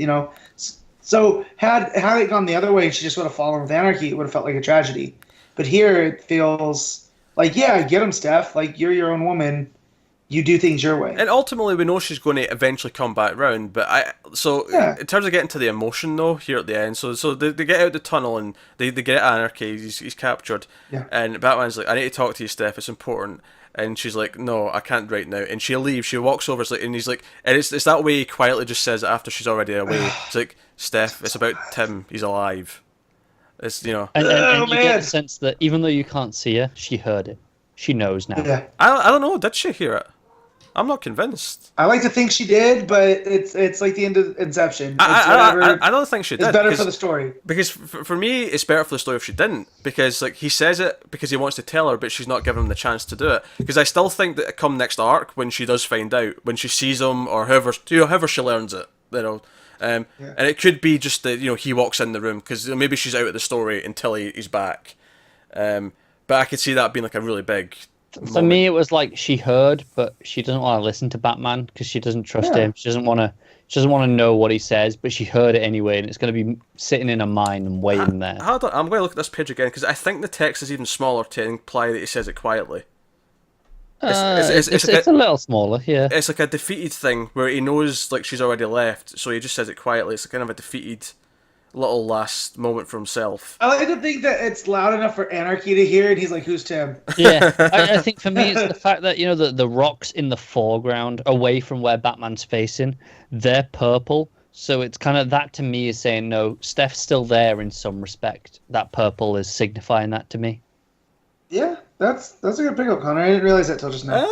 so had it gone the other way, she just would have fallen with Anarchy. It would have felt like a tragedy. But here it feels like, yeah, get him, Steph. Like, you're your own woman. You do things your way. And ultimately, we know she's going to eventually come back round. But in terms of getting to the emotion, though, here at the end, so they get out the tunnel and they get Anarchy. He's captured. Yeah. And Batman's like, I need to talk to you, Steph. It's important. And she's like, no, I can't right now. And she leaves. She walks over. And he's like, and it's that way he quietly just says it after she's already away. It's like, Steph, it's about Tim. He's alive. It's, And you get the sense that even though you can't see her, she heard it. She knows now. Yeah. I don't know. Did she hear it? I'm not convinced. I like to think she did, but it's like the end of Inception. I don't think she did. It's better for the story. Because for me, it's better for the story if she didn't. Because like he says it because he wants to tell her, but she's not giving him the chance to do it. Because I still think that come next arc, when she does find out, when she sees him or however she learns it, and it could be just that he walks in the room because maybe she's out of the story until he's back. But I could see that being like a really big. For me, it was like she heard, but she doesn't want to listen to Batman because she doesn't trust him. She doesn't want to know what he says, but she heard it anyway, and it's going to be sitting in her mind and waiting there. I'm going to look at this page again because I think the text is even smaller to imply that he says it quietly. It's a little smaller, yeah. It's like a defeated thing where he knows like she's already left, so he just says it quietly. It's kind of a defeated little last moment for himself. I like to think that it's loud enough for Anarchy to hear, and he's like, "Who's Tim?" Yeah, I think for me it's the fact that the rocks in the foreground, away from where Batman's facing, they're purple. So it's kind of that to me is saying no, Steph's still there in some respect. That purple is signifying that to me. Yeah, that's a good pickup, Connor. I didn't realize that till just now.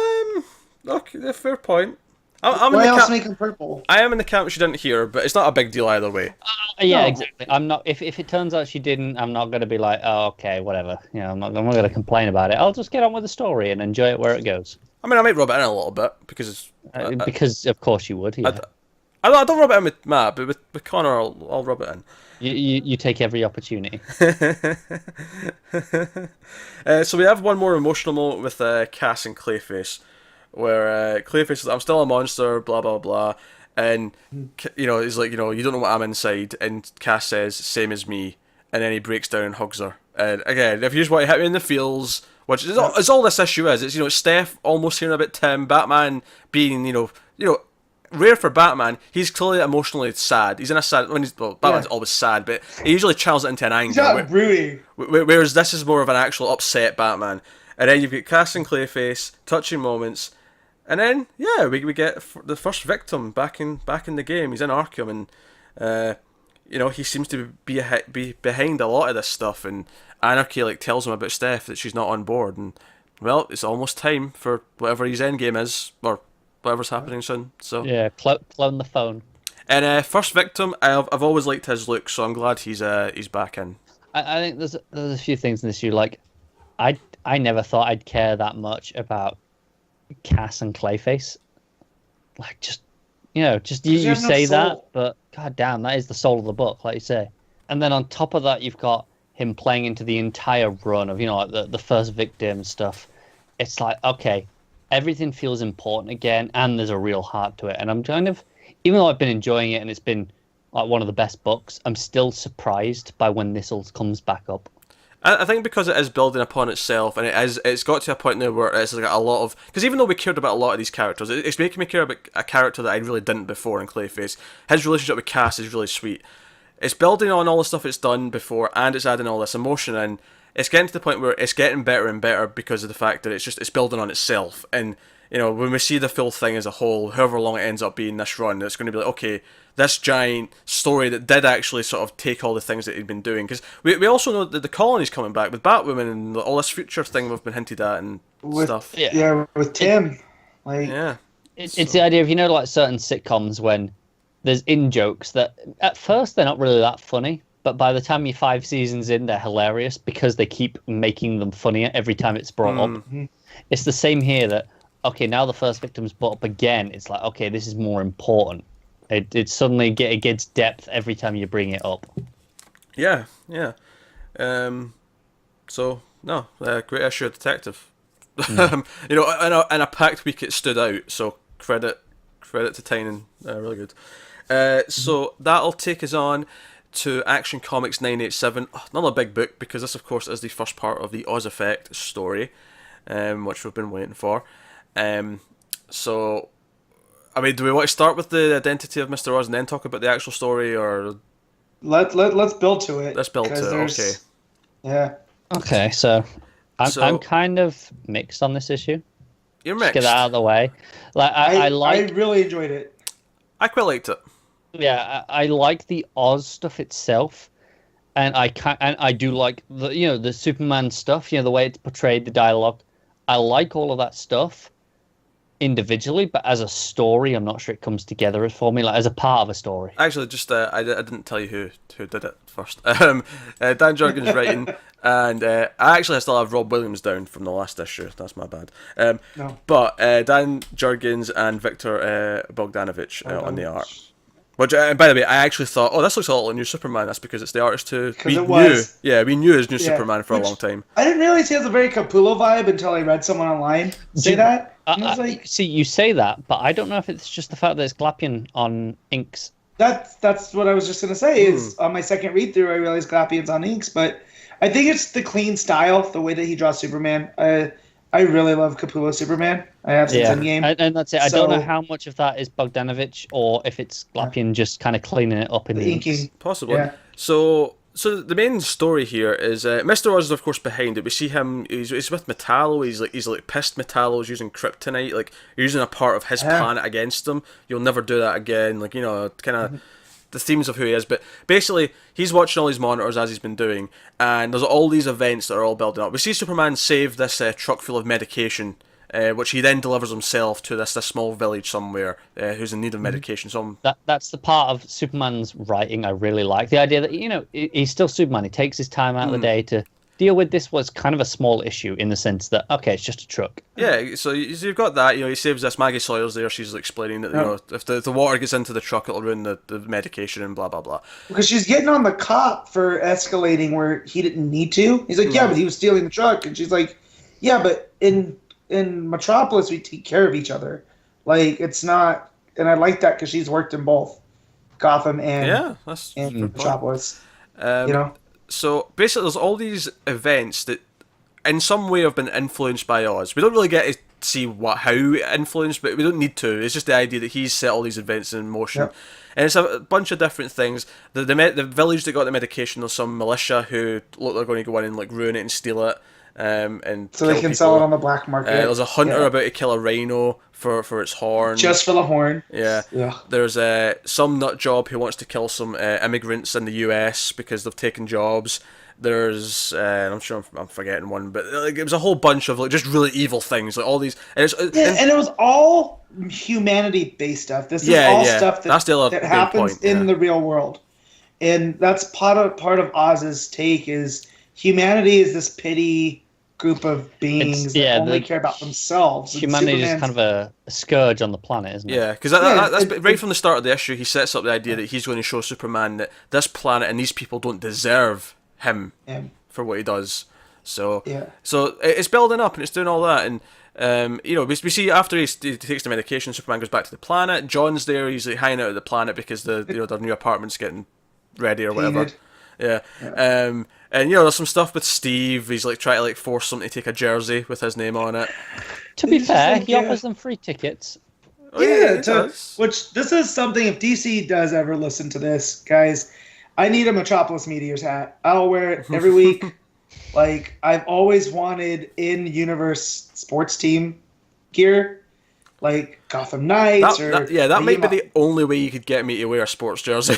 Okay, fair point. Why else make them purple? I am in the camp she didn't hear, but it's not a big deal either way. Yeah, exactly. I'm not. If it turns out she didn't, I'm not going to be like, oh, okay, whatever. I'm not going to complain about it. I'll just get on with the story and enjoy it where it goes. I mean, I might rub it in a little bit because because of course you would. Yeah. I don't rub it in with Matt, but with Connor, I'll rub it in. You take every opportunity. So we have one more emotional moment with Cass and Clayface, where Clayface is, I'm still a monster, blah blah blah, and he's like, you don't know what I'm inside, and Cass says, same as me, and then he breaks down and hugs her. And again, if you just want to hit me in the feels, which is all this issue is, it's Steph almost hearing about Tim, Batman being rare for Batman. He's clearly emotionally sad. He's in a sad. Batman's always sad, but he usually channels it into an anger. He's not brooding. Whereas this is more of an actual upset Batman. And then you've got Cass and Clayface, touching moments, and then we get the first victim back in the game. He's in Arkham, and he seems to be behind a lot of this stuff. And Anarchy tells him about Steph that she's not on board, and it's almost time for whatever his end game is, or whatever's happening soon. So yeah, clone the phone. And first victim, I've always liked his look, so I'm glad he's back in. I think there's a few things in this issue. Like, I never thought I'd care that much about Cass and Clayface. Like, you say that, but god damn, that is the soul of the book, like you say. And then on top of that, you've got him playing into the entire run of the first victim stuff. It's like, okay, everything feels important again, and there's a real heart to it. And I'm kind of, even though I've been enjoying it and it's been like one of the best books, I'm still surprised by when this all comes back up. I think because it is building upon itself, and it's got to a point now where it's like a lot of, because even though we cared about a lot of these characters, it's making me care about a character that I really didn't before in Clayface. His relationship with Cass is really sweet. It's building on all the stuff it's done before, and it's adding all this emotion in. It's getting to the point where it's getting better and better because of the fact that it's building on itself. And when we see the full thing as a whole, however long it ends up being this run, it's going to be like, okay, this giant story that did actually sort of take all the things that he'd been doing. Because we also know that the colony's coming back with Batwoman and all this future thing we've been hinted at and stuff. Yeah, with Tim. It's the idea of, like certain sitcoms when there's in-jokes that at first they're not really that funny, but by the time you're 5 seasons in, they're hilarious because they keep making them funnier every time it's brought up. It's the same here that okay, now the first victim's brought up again. It's like, okay, this is more important. It suddenly it gets depth every time you bring it up. Yeah. So no, great issue of Detective. You know, in a packed week it stood out. So credit to Tynion, really good. So that'll take us on to Action Comics 987, another big book, because this, of course, is the first part of the Oz Effect story, which we've been waiting for. So, I mean, do we want to start with the identity of Mr. Oz and then talk about the actual story, or let's build to it? Let's build to it. Okay. Yeah. Okay, so I'm kind of mixed on this issue. You're mixed. Just get that out of the way. Like I really enjoyed it. I quite liked it. Yeah, I like the Oz stuff itself, and I do like the Superman stuff. The way it's portrayed, the dialogue. I like all of that stuff individually, but as a story, I'm not sure it comes together for me, like as a part of a story. Actually, just I didn't tell you who did it first. Dan Jurgens writing, and I actually still have Rob Williams down from the last issue. That's my bad. No. But Dan Jurgens and Viktor Bogdanovic on the art. Which, by the way, I actually thought, this looks a lot like New Superman. That's because it's the artist who we knew. Yeah, we knew as New Superman for a long time. I didn't realize he has a very Capullo vibe until I read someone online say that. See, you say that, but I don't know if it's just the fact that it's Glapion on inks. That's what I was just going to say. Is on my second read through, I realized Glapion's on inks, but I think it's the clean style, the way that he draws Superman. I really love Capullo Superman. I have since Endgame. And that's it. I don't know how much of that is Bogdanovic or if it's Glapion just kind of cleaning it up in the inking. Possibly. Yeah. So the main story here is Mr. Oz is of course behind it. We see him. He's with Metallo. He's like pissed. Metallo's using kryptonite, like using a part of his planet against him. You'll never do that again. Like kind of. The themes of who he is, but basically he's watching all these monitors as he's been doing, and there's all these events that are all building up. We see Superman save this truck full of medication, which he then delivers himself to this small village somewhere who's in need of medication. So that's the part of Superman's writing I really like. The idea that he's still Superman. He takes his time out of the day to deal with this. Was kind of a small issue in the sense that it's just a truck. Yeah, so you've got that. He saves this. Maggie Sawyer's there. She's explaining that if the water gets into the truck, it'll ruin the medication and blah blah blah. Because she's getting on the cop for escalating where he didn't need to. He's like, but he was stealing the truck, and she's like, but in Metropolis we take care of each other. Like it's not, and I like that because she's worked in both Gotham and Metropolis. So basically, there's all these events that, in some way, have been influenced by Oz. We don't really get to see how influenced, but we don't need to. It's just the idea that he's set all these events in motion, and it's a bunch of different things. The village that got the medication, there's some militia who look they're going to go in and ruin it and steal it, and so they can sell it on the black market. There's a hunter about to kill a rhino for its horn. Just for the horn. Yeah. There's some nut job who wants to kill some immigrants in the US because they've taken jobs. There's I'm sure I'm forgetting one, but it was a whole bunch of just really evil things, all these. And it was all humanity-based stuff. This is all stuff that happens in the real world, and that's part of Oz's take is humanity is this pity group of beings that only care about themselves. Humanity is kind of a scourge on the planet, isn't it? Yeah, because that's right from the start of the issue. He sets up the idea that he's going to show Superman that this planet and these people don't deserve him for what he does. So it's building up and it's doing all that, and we see after he takes the medication, Superman goes back to the planet. John's there. He's hanging out at the planet because their new apartment's getting ready or whatever. And there's some stuff with Steve. He's trying to force them to take a jersey with his name on it. To be fair, he offers them free tickets. Which this is something. If DC does ever listen to this, guys, I need a Metropolis Meteors hat. I'll wear it every week. I've always wanted in-universe sports team gear, like Gotham Knights. That might be the only way you could get me to wear a sports jersey.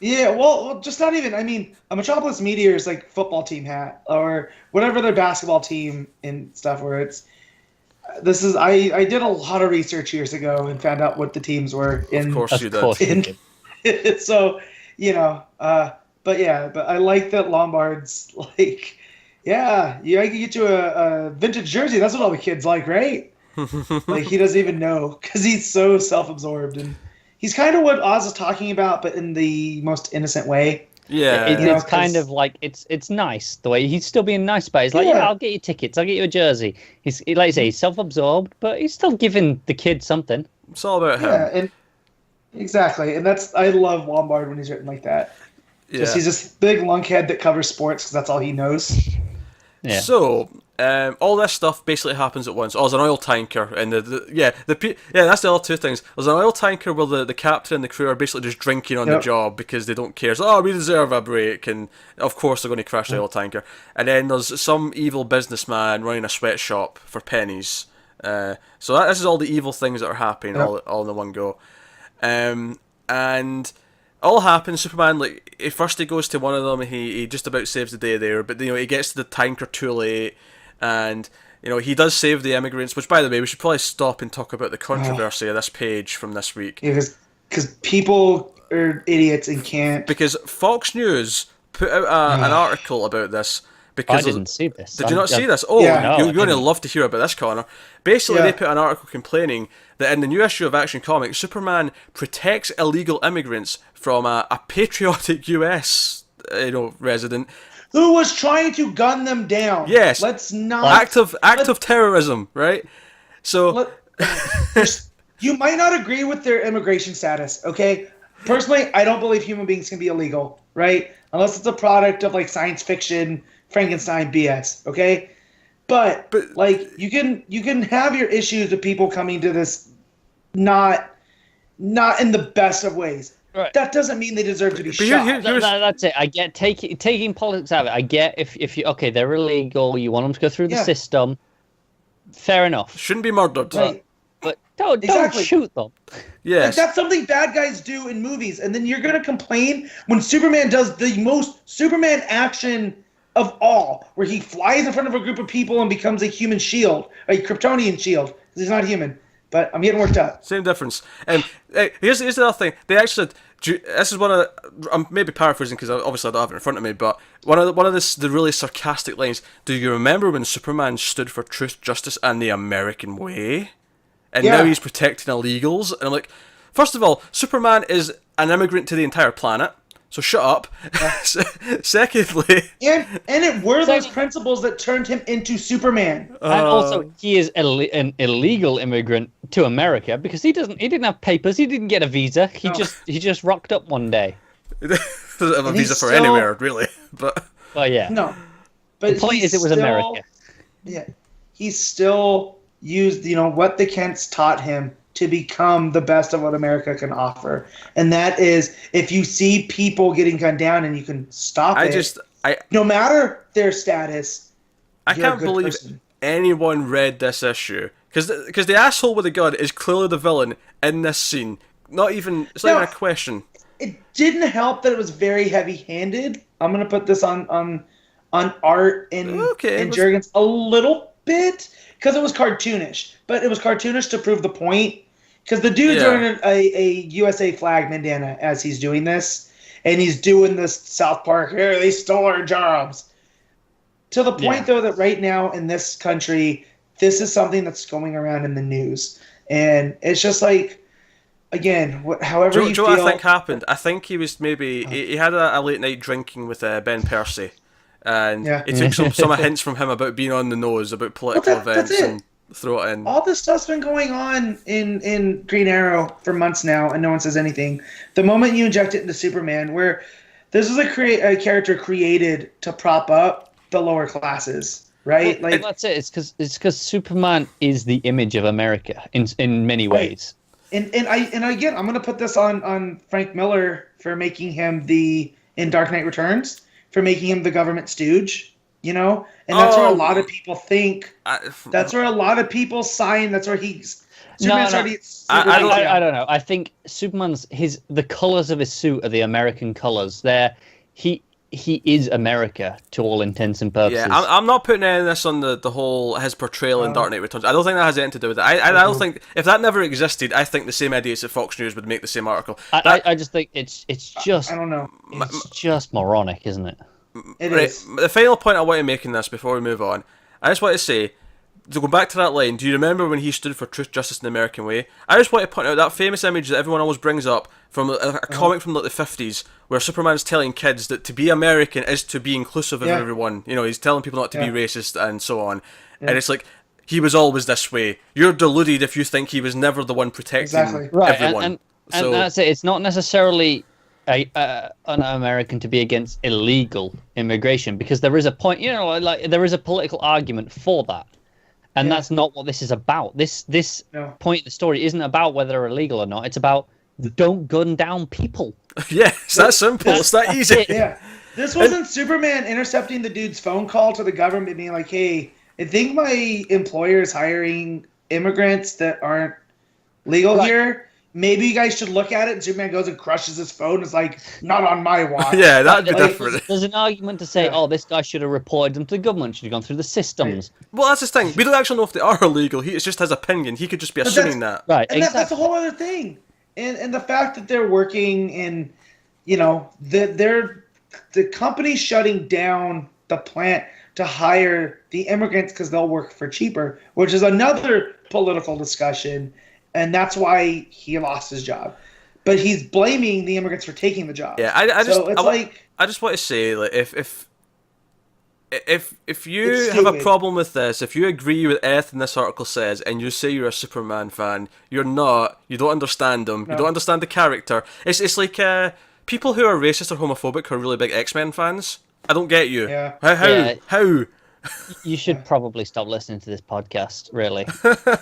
Yeah, well, just not even. I mean, a Metropolis Meteors football team hat or whatever their basketball team and stuff. Where it's I did a lot of research years ago and found out what the teams were. Of course you did. So but I like that Lombard's I could get you a vintage jersey. That's what all the kids like, right? Like, he doesn't even know because he's so self-absorbed, and he's kind of what Oz is talking about, but in the most innocent way. Yeah, it's kind of like it's nice the way he's still being nice, but he's like, yeah, I'll get you tickets, I'll get you a jersey. He's like I say, he's self-absorbed, but he's still giving the kid something. It's all about him. Yeah, and exactly, and I love Lombard when he's written like that. Yeah. He's this big lunkhead that covers sports because that's all he knows. Yeah. So, all this stuff basically happens at once. Oh, there's an oil tanker, and that's the other two things. There's an oil tanker where the captain and the crew are basically just drinking on the job because they don't care. So, we deserve a break, and of course they're going to crash the oil tanker. And then there's some evil businessman running a sweatshop for pennies. So this is all the evil things that are happening all in the one go. And all happens. Superman, first he goes to one of them. He just about saves the day there, but he gets to the tanker too late, and he does save the immigrants. Which, by the way, we should probably stop and talk about the controversy of this page from this week. Yeah, because people are idiots and can't. Because Fox News put out an article about this. Because I didn't see this. Did you not see this? Oh, yeah. You're going to love to hear about this, Connor. Basically, they put an article complaining that in the new issue of Action Comics, Superman protects illegal immigrants from a patriotic US resident who was trying to gun them down. Yes, let's not act of terrorism, right? So you might not agree with their immigration status, okay? Personally, I don't believe human beings can be illegal, right? Unless it's a product of science fiction, Frankenstein BS, okay? But you can have your issues with people coming to this not in the best of ways. Right. That doesn't mean they deserve to be shot. That's it. I get taking politics out of it. I get if you they're illegal, you want them to go through the system. Fair enough. Shouldn't be murdered. Right. But don't shoot them. Yes. That's something bad guys do in movies, and then you're gonna complain when Superman does the most Superman action of all, where he flies in front of a group of people and becomes a human shield, a Kryptonian shield, because he's not human. But I'm getting worked up. Same difference. Here's the other thing. They actually, this is one of I'm maybe paraphrasing because obviously I don't have it in front of me, but one of the really sarcastic lines. Do you remember when Superman stood for truth, justice, and the American way? And now he's protecting illegals. And I'm like, first of all, Superman is an immigrant to the entire planet. So shut up. Secondly, and it were those principles that turned him into Superman. And also, he is an illegal immigrant to America because he didn't have papers. He didn't get a visa. He just rocked up one day. Doesn't have a visa for anywhere, really. But yeah, no. But the point is, it was America. Yeah, he still used what the Kents taught him to become the best of what America can offer. And that is, if you see people getting gunned down and you can stop no matter their status, I can't believe anyone read this issue. Because the asshole with the gun is clearly the villain in this scene. It's not even a question. It didn't help that it was very heavy-handed. I'm going to put this on art and Jurgens a little bit, because it was cartoonish. But it was cartoonish to prove the point. Because the dude's wearing a USA flag bandana as he's doing this. And he's doing this South Park, here, they stole our jobs. To the point, though, that right now in this country, this is something that's going around in the news. And it's just again, however you feel. What I think happened? I think he was he had a late night drinking with Ben Percy. And he took some hints from him about being on the nose, about political events, and throw it in. All this stuff's been going on in Green Arrow for months now, and no one says anything. The moment you inject it into Superman, where this is a character created to prop up the lower classes, right? Well, that's it. It's because Superman is the image of America in many ways. And again, I'm going to put this on Frank Miller for making him in Dark Knight Returns, for making him the government stooge. And that's where a lot of people think. That's where a lot of people sign. That's where Superman's already. I don't know. I think Superman's the colors of his suit are the American colors. He is America to all intents and purposes. Yeah, I'm not putting any of this on the whole his portrayal in Dark Knight Returns. I don't think that has anything to do with it. I don't think if that never existed, I think the same idiots at Fox News would make the same article. I just think it's just I don't know. It's just moronic, isn't it? It is. The final point I want to make in this before we move on, I just want to say, to go back to that line, do you remember when he stood for truth, justice, and the American way? I just want to point out that famous image that everyone always brings up from a comic from like the 50s, where Superman's telling kids that to be American is to be inclusive of everyone. You know, he's telling people not to be racist and so on. And it's like, he was always this way. You're deluded if you think he was never the one protecting everyone. And that's it. It's not necessarily an American to be against illegal immigration, because there is a point, you know, like there is a political argument for that. And that's not what this is about. This point in the story isn't about whether they're illegal or not. It's about don't gun down people. Yeah, it's that simple. It's that easy. Yeah. This wasn't Superman intercepting the dude's phone call to the government being like, hey, I think my employer is hiring immigrants that aren't legal here. Maybe you guys should look at it. And Superman goes and crushes his phone. It's like, not on my watch. Yeah, that'd be different. There's an argument to say, this guy should have reported them to the government, should have gone through the systems. Well, that's the thing. We don't actually know if they are illegal. It's just his opinion. He could just be assuming that. Right, and that's a whole other thing. And the fact that they're working in, you know, the company shutting down the plant to hire the immigrants because they'll work for cheaper, which is another political discussion. And that's why he lost his job. But he's blaming the immigrants for taking the job. Yeah, I just want to say, like, if you have a problem with this, if you agree with anything this article says, and you say you're a Superman fan, you're not. You don't understand him. You don't understand the character. It's like people who are racist or homophobic who are really big X-Men fans. I don't get you. Yeah. How? You should probably stop listening to this podcast, really.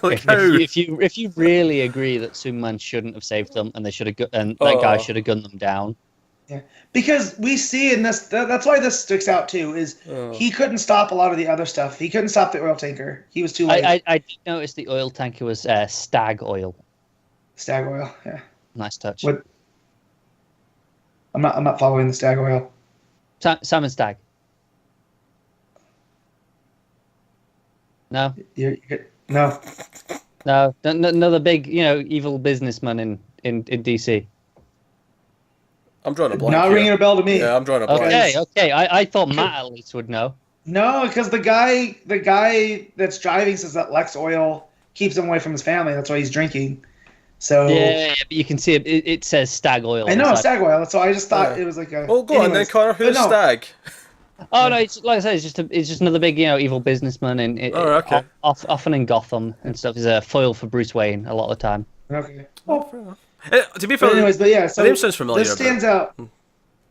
Like if you really agree that Superman shouldn't have saved them and they should have that guy should have gunned them down. Yeah, because we see in this, that's why this sticks out too, is he couldn't stop a lot of the other stuff. He couldn't stop the oil tanker. He was too late. I did notice the oil tanker was stag oil. Stag oil, yeah. Nice touch. What? I'm not following the stag oil. Salmon stag. No. No. No. Another big, evil businessman in DC. I'm drawing a blank. Not ringing a bell to me. Yeah, I'm drawing a blank. Okay. I thought Matt at least would know. No, because the guy that's driving says that Lex Oil keeps him away from his family. That's why he's drinking. So yeah, but you can see it says stag oil. I know, stag oil. So I just thought it was like a. Oh, go on then, Connor. Who's stag? Oh no! It's like I said, it's just another big, evil businessman, and often in Gotham and stuff. He's a foil for Bruce Wayne a lot of the time. Okay. Oh, fair enough. To be fair, so the name sounds familiar. This stands out.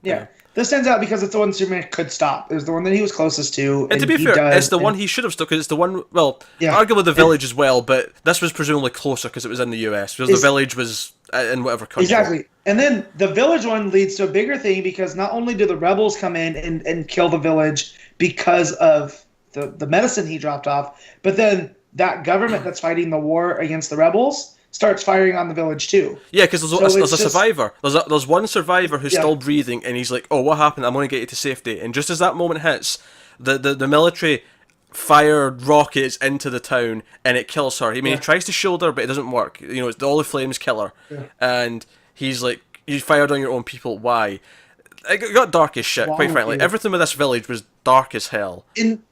Yeah, this stands out because it's the one Superman could stop. It was the one that he was closest to. And to be fair, it's the one he should have stuck because it's the one. Well, arguably the village as well, but this was presumably closer because it was in the US. Because the village was in whatever country. Exactly. And then the village one leads to a bigger thing because not only do the rebels come in and kill the village because of the medicine he dropped off, but then that government that's fighting the war against the rebels starts firing on the village too. Yeah, because there's a survivor. There's one survivor who's still breathing, and he's like, "Oh, what happened? I'm going to get you to safety." And just as that moment hits, the military fired rockets into the town, and it kills her. I mean, he tries to shield her, but it doesn't work. It's all the flames kill her, and he's like, "You fired on your own people. Why?" It got dark as shit. Quite frankly, everything with this village was dark as hell. And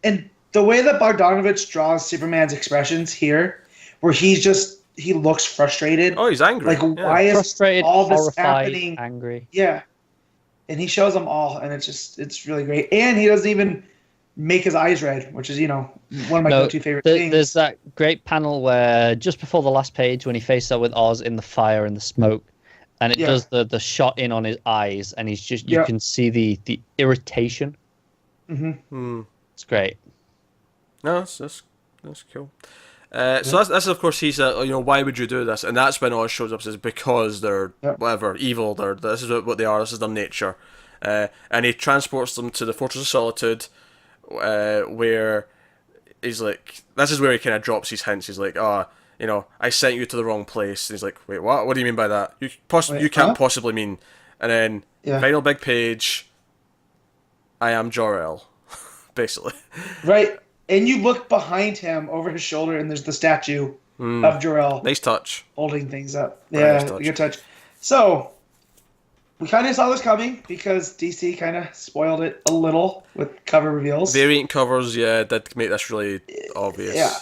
the way that Bogdanovic draws Superman's expressions here, where he looks frustrated. Oh, he's angry. Like, why is frustrated, all this horrified, happening? Angry. Yeah. And he shows them all, and it's really great. And he doesn't even make his eyes red, which is, one of my go-to favorite things. There's that great panel where, just before the last page, when he faces up with Oz in the fire and the smoke, and it does the shot in on his eyes, and he's just, you can see the irritation. Mm-hmm. It's great. No, that's cool. So that's of course he's why would you do this? And that's when Oz shows up and says because they're whatever evil. This is what they are. This is their nature. And he transports them to the Fortress of Solitude, where he's like, this is where he kind of drops his hints. He's like, I sent you to the wrong place. And he's like, wait, what? What do you mean by that? You can't possibly mean. And then final big page. I am Jor-El, basically. Right. And you look behind him over his shoulder, and there's the statue of Jor-El. Nice touch. Holding things up. Yeah, nice good touch. So, we kind of saw this coming because DC kind of spoiled it a little with cover reveals. Variant covers, did make this really obvious. Yeah.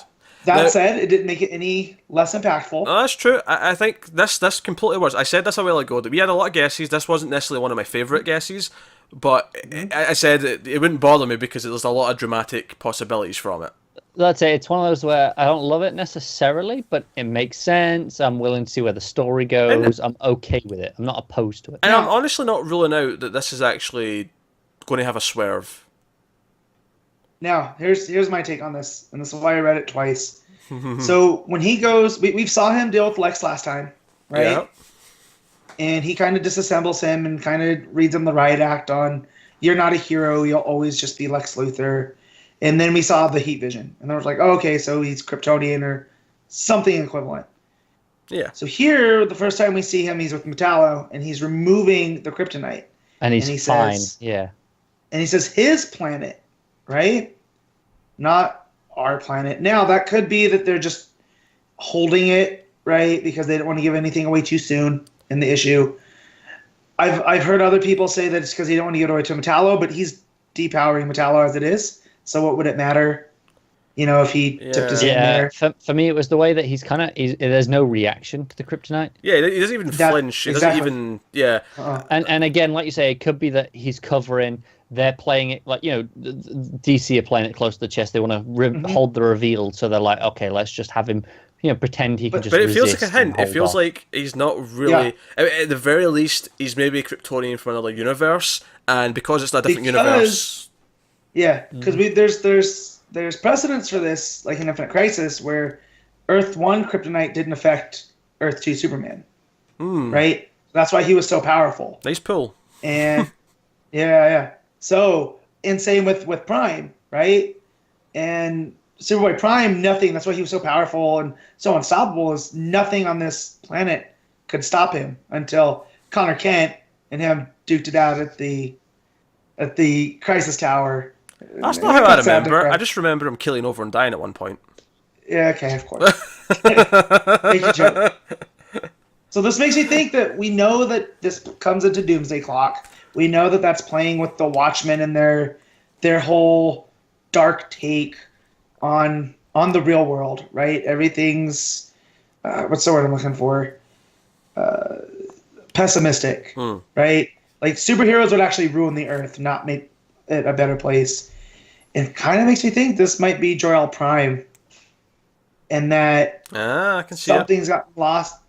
That said, it didn't make it any less impactful. No, that's true. I think this completely was. I said this a while ago that we had a lot of guesses. This wasn't necessarily one of my favourite guesses, but I said it wouldn't bother me because there's a lot of dramatic possibilities from it. Let's say it's one of those where I don't love it necessarily, but it makes sense. I'm willing to see where the story goes. I'm okay with it. I'm not opposed to it. And I'm honestly not ruling out that this is actually going to have a swerve. Now, here's my take on this, and this is why I read it twice. So when he goes, we saw him deal with Lex last time, right? Yeah. And he kind of disassembles him and kind of reads him the riot act on, you're not a hero, you'll always just be Lex Luthor. And then we saw the heat vision, and I was like, oh, okay, so he's Kryptonian or something equivalent. Yeah. So here, the first time we see him, he's with Metallo, and he's removing the kryptonite. And he fine, yeah. And he says his planet, right? Not our planet. Now, that could be that they're just holding it, right? Because they don't want to give anything away too soon in the issue. I've heard other people say that it's because he don't want to give it away to Metallo, but he's depowering Metallo as it is. So what would it matter, if he tipped his hand there? For me, it was the way that he's there's no reaction to the kryptonite. Yeah, he doesn't even flinch. He doesn't even, yeah. And again, like you say, it could be that he's covering, they're playing it, like, DC are playing it close to the chest. They want to hold the reveal, so they're like, okay, let's just have him, pretend he can just resist. But it feels like a hint. It feels like he's not really, at the very least, he's maybe a Kryptonian from another universe, and because it's not a different universe... Yeah, because there's precedence for this, like in Infinite Crisis, where Earth 1 kryptonite didn't affect Earth 2 Superman. Right? That's why he was so powerful. Nice pull. And yeah. So, and same with Prime, right? And Superboy Prime, nothing. That's why he was so powerful and so unstoppable, is nothing on this planet could stop him until Connor Kent and him duked it out at the Crisis Tower. That's not how I remember. I just remember him killing over and dying at one point. Yeah, okay, of course. Make a joke. So this makes me think that we know that this comes into Doomsday Clock. We know that that's playing with the Watchmen and their whole dark take on the real world, right? Everything's what's the word I'm looking for? Pessimistic, right? Like superheroes would actually ruin the Earth, not make it a better place. It kind of makes me think this might be Jor-El Prime, and that I can see something's got lost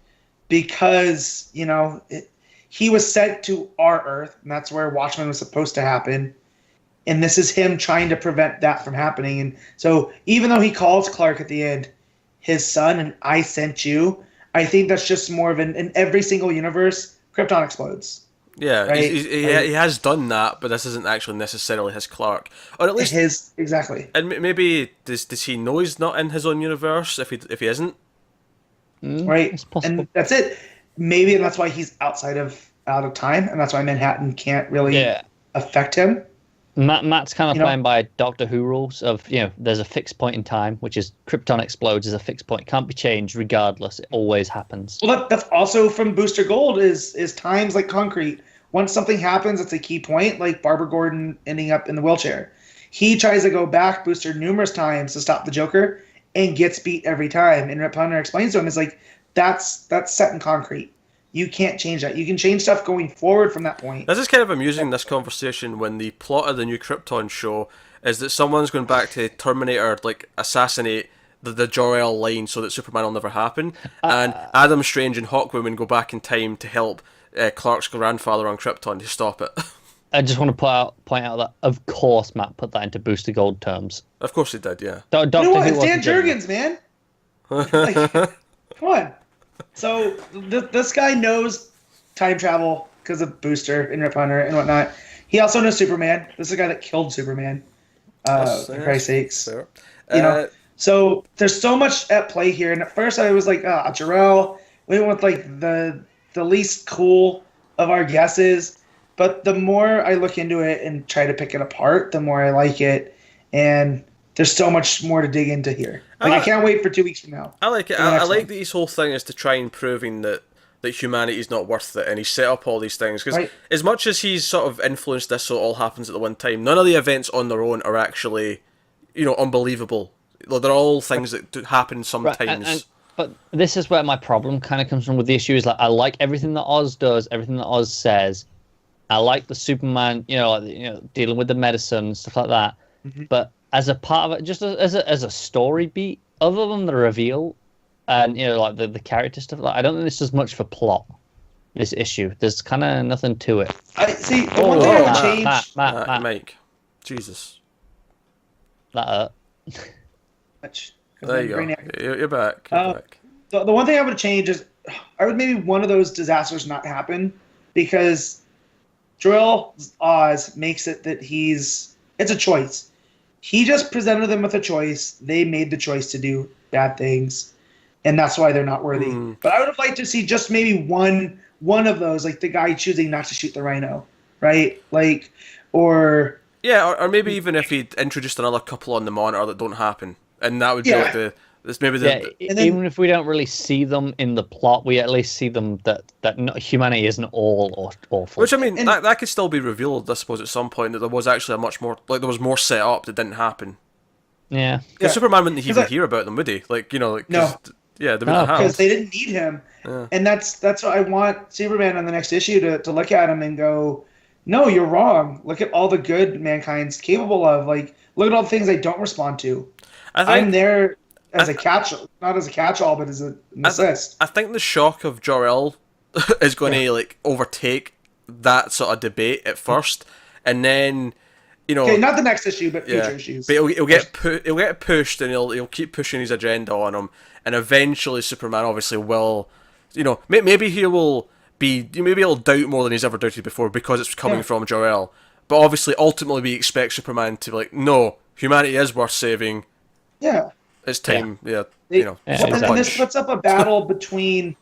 because he was sent to our Earth, and that's where Watchmen was supposed to happen. And this is him trying to prevent that from happening. And so even though he calls Clark at the end his son and I sent you, I think that's just more of in every single universe, Krypton explodes. Yeah, right? he has done that, but this isn't actually necessarily his Clark, or at least his exactly. And maybe does he know he's not in his own universe if he isn't? Right, it's possible. And that's it. Maybe that's why he's out of time, and that's why Manhattan can't really affect him. Matt's kind of playing by Doctor Who rules of, there's a fixed point in time, which is Krypton explodes is a fixed point. It can't be changed regardless. It always happens. Well, that's also from Booster Gold is time's like concrete. Once something happens, it's a key point, like Barbara Gordon ending up in the wheelchair. He tries to go back Booster numerous times to stop the Joker and gets beat every time. And Rip Hunter explains to him, it's like, that's set in concrete. You can't change that. You can change stuff going forward from that point. This is kind of amusing, this conversation, when the plot of the new Krypton show is that someone's going back to Terminator, like, assassinate the Jor-El line so that Superman will never happen. And Adam Strange and Hawkwoman go back in time to help Clark's grandfather on Krypton to stop it. I just want to point out that, of course, Matt put that into Booster Gold terms. Of course he did, yeah. Doctor Who, it's Dan Jurgens, man. Like, come on. So this guy knows time travel because of Booster and Rip Hunter and whatnot. He also knows Superman. This is the guy that killed Superman. For Christ's sakes. Fair. So there's so much at play here. And at first I was like, Jor-El. We went with like the least cool of our guesses. But the more I look into it and try to pick it apart, the more I like it. And there's so much more to dig into here. I can't wait for 2 weeks from now. I like it. I like that his whole thing is to try and proving that humanity is not worth it, and he's set up all these things. Because as much as he's sort of influenced this so it all happens at the one time, none of the events on their own are actually, unbelievable. they're all things that happen sometimes. Right, but this is where my problem kind of comes from with the issue. Is like I like everything that Oz does, everything that Oz says. I like the Superman, dealing with the medicine and stuff like that. Mm-hmm. But as a part of it, just as a story beat, other than the reveal, and like the character stuff, like I don't think this does much for plot. This issue, there's kind of nothing to it. I see. The one thing I would change, Matt, Mike, Jesus, that hurt. There you go. You're back. Back. The one thing I would change is I would maybe one of those disasters not happen, because Jor-El Oz makes it that it's a choice. He just presented them with a choice. They made the choice to do bad things, and that's why they're not worthy. But I would have liked to see just maybe one of those, like the guy choosing not to shoot the rhino, right? Like, or maybe even if he introduced another couple on the monitor that don't happen, and that would be like even if we don't really see them in the plot, we at least see them that humanity isn't all awful. Which I mean, that could still be revealed, I suppose, at some point, that there was actually a much more there was more set up that didn't happen. Yeah, because Superman wouldn't even hear about them, would he? Like no. Yeah, they wouldn't have, because they didn't need him, and that's what I want Superman on the next issue to look at him and go, no, you're wrong. Look at all the good mankind's capable of. Like, look at all the things I don't respond to. I'm there as a catch-all, not as a catch-all, but as an assist. I think the shock of Jor-El is going to overtake that sort of debate at first, and then okay, not the next issue, but future issues. But he'll get pushed, and he'll keep pushing his agenda on him, and eventually Superman obviously will, maybe he'll doubt more than he's ever doubted before because it's coming from Jor-El. But obviously, ultimately, we expect Superman to be like, no, humanity is worth saving. Yeah. It's time, and this puts up a battle between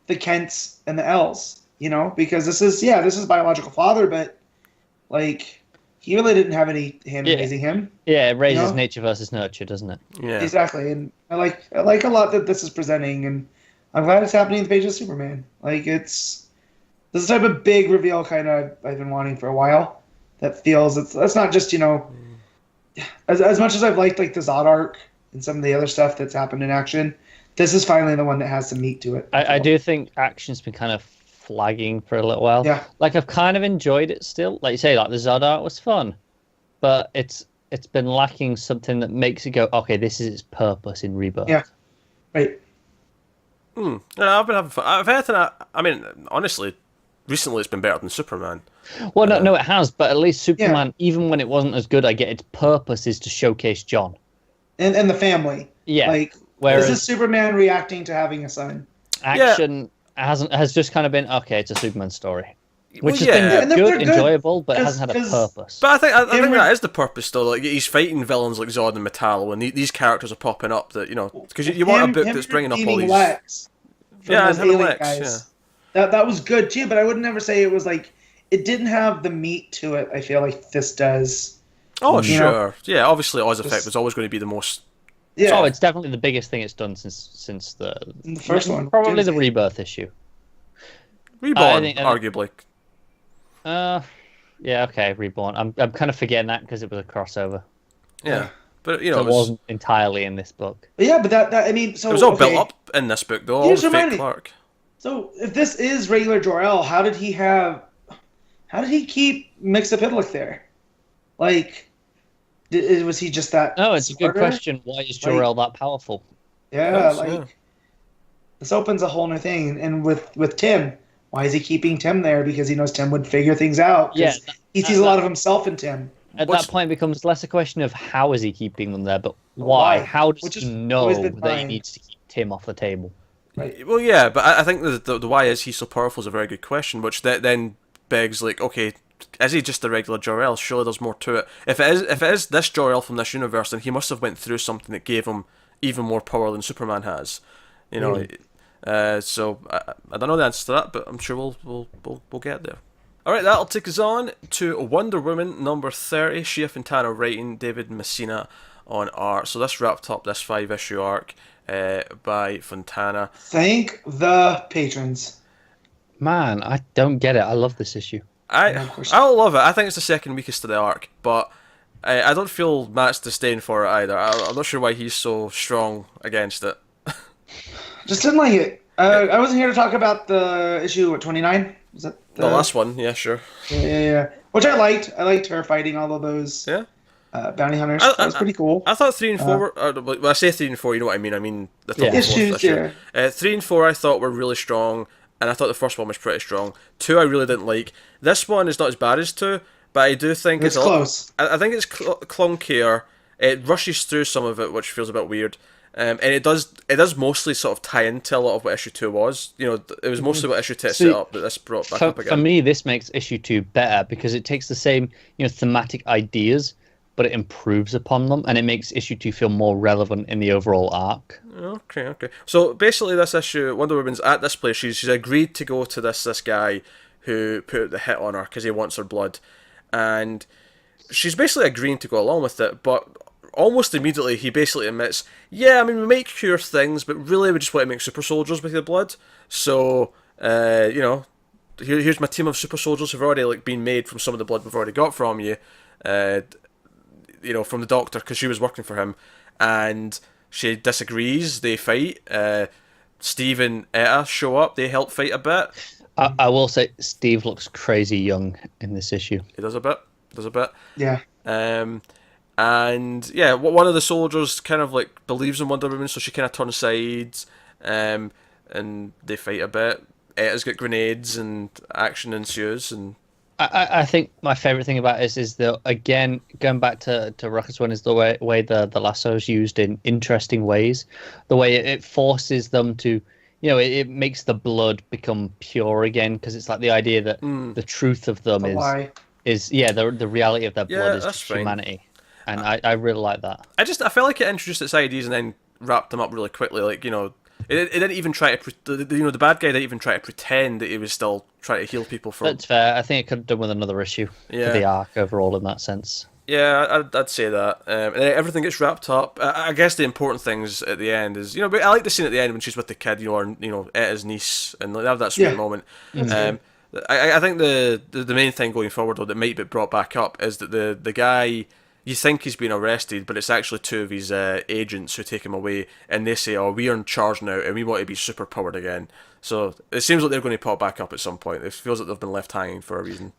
the Kents and the L's, because this is biological father, but like he really didn't have any hand in raising him. Yeah, it raises nature versus nurture, doesn't it? Yeah, exactly. And I like a lot that this is presenting, and I'm glad it's happening in the pages of Superman. Like this is the type of big reveal kind of I've been wanting for a while. That feels that's not just as much as I've liked like the Zod arc and some of the other stuff that's happened in action, this is finally the one that has some meat to it. I do think action's been kind of flagging for a little while. Yeah. Like I've kind of enjoyed it still. Like you say, like the Zod art was fun, but it's been lacking something that makes it go, okay, this is its purpose in Rebirth. Yeah. Right. Yeah, I've been having fun. I've had honestly, recently it's been better than Superman. Well, no, it has, but at least Superman, even when it wasn't as good, I get its purpose is to showcase John. And the family. Yeah. Like, this is Superman reacting to having a son. Action has just kind of been, okay, it's a Superman story. Which has been good, enjoyable, but it hasn't had a purpose. But I think that is the purpose, though. Like, he's fighting villains like Zod and Metallo, and these characters are popping up that, because you want a book that's bringing up all these... Lex and him and Lex, guys. That was good, too, but I would never say it was like... It didn't have the meat to it, I feel like this does. Oh, sure. Yeah, obviously Oz Effect was always going to be the most... Yeah. Oh, it's definitely the biggest thing it's done since the first one. Probably the Rebirth issue. Reborn, arguably. Yeah, okay, Reborn. I'm kind of forgetting that because it was a crossover. Yeah, but so it wasn't entirely in this book. But yeah, but that I mean, so it was all built up in this book, though. All was fake Clark. So if this is regular Jor-El, how did he keep Mxyzptlk there? Like, was he just that? No, it's smarter? A good question. Why is Jor-El that powerful? Yeah, this opens a whole new thing. And with Tim, why is he keeping Tim there? Because he knows Tim would figure things out. Yeah, he sees a lot of himself in Tim. At that point, it becomes less a question of how is he keeping them there, but why? How does he know that he needs to keep Tim off the table? Right. Well, yeah, but I think the why is he so powerful is a very good question, which then begs, like, okay, is he just a regular Jor-El? Surely there's more to it. If it is this Jor-El from this universe, then he must have went through something that gave him even more power than Superman has. So I don't know the answer to that, but I'm sure we'll get there. All right, that'll take us on to Wonder Woman number 30. Shea Fontana writing, David Messina on art. So this wrapped up this 5-issue arc by Fontana. Thank the patrons. Man, I don't get it. I love this issue. I love it. I think it's the second weakest of the arc, but I don't feel Matt's disdain for it either. I'm not sure why he's so strong against it. Just didn't like it. I wasn't here to talk about the issue, 29? Was that the last one? Yeah, sure. Yeah. Which I liked. I liked her fighting all of those bounty hunters. That was pretty cool. I thought 3 and 4 when I say 3 and 4, you know what I mean. I mean the third and fourth issue. 3 and 4 I thought were really strong, and I thought the first one was pretty strong. 2 I really didn't like. This one is not as bad as 2, but I do think it's close. I think it's clunkier. It rushes through some of it, which feels a bit weird. And it does mostly sort of tie into a lot of what issue 2 was. You know, it was mostly what issue 2 set up that this brought back up again. For me, this makes issue 2 better because it takes the same, thematic ideas, but it improves upon them, and it makes issue 2 feel more relevant in the overall arc. Okay. So basically, this issue, Wonder Woman's at this place. She's agreed to go to this guy who put the hit on her because he wants her blood, and she's basically agreeing to go along with it, but almost immediately he basically admits, yeah, I mean, we make cure things, but really we just want to make super soldiers with the blood. So, here's my team of super soldiers who've already been made from some of the blood we've already got from you, from the doctor, because she was working for him, and she disagrees. They fight. Steve and Etta show up. They help fight a bit. I will say Steve looks crazy young in this issue. He does a bit. Yeah. And yeah, one of the soldiers kind of believes in Wonder Woman, so she kind of turns sides, and they fight a bit. Etta's got grenades, and action ensues. And I think my favorite thing about this is that, again, going back to Rocket's one, is the way the lasso is used in interesting ways. The way it forces them to, it makes the blood become pure again, because it's like the idea that the truth of them is the reality of their blood is just humanity. And I really like that. I felt like it introduced its ideas and then wrapped them up really quickly. It didn't even try to, the bad guy didn't even try to pretend that he was still trying to heal people from. That's fair. I think it could have done with another issue for the arc overall in that sense. Yeah, I'd say that. And then everything gets wrapped up. I guess the important things at the end is, but I like the scene at the end when she's with the kid, or Etta's niece, and they have that sweet moment. I think the main thing going forward, though, that might be brought back up is that the guy, you think he's been arrested, but it's actually 2 of his agents who take him away, and they say, we are in charge now, and we want to be super powered again. So it seems like they're going to pop back up at some point. It feels like they've been left hanging for a reason.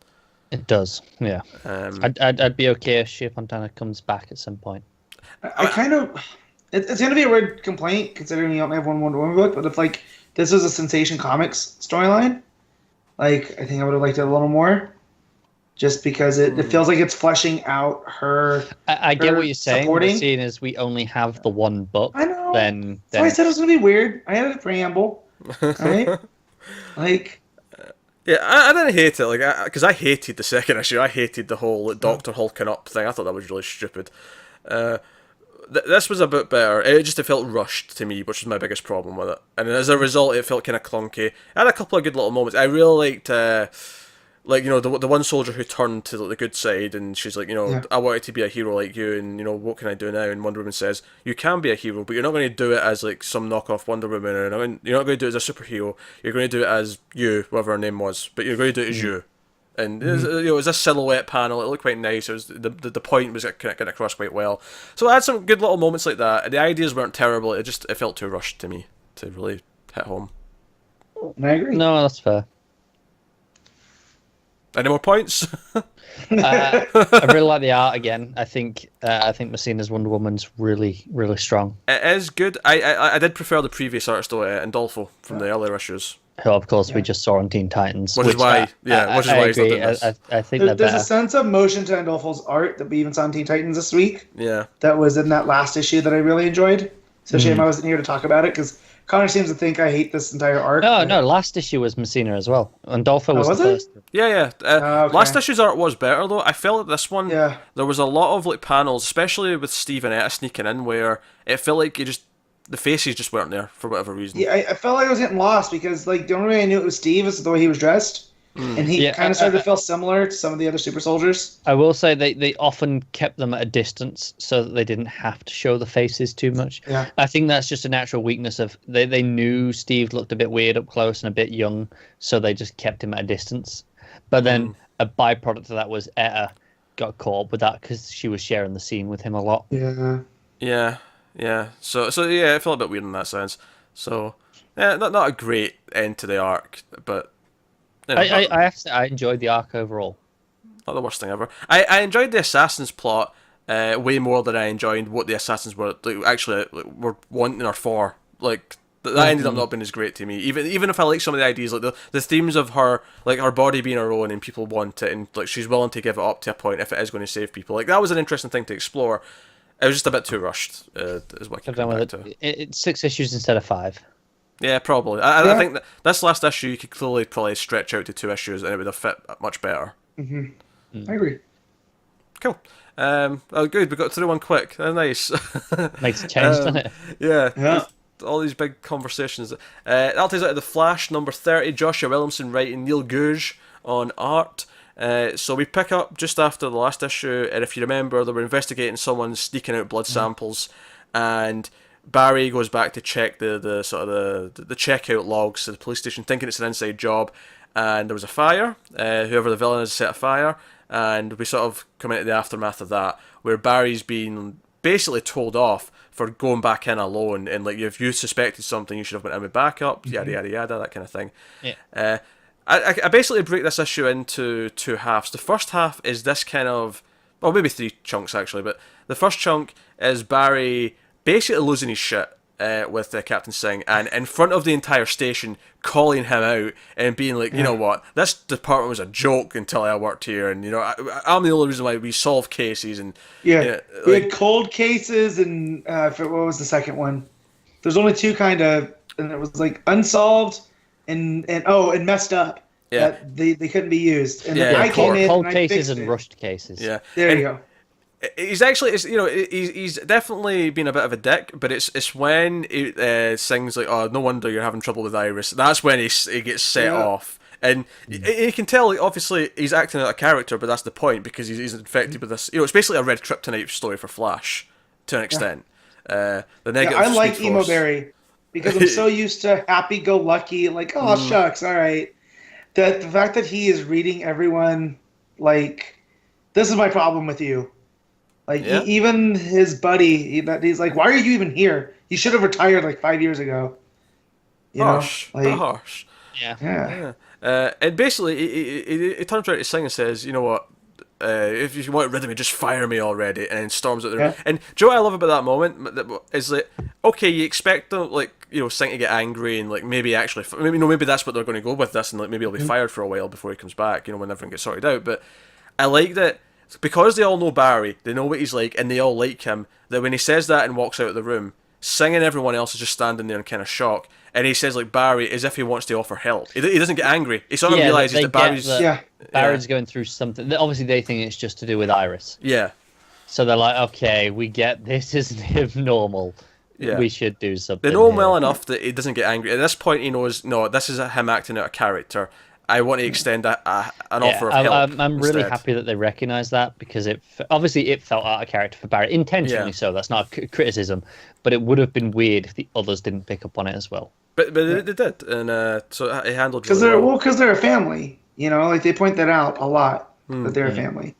It does, yeah. I'd be okay if Shea Fontana comes back at some point. I kind of... It's going to be a weird complaint, considering we don't have one Wonder Woman book, but if, this was a Sensation Comics storyline, I think I would have liked it a little more. Just because it feels like it's fleshing out her. I get what you're saying. The scene is we only have the one book. I know. Then so I said it was gonna be weird. I had a preamble, right? Yeah, I didn't hate it. Because I hated the second issue. I hated the whole Doctor hulking up thing. I thought that was really stupid. This was a bit better. It felt rushed to me, which was my biggest problem with it. And as a result, it felt kind of clunky. I had a couple of good little moments. I really liked. The one soldier who turned to the good side, and she's like, I wanted to be a hero like you, and what can I do now? And Wonder Woman says, you can be a hero, but you're not going to do it as some knockoff Wonder Woman, or you're not going to do it as a superhero. You're going to do it as you, whatever her name was, but you're going to do it as you. And it was a silhouette panel. It looked quite nice. It was the point was getting across quite well. So I had some good little moments like that. The ideas weren't terrible. It felt too rushed to me to really hit home. I agree. No, that's fair. Any more points? I really like the art again. I think Messina's Wonder Woman's really, really strong. It is good. I did prefer the previous artist though, Andolfo from the earlier issues. Who, of course, we just saw on Teen Titans. Which is why he's not doing this. I think there's a sense of motion to Andolfo's art that we even saw on Teen Titans this week. Yeah. That was in that last issue that I really enjoyed. So shame I wasn't here to talk about it because Connor seems to think I hate this entire arc. No, last issue was Messina as well. Andolfo was the first. Yeah. Okay. Last issue's art was better though. I felt like this one, there was a lot of panels, especially with Steve and Etta sneaking in, where it felt like the faces just weren't there for whatever reason. Yeah, I felt like I was getting lost because the only way I knew it was Steve is the way he was dressed. And he kind of started to feel similar to some of the other super soldiers. I will say they often kept them at a distance so that they didn't have to show the faces too much. Yeah. I think that's just a natural weakness of they knew Steve looked a bit weird up close and a bit young, so they just kept him at a distance. But then a byproduct of that was Etta got caught up with that because she was sharing the scene with him a lot. Yeah. So yeah, I feel a bit weird in that sense. So yeah, not a great end to the arc, but you know, I have to say, I enjoyed the arc overall. Not the worst thing ever. I enjoyed the assassins plot way more than I enjoyed what the assassins were were wanting or for. Like that ended up not being as great to me. Even if I like some of the ideas, like the themes of her, like her body being her own and people want it, and like she's willing to give it up to a point if it is going to save people. Like that was an interesting thing to explore. It was just a bit too rushed. Is what I keep coming back to. It's 6 issues instead of 5. Yeah, probably. I think that this last issue you could clearly probably stretch out to 2 issues and it would have fit much better. I agree. Cool. Oh, good. We got through one quick. Nice. Makes a change, doesn't it? Yeah. All these big conversations. That takes out of The Flash, number 30. Joshua Williamson writing, Neil Googe on art. So we pick up just after the last issue, and if you remember, they were investigating someone sneaking out blood samples, and Barry goes back to check the sort of the checkout logs to the police station, thinking it's an inside job, and there was a fire. Whoever the villain is set a fire, and we sort of come into the aftermath of that, where Barry's been basically told off for going back in alone, and like if you suspected something, you should have went in with backup, yada yada yada, that kind of thing. Yeah. I basically break this issue into 2 halves. The first half is this kind of, well, maybe 3 chunks actually, but the first chunk is Barry basically losing his shit with Captain Singh, and in front of the entire station calling him out and being like, you know what, this department was a joke until I worked here, and you know I'm the only reason why we solve cases. And we had cold cases, and what was the second one? There's only 2 kind of, and it was like unsolved and messed up. Yeah, that they couldn't be used. And I came in cold cases and rushed cases. Yeah, there you go. He's actually, he's definitely been a bit of a dick, but it's when he sings like, "Oh, no wonder you're having trouble with Iris." That's when he gets set off, and you can tell, like, obviously he's acting out a character, but that's the point because he's infected with this. It's basically a red kryptonite story for Flash to an extent. The negative. I like Emo Barry because I'm so used to happy-go-lucky, like, oh shucks, all right. The fact that he is reading everyone like, this is my problem with you. Like, even his buddy, he's like, why are you even here? You should have retired like 5 years ago. Harsh. Yeah. And basically, he turns around to Singh and says, you know what, if you want rid of me, just fire me already, and then storms out the room. And do you know what I love about that moment? Is that, okay, you expect them, like, Singh to get angry and, like, maybe that's what they're going to go with this, and, like, maybe he'll be fired for a while before he comes back, when everything gets sorted out. But I like that, because they all know Barry, they know what he's like, and they all like him, that when he says that and walks out of the room, Singh and everyone else is just standing there in kind of shock, and he says, like, Barry, as if he wants to offer help. He doesn't get angry. He sort of realises that Barry's... Barry's going through something. Obviously, they think it's just to do with Iris. Yeah. So they're like, okay, we get this isn't normal. Yeah. We should do something. They know him well enough that he doesn't get angry. At this point, he knows, no, this is him acting out a character. I want to extend an offer of help. I'm really happy that they recognise that, because it felt out of character for Barry, intentionally so. That's not a criticism, but it would have been weird if the others didn't pick up on it as well. But they did, and so he handled it because they're a family. Like they point that out a lot, that they're a family.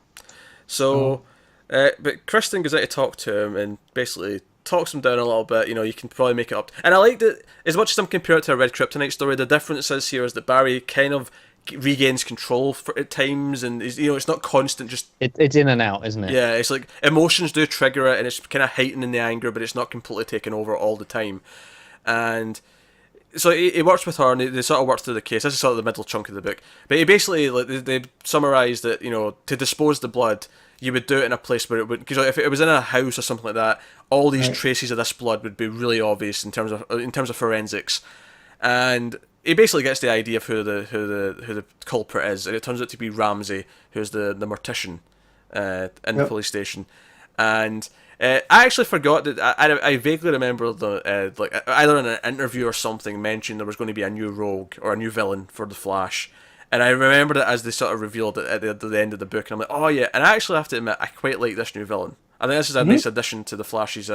So, but Kristen goes out to talk to him and basically talks him down a little bit. You can probably make it up. And I like that, as much as I'm comparing it to a Red Kryptonite story, the difference is here is that Barry kind of regains control at times, and it's not constant. Just it's in and out, isn't it? Yeah, it's like emotions do trigger it, and it's kind of heightening the anger, but it's not completely taken over all the time. And so he works with her, and they sort of work through the case. This is sort of the middle chunk of the book. But he basically, like, they summarise that, to dispose the blood, you would do it in a place where it would, because if it was in a house or something like that, all these traces of this blood would be really obvious in terms of forensics. And he basically gets the idea of who the culprit is, and it turns out to be Ramsey, who's the mortician in the police station. And I actually forgot that I vaguely remember like either in an interview or something mentioned there was going to be a new rogue or a new villain for the Flash, and I remembered it as they sort of revealed it at the end of the book, and I'm like, oh yeah. And I actually have to admit, I quite like this new villain. I think this is a nice addition to the Flash's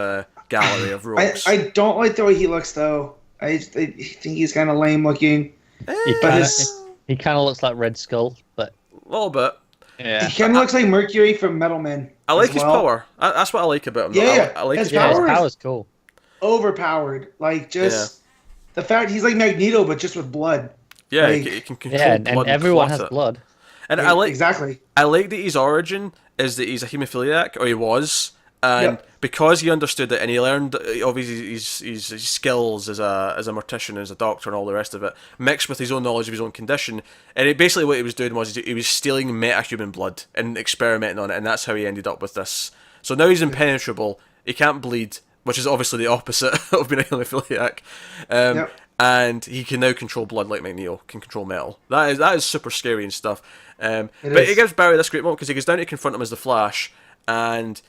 gallery of rogues. I don't like the way he looks though. I think he's kind of lame looking. He kind of looks like Red Skull, but a little bit. Yeah. He kind of looks like Mercury from Metal Men. I like his power. That's what I like about him. Yeah, I like his power. His power's cool. Overpowered. Like, just the fact he's like Magneto, but just with blood. Yeah, like, he can control blood. And everyone has blood. And I like exactly. I like that his origin is that he's a hemophiliac, or he was, and because he understood it and he learned of his skills as a mortician, as a doctor, and all the rest of it, mixed with his own knowledge of his own condition, and basically what he was doing was he was stealing metahuman blood and experimenting on it, and that's how he ended up with this. So now he's impenetrable. He can't bleed, which is obviously the opposite of being a hemophiliac. And he can now control blood like Magneto can control metal. That is super scary and stuff. But it gives Barry this great moment because he goes down to confront him as the Flash, and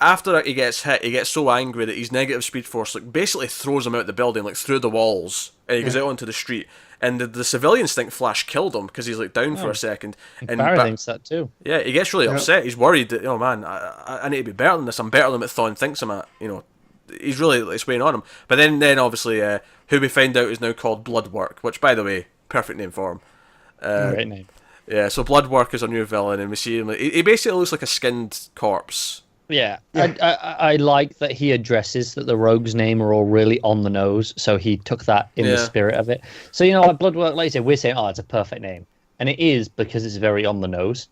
after he gets hit, he gets so angry that his negative speed force basically throws him out the building, through the walls, and he goes out onto the street. And the civilians think Flash killed him because he's down for a second. And Barry thinks that too. Yeah, he gets really upset. He's worried that, oh man, I need to be better than this. I'm better than what Thawne thinks I'm at. He's really swaying on him. But then obviously, who we find out is now called Bloodwork, which, by the way, perfect name for him. Great name. Yeah, so Bloodwork is our new villain, and we see him. He basically looks like a skinned corpse. Yeah. I like that he addresses that the rogues' name are all really on the nose, so he took that in the spirit of it. So, Bloodwork, like you said, we're saying, it's a perfect name. And it is because it's very on the nose.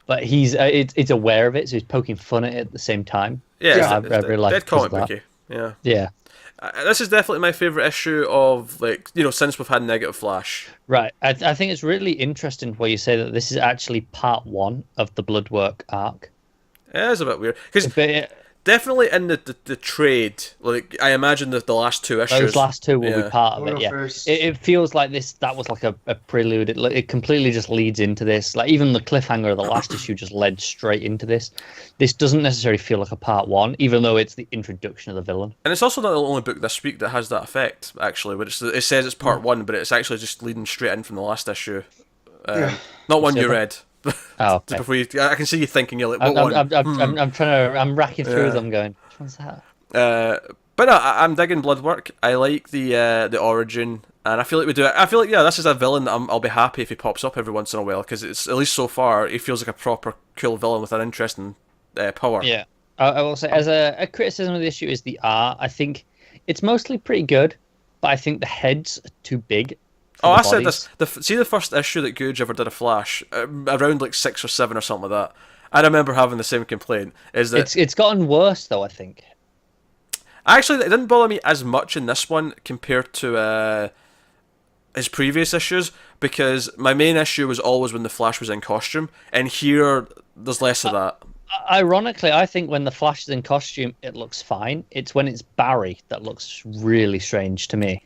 But he's it's aware of it, so he's poking fun at it at the same time. Yeah, I really like dead comic booky. Yeah. Yeah. This is definitely my favourite issue of, since we've had Negative Flash. Right. I think it's really interesting where you say that this is actually part 1 of the Bloodwork arc. Yeah, it's a bit weird. Because definitely in the trade, I imagine that the last 2 issues... Those last 2 will be part of it, yeah. It feels like that was like a prelude. It completely just leads into this. Even the cliffhanger of the last issue just led straight into this. This doesn't necessarily feel like a part 1, even though it's the introduction of the villain. And it's also not the only book this week that has that effect, actually. Which it says it's part 1, but it's actually just leading straight in from the last issue. Not one you read. Oh, okay. Before I can see you thinking, you're like, what one? I'm racking through them, going, which one's that? But no, I'm digging Bloodwork. I like the origin, and I feel like we do it. I feel like this is a villain that I'll be happy if he pops up every once in a while, because it's, at least so far, he feels like a proper cool villain with an interesting power. Yeah, I will say, as a criticism of the issue is the art. I think it's mostly pretty good, but I think the heads are too big. I said this. See the first issue that Googe ever did a Flash, around 6 or 7 or something like that. I remember having the same complaint. Is that it's gotten worse though? I think. Actually, it didn't bother me as much in this one compared to his previous issues, because my main issue was always when the Flash was in costume, and here there's less of that. Ironically, I think when the Flash is in costume, it looks fine. It's when it's Barry that looks really strange to me.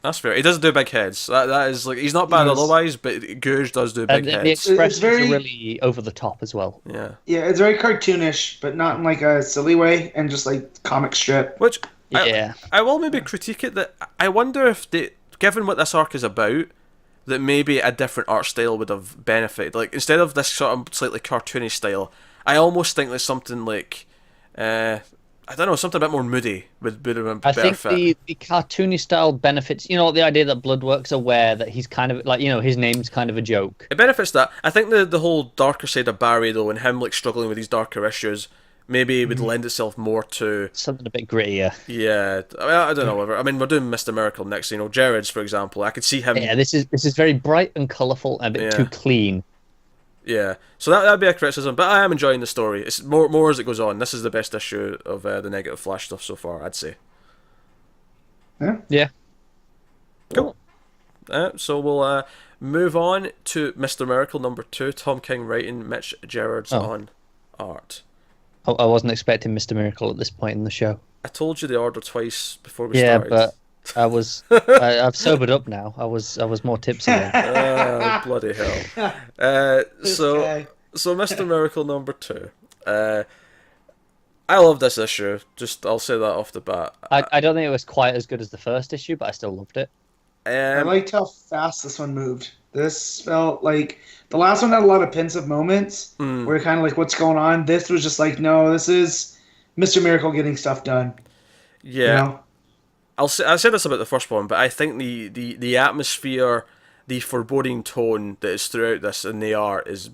That's fair. He does do big heads. That is he's not bad otherwise, but Googe does do big heads. The expressions are really over the top as well. Yeah. Yeah, it's very cartoonish, but not in a silly way, and just comic strip. Which I will maybe critique it. That I wonder if given what this arc is about, that maybe a different art style would have benefited. Instead of this sort of slightly cartoony style, I almost think that something I don't know, something a bit more moody would have been better. I think the cartoony style benefits, the idea that Bloodwork's aware that he's kind of, his name's kind of a joke. It benefits that. I think the whole darker side of Barry, though, and him, struggling with these darker issues, maybe would lend itself more to... something a bit grittier. Yeah. I don't know. We're doing Mr. Miracle next, Gerads, for example. I could see him... Yeah, this is very bright and colourful and a bit too clean. Yeah, so that'd be a criticism, but I am enjoying the story. It's more as it goes on. This is the best issue of the Negative Flash stuff so far, I'd say. Yeah. Cool. So we'll move on to Mr. Miracle number 2. Tom King writing, Mitch Gerads on art. I wasn't expecting Mr. Miracle at this point in the show. I told you the order twice before we started. Yeah, but I've sobered up now. I was more tipsy then. Oh, bloody hell. So Mr. Miracle number 2. I love this issue. I'll say that off the bat. I don't think it was quite as good as the first issue, but I still loved it. I liked how fast this one moved. This felt like the last one had a lot of pensive moments where kind of what's going on. This was just no, this is Mr. Miracle getting stuff done. Yeah. I said this about the first one, but I think the atmosphere the foreboding tone that is throughout this in the art is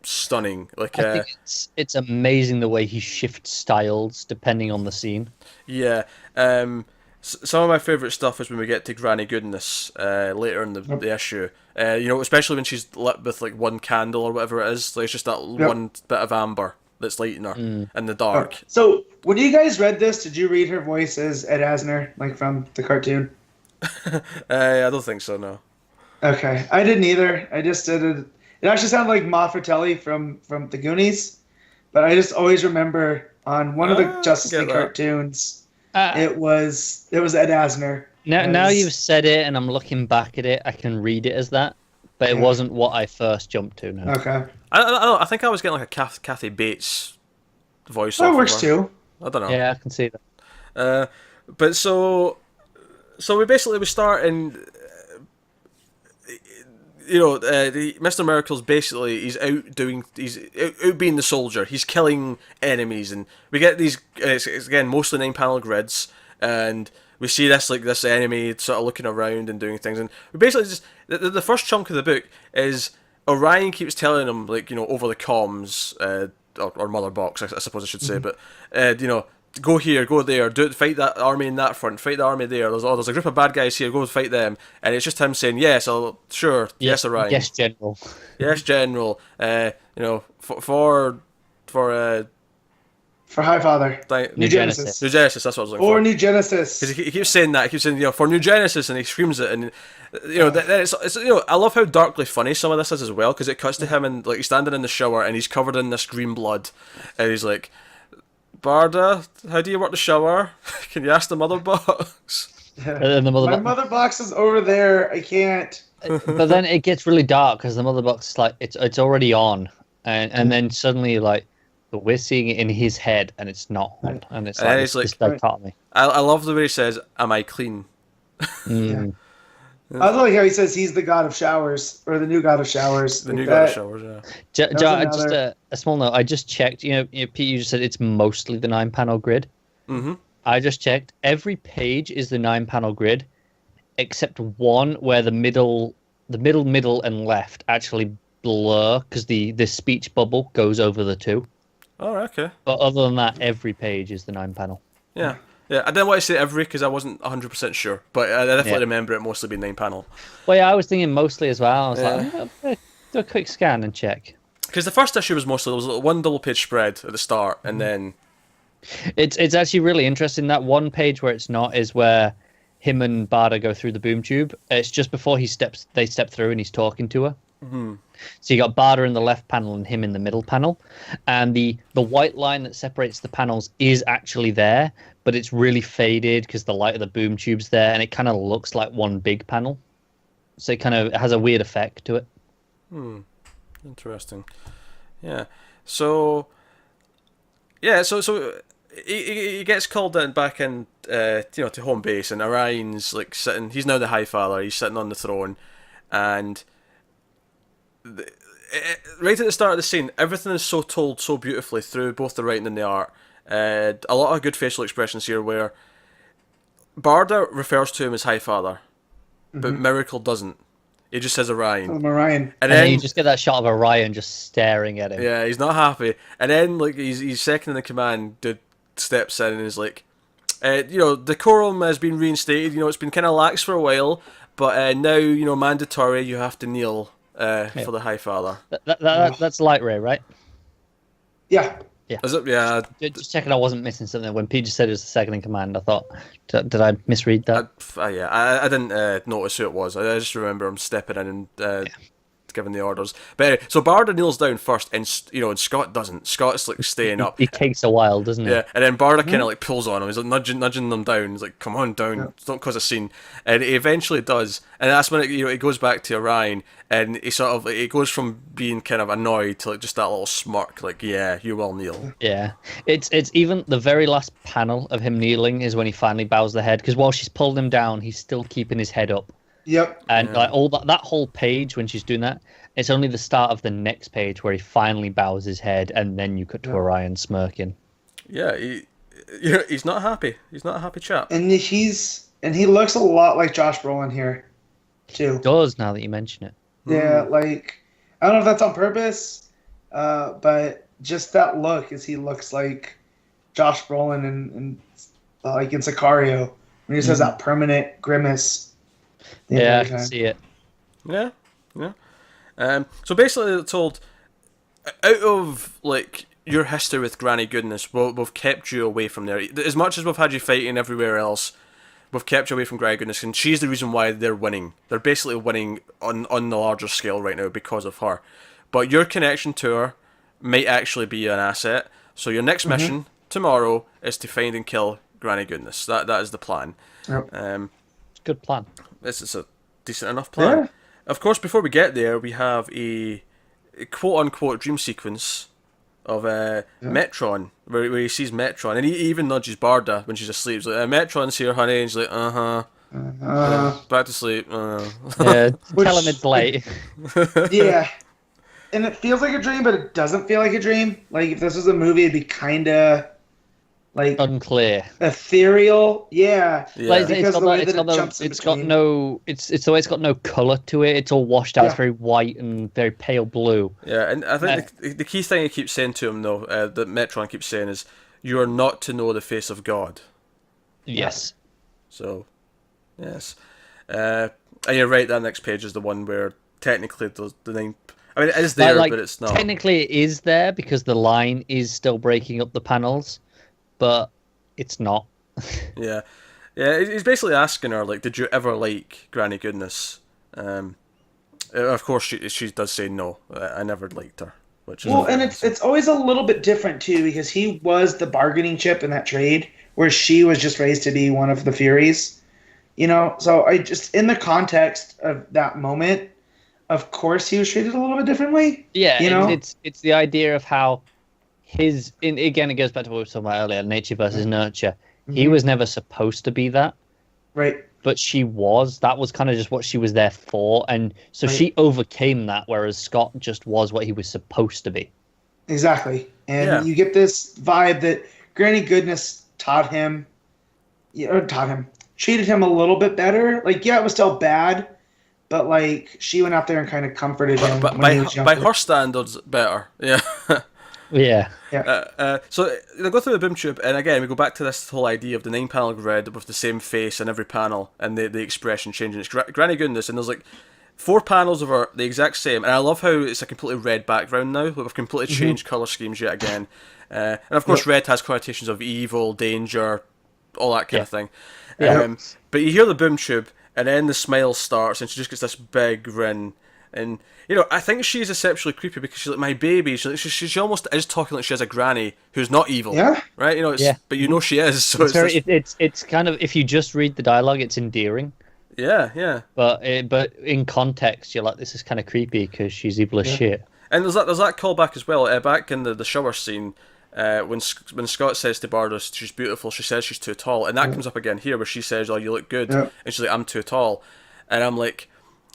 stunning. Like, I think it's amazing the way he shifts styles depending on the scene. Yeah. Some of my favourite stuff is when we get to Granny Goodness later in the issue. Especially when she's lit with like one candle or whatever it is. Like, it's just that one bit of amber that's lighting her in the dark. So when you guys read this, did you read her voice as Ed Asner, like from the cartoon? I don't think so, no. Okay, I didn't either. I just did it. It actually sounded like Ma Fratelli from the Goonies, but I just always remember on one of the Justice League cartoons, it was Ed Asner. Now you've said it, and I'm looking back at it, I can read it as that, but it wasn't what I first jumped to. No. Okay. I think I was getting like a Kathy Bates voice. That works too. I don't know. Yeah, I can see that. But so we start in. Mr. Miracle's basically he's out being the soldier. He's killing enemies, and we get these it's again mostly 9-panel grids, and we see this enemy sort of looking around and doing things, and we basically just the first chunk of the book is Orion keeps telling him over the comms or mother box I suppose I should say, but go here, go there, fight that army in that front, fight the army there. There's a group of bad guys here, go fight them. And it's just him saying, yes, yes, Orion. Yes, General. Yes, General. For High Father. New Genesis. New Genesis, that's what I was looking for. Or New Genesis. Because he keeps saying that. He keeps saying, for New Genesis, and he screams it. And, it's I love how darkly funny some of this is as well, because it cuts to him and he's standing in the shower and he's covered in this green blood. And he's like, Barda, how do you work the shower? Can you ask the mother box? My mother box is over there. I can't. But then it gets really dark because the mother box is like it's already on, and then suddenly we're seeing it in his head and it's not on, and it's like this dichotomy. I love the way he says, "Am I clean?" Yeah. I like how he says he's the god of showers, or the new god of showers. The new god of showers, yeah. Just a small note. I just checked. Pete, you just said it's mostly the 9-panel grid. Mm-hmm. I just checked. Every page is the 9-panel grid, except one where the middle, and left actually blur because the speech bubble goes over the two. Oh, okay. But other than that, every page is the 9-panel. Yeah. Yeah, I didn't want to say every because I wasn't 100% sure, but I definitely remember it mostly being 9-panel. Well, yeah, I was thinking mostly as well. I was like, do a quick scan and check. Because the first issue was mostly, there was one double-page spread at the start, and then... It's actually really interesting. That one page where it's not is where him and Barda go through the boom tube. It's just before they step through and he's talking to her. Mm-hmm. So you got Barda in the left panel and him in the middle panel, and the white line that separates the panels is actually there, but it's really faded because the light of the boom tube's there, and it kind of looks like one big panel. So it kind of has a weird effect to it. Interesting. Yeah. So he gets called back in to home base, and Orion's sitting. He's now the High Father. He's sitting on the throne, and right at the start of the scene, everything is so told so beautifully through both the writing and the art. A lot of good facial expressions here, where Barda refers to him as High Father, but Miracle doesn't. He just says Orion. I'm Orion. And then you just get that shot of Orion just staring at him. Yeah, he's not happy. And then he's second in command, dude steps in and is like, decorum has been reinstated. It's been kind of lax for a while, but now mandatory. You have to kneel for the High Father. That's Light Ray, right? Yeah. Yeah. Is it? Yeah. Just checking I wasn't missing something. When Pete just said it was the second in command, I thought, did I misread that? I didn't notice who it was. I just remember him stepping in and giving the orders. But anyway, so Barda kneels down first, and Scott doesn't. Scott's staying up. It takes a while, doesn't it? Yeah, and then Barda kind of pulls on him. He's nudging them down. He's like, "Come on down, don't cause a scene." And he eventually does, and that's when it goes back to Orion, and he sort of it goes from being kind of annoyed to just that little smirk, yeah, you will kneel. Yeah, it's even the very last panel of him kneeling is when he finally bows the head, because while she's pulled him down, he's still keeping his head up. Yep. And all that whole page when she's doing that, it's only the start of the next page where he finally bows his head, and then you cut to Orion smirking. Yeah, he's not happy. He's not a happy chap. And he looks a lot like Josh Brolin here. too. It does, now that you mention it. Yeah, like, I don't know if that's on purpose, but just that look, as he looks like Josh Brolin and like in Sicario, when he just has that permanent grimace. Yeah, I can see it. Yeah. So basically, they're told, out of like your history with Granny Goodness, we've kept you away from there. As much as we've had you fighting everywhere else, we've kept you away from Granny Goodness, and she's the reason why they're winning. They're basically winning on the larger scale right now because of her. But your connection to her might actually be an asset. So your next mission tomorrow is to find and kill Granny Goodness. That is the plan. Yep. Good plan. It's a decent enough plan. Yeah. Of course, before we get there, we have a quote-unquote dream sequence of Metron, where he sees Metron, and he even nudges Barda when she's asleep. He's like, Metron's here, honey, and she's like, back to sleep. Yeah, tell him it's late. Yeah. And it feels like a dream, but it doesn't feel like a dream. Like, if this was a movie, it'd be kind of like unclear, ethereal. Yeah. Like, it's the way it's got no color to it. It's all washed out. It's very white and very pale blue. Yeah, and I think the key thing he keeps saying to him, though, that Metron keeps saying is, "You are not to know the face of God." Yes. So, yes, and you're right. That next page is the one where technically the name. I mean, it is there, but it's not. Technically, it is there because the line is still breaking up the panels, but it's not. Yeah. He's basically asking her, like, did you ever like Granny Goodness? Of course, she does say no. I never liked her. Which is and it's always a little bit different too, because he was the bargaining chip in that trade, where she was just raised to be one of the Furies. You know, so I just, in the context of that moment, of course he was treated a little bit differently. Yeah, you know? It's the idea of how again, it goes back to what we were talking about earlier, nature versus nurture. He was never supposed to be that. Right. But she was. That was kind of just what she was there for. And so she overcame that, whereas Scott just was what he was supposed to be. Exactly. And you get this vibe that Granny Goodness treated him a little bit better. Like, yeah, it was still bad, but like she went out there and kind of comforted him. But by her standards, better. Yeah. Yeah. So they go through the boom tube, and again we go back to this whole idea of the 9-panel grid with the same face in every panel, and the expression changing. It's Granny Goodness, and there's like 4 panels of her the exact same, and I love how it's a completely red background now. We've completely changed colour schemes yet again, and of course red has connotations of evil, danger, all that kind of thing. But you hear the boom tube, and then the smile starts, and she just gets this big grin. And, you know, I think she's exceptionally creepy because she's like my baby. She almost is talking like she has a granny who's not evil. Yeah. Right? You know, but you know she is. So it's kind of, if you just read the dialogue, it's endearing. Yeah. But in context, you're like, this is kind of creepy because she's evil as shit. And there's that callback as well. Back in the shower scene, when Scott says to Barda she's beautiful, she says she's too tall. And that comes up again here where she says, oh, you look good. And she's like, I'm too tall. And I'm like...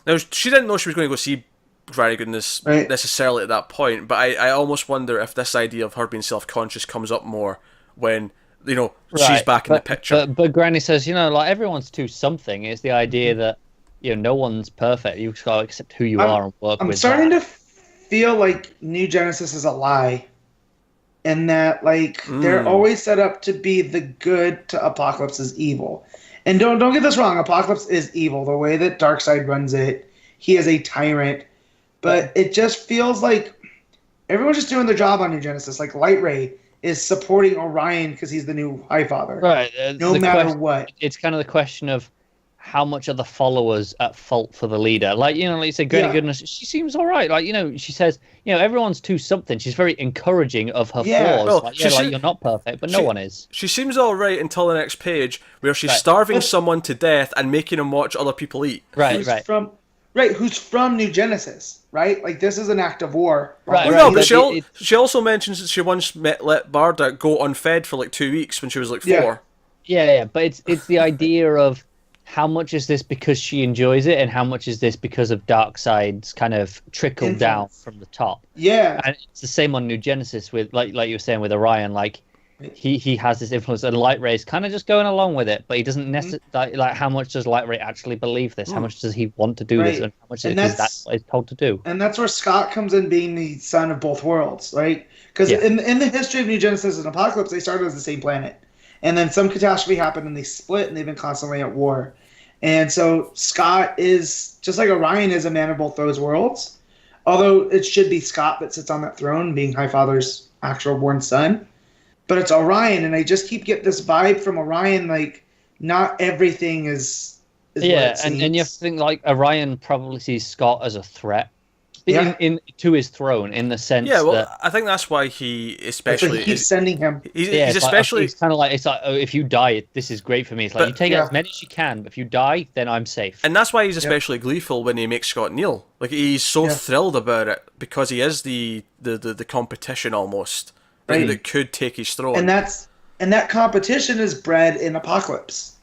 Now, she didn't know she was going to go see Granny Goodness necessarily at that point, but I almost wonder if this idea of her being self-conscious comes up more when, you know, she's back in the picture. But Granny says, you know, like, everyone's too something. It's the idea that, you know, no one's perfect. You've got to accept who you are and work with. I'm starting to feel like New Genesis is a lie, and that, like, they're always set up to be the good to Apocalypse is evil. And don't get this wrong, Apocalypse is evil. The way that Darkseid runs it, he is a tyrant. But it just feels like everyone's just doing their job on New Genesis. Like, Light Ray is supporting Orion because he's the new High Father. Right. No matter what. It's kind of the question of how much are the followers at fault for the leader. Like, you know, like you say, Granny Goodness, she seems all right. Like, you know, she says, you know, everyone's too something. She's very encouraging of her flaws. Well, like, you're not perfect, but no one is. She seems all right until the next page where she's starving someone to death and making them watch other people eat. Who's from New Genesis, right? Like, this is an act of war. Right. No, but she also mentions that she once let Barda go unfed for like 2 weeks when she was like 4. Yeah, but it's the idea of how much is this because she enjoys it, and how much is this because of Darkseid's kind of trickle down from the top? Yeah, and it's the same on New Genesis with like you were saying with Orion. Like, he has this influence, and Light Ray's kind of just going along with it, but he doesn't necessarily like. How much does Light Ray actually believe this? How much does he want to do this, and how much is that what he's told to do? And that's where Scott comes in, being the son of both worlds, right? Because in the history of New Genesis and Apocalypse, they started as the same planet, and then some catastrophe happened, and they split, and they've been constantly at war. And so Scott is just like Orion is a man of both those worlds. Although it should be Scott that sits on that throne, being Highfather's actual born son. But it's Orion, and I just keep getting this vibe from Orion, like, not everything is what it seems. And you have to think, like, Orion probably sees Scott as a threat to his throne, in the sense that... I think that's why he especially... He's sending him. He's especially... It's kind of like, it's like, oh, if you die, this is great for me. It's like, you take as many as you can, but if you die, then I'm safe. And that's why he's especially gleeful when he makes Scott kneel. Like, he's so thrilled about it, because he is the competition, almost. Right. That could take his throne. And that competition is bred in Apocalypse.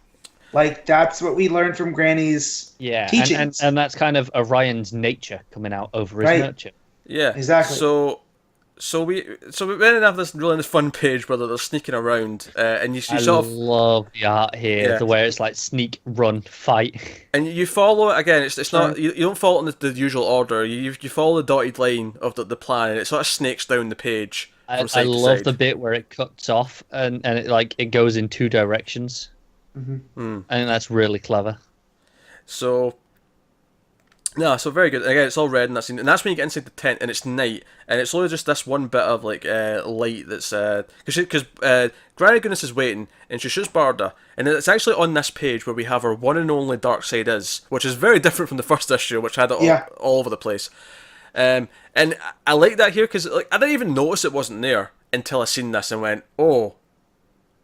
Like, that's what we learned from Granny's teachings. And that's kind of Orion's nature coming out over his nurture. Yeah, exactly. So we ended up this really fun page where they're sneaking around, and you sort of love the art here, the way it's like sneak, run, fight, and you follow it again. It's not you don't follow it in the usual order. You follow the dotted line of the plan, and it sort of snakes down the page. I love the bit where it cuts off and it goes in two directions. I think that's really clever. So very good. Again, it's all red in that scene, and that's when you get inside the tent, and it's night, and it's only just this one bit of like light that's because Granny Goodness is waiting, and she shoots Barda, and it's actually on this page where we have her one and only dark side which is very different from the first issue, which had it all over the place. And I like that here because like I didn't even notice it wasn't there until I seen this and went, oh.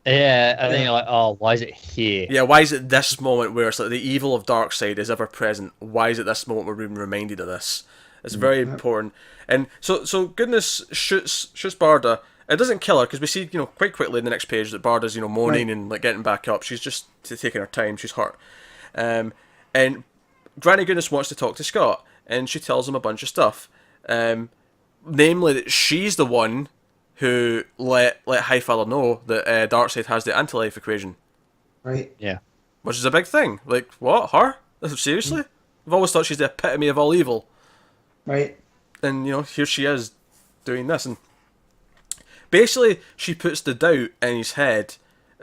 Yeah, and then you're like, oh, why is it here? Yeah, why is it this moment where it's like the evil of Darkseid is ever present? Why is it this moment we're being reminded of this? It's very important. And so Goodness shoots Barda. It doesn't kill her because we see quite quickly in the next page that Barda's moaning and like getting back up. She's just taking her time. She's hurt. And Granny Goodness wants to talk to Scott, and she tells him a bunch of stuff, namely that she's the one who let Highfather know that Darkseid has the anti-life equation. Right. Yeah. Which is a big thing. Like, what? Her? Seriously? I've always thought she's the epitome of all evil. Right. And, here she is doing this. And basically, she puts the doubt in his head,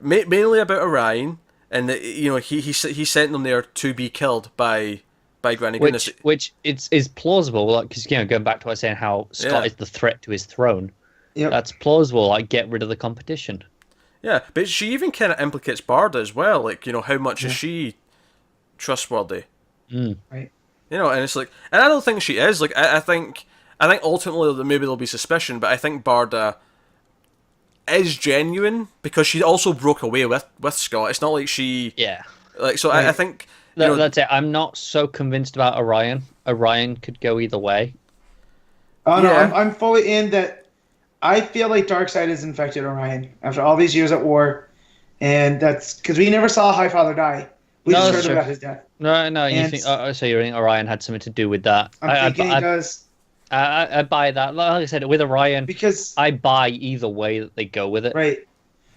mainly about Orion, and that, he sent them there to be killed by Granny Goodness. Which is plausible, like, because, going back to what I was saying, how Scott is the threat to his throne. Yep. That's plausible, like, get rid of the competition. Yeah, but she even kind of implicates Barda as well, like, how much is she trustworthy? Right. And it's like, and I don't think she is, like, I think ultimately maybe there'll be suspicion, but I think Barda is genuine, because she also broke away with Scott. It's not like she... Yeah. Like, so right. I think... That's it. I'm not so convinced about Orion. Orion could go either way. Oh, no, I'm fully in that. I feel like Darkseid has infected Orion after all these years at war, and that's because we never saw Highfather die. We just heard about his death. No. You think? So you think Orion had something to do with that? I'm thinking he does. I buy that. Like I said, with Orion, because I buy either way that they go with it. Right.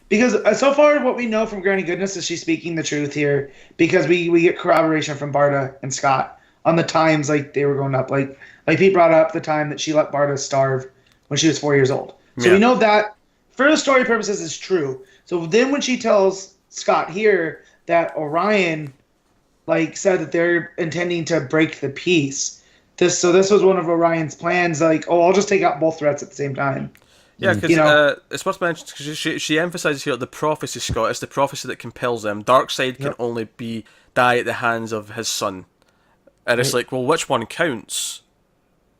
Because so far, what we know from Granny Goodness is she's speaking the truth here. Because we get corroboration from Barda and Scott on the times like they were going up. Like Pete brought up the time that she let Barda starve when she was 4 years old. So we know that, for the story purposes, is true. So then when she tells Scott here that Orion, said that they're intending to break the peace, this was one of Orion's plans. Like, I'll just take out both threats at the same time. Yeah, because it's worth mentioning, because she emphasises here the prophecy, Scott. It's the prophecy that compels them. Darkseid can only die at the hands of his son. And it's like, well, which one counts?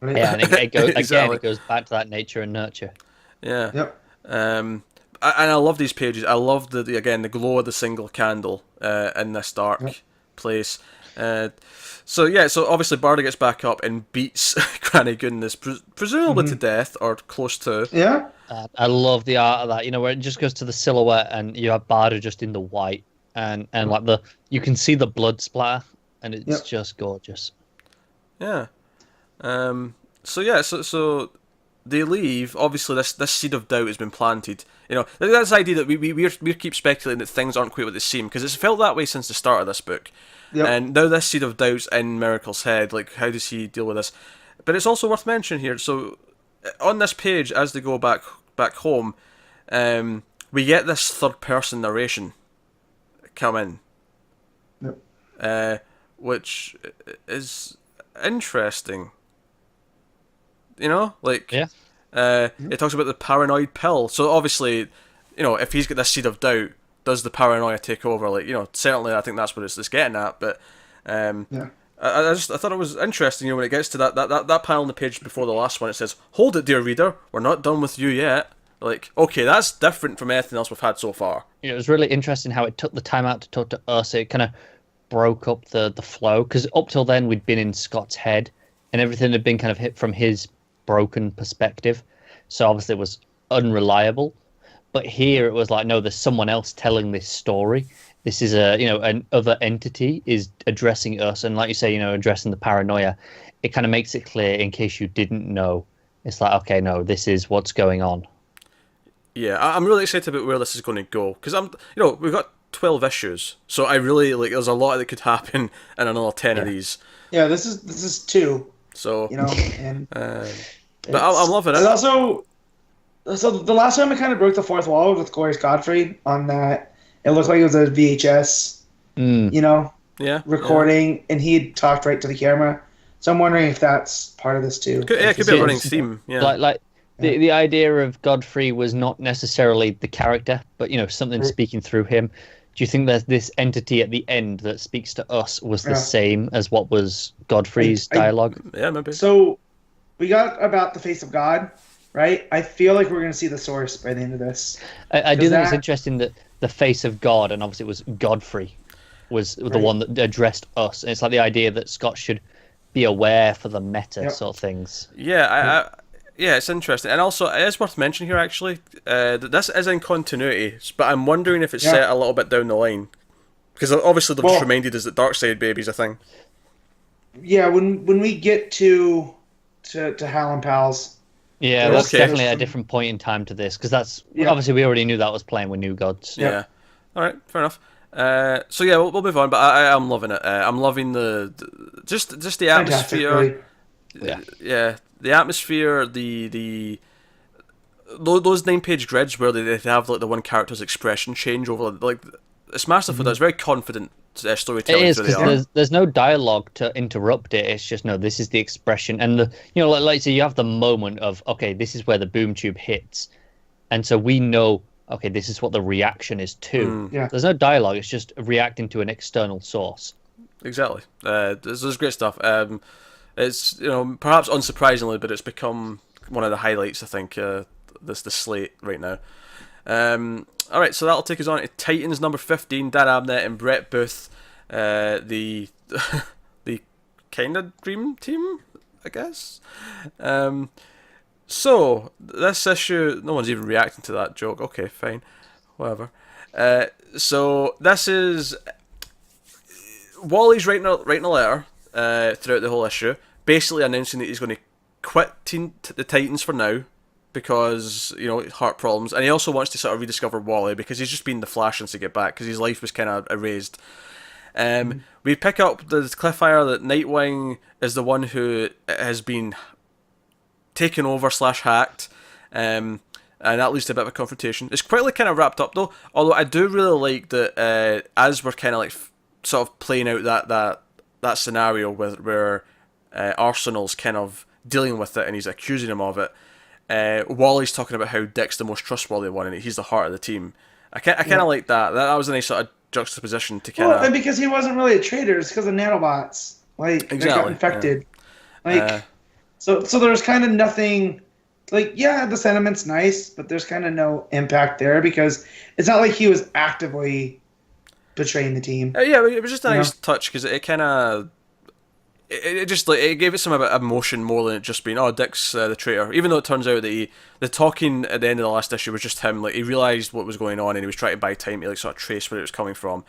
Right. Yeah, and it goes, exactly. It goes back to that nature and nurture. Yeah. Yep. And I love these pages. I love the glow of the single candle in this dark place. So obviously Barda gets back up and beats Granny Goodness, presumably to death or close to. Yeah. I love the art of that. Where it just goes to the silhouette and you have Barda just in the white and like you can see the blood splatter and it's just gorgeous. Yeah. So they leave, obviously this seed of doubt has been planted. You know, that's the idea that we keep speculating that things aren't quite what they seem, because it's felt that way since the start of this book. Yep. And now this seed of doubt's in Miracle's head. Like, how does he deal with this? But it's also worth mentioning here. So, on this page, as they go back home, we get this third person narration come in. Yep. Which is interesting. You know, like, yeah. It talks about the paranoid pill. So obviously, you know, if he's got this seed of doubt, does the paranoia take over? Like, you know, certainly I think that's what it's getting at. But yeah. I thought it was interesting, you know, when it gets to that panel on the page before the last one, it says, "Hold it, dear reader, we're not done with you yet." Like, okay, that's different from anything else we've had so far. It was really interesting how it took the time out to talk to us. It kind of broke up the flow, because up till then we'd been in Scott's head, and everything had been kind of hit from his broken perspective. So obviously it was unreliable. But here it was like, no, there's someone else telling this story. This is an other entity is addressing us, and like you say, you know, addressing the paranoia. It kind of makes it clear, in case you didn't know. It's like, okay, no, this is what's going on. Yeah, I'm really excited about where this is going to go, because we've got 12 issues, so I really like. There's a lot that could happen in another 10 of these. Yeah, this is 2. So you know, and but I'm loving it. And also, so the last time it kind of broke the fourth wall with Corey's Godfrey on that. It looked like it was a VHS, you know, recording, and he had talked right to the camera. So I'm wondering if that's part of this too. It could be a running theme. Yeah, like. The idea of Godfrey was not necessarily the character, but, you know, something speaking through him. Do you think that this entity at the end that speaks to us was the same as what was Godfrey's dialogue? Yeah, maybe. So we got about the face of God, right? I feel like we're going to see the source by the end of this. I do think it's interesting that the face of God, and obviously it was Godfrey, was the one that addressed us. And it's like the idea that Scott should be aware for the meta sort of things. Yeah, Yeah, it's interesting, and also it is worth mentioning here actually that this is in continuity, but I'm wondering if it's set a little bit down the line, because obviously they've just reminded us that Darkseid Baby's a thing. Yeah, when we get to Hal and Pals. Yeah, that's definitely a different point in time to this, because that's obviously we already knew that was playing with New Gods. Yeah. All right, fair enough. So yeah, we'll move on, but I am loving it. I'm loving the just the atmosphere. Yeah. The atmosphere, those 9-page grids where they have like the one character's expression change over, like, it's masterful. That's very confident storytelling. It is, because there's no dialogue to interrupt it. It's just, no, this is the expression, and like so you have the moment of, okay, this is where the boom tube hits, and so we know, okay, this is what the reaction is to. There's no dialogue. It's just reacting to an external source. Exactly. There's great stuff. It's, perhaps unsurprisingly, but it's become one of the highlights, I think, the slate right now. Alright, so that'll take us on to Titans number 15, Dan Abnett and Brett Booth, the kind of dream team, I guess. So, this issue, no one's even reacting to that joke. Okay, fine. Whatever. So, this is Wally's writing a letter throughout the whole issue, basically announcing that he's going to quit the Titans for now because, heart problems, and he also wants to sort of rediscover Wally because he's just been the Flash since he got back, because his life was kind of erased. We pick up the cliffhanger that Nightwing is the one who has been taken over / hacked, and that leads to a bit of a confrontation. It's quickly kind of wrapped up though, although I do really like that as we're kind of like sort of playing out that scenario where Arsenal's kind of dealing with it and he's accusing him of it. Wally's talking about how Dick's the most trustworthy one and he's the heart of the team. I kind of like that. That was a nice sort of juxtaposition to kind of... Well, and because he wasn't really a traitor, it's because of nanobots. Like, exactly. They got infected. Yeah. So there's kind of nothing... Like, yeah, the sentiment's nice, but there's kind of no impact there because it's not like he was actively betraying the team. Yeah, it was just a nice touch because it kind of... It just like it gave it some emotion more than it just being, oh, Dick's the traitor. Even though it turns out that the talking at the end of the last issue was just him. Like, he realised what was going on and he was trying to buy time to like sort of trace where it was coming from,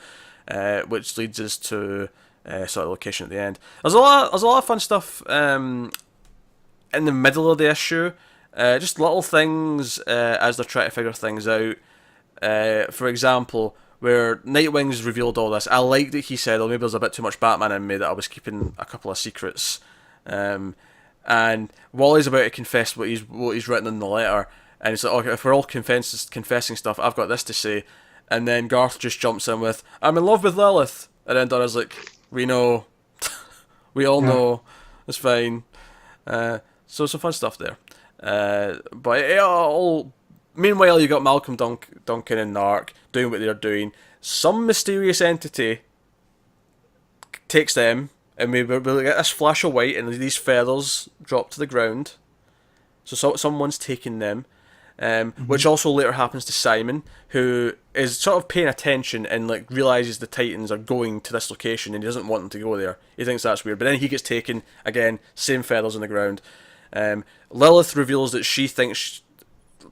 which leads us to sort of location at the end. There's a lot of fun stuff in the middle of the issue. Just little things as they're trying to figure things out. For example, where Nightwing's revealed all this, I like that he said, "Oh, maybe there's a bit too much Batman in me that I was keeping a couple of secrets." And Wally's about to confess what he's written in the letter, and he's like, "Okay, if we're all confessing stuff, I've got this to say." And then Garth just jumps in with, "I'm in love with Lilith," and then Donna's like, "We know, we all know, it's fine." So some fun stuff there. But it all. Meanwhile, you got Malcolm Duncan and Narc doing what they're doing. Some mysterious entity takes them, and we get this flash of white, and these feathers drop to the ground. So someone's taking them, which also later happens to Simon, who is sort of paying attention and like realizes the Titans are going to this location, and he doesn't want them to go there. He thinks that's weird, but then he gets taken again. Same feathers on the ground. Lilith reveals that she thinks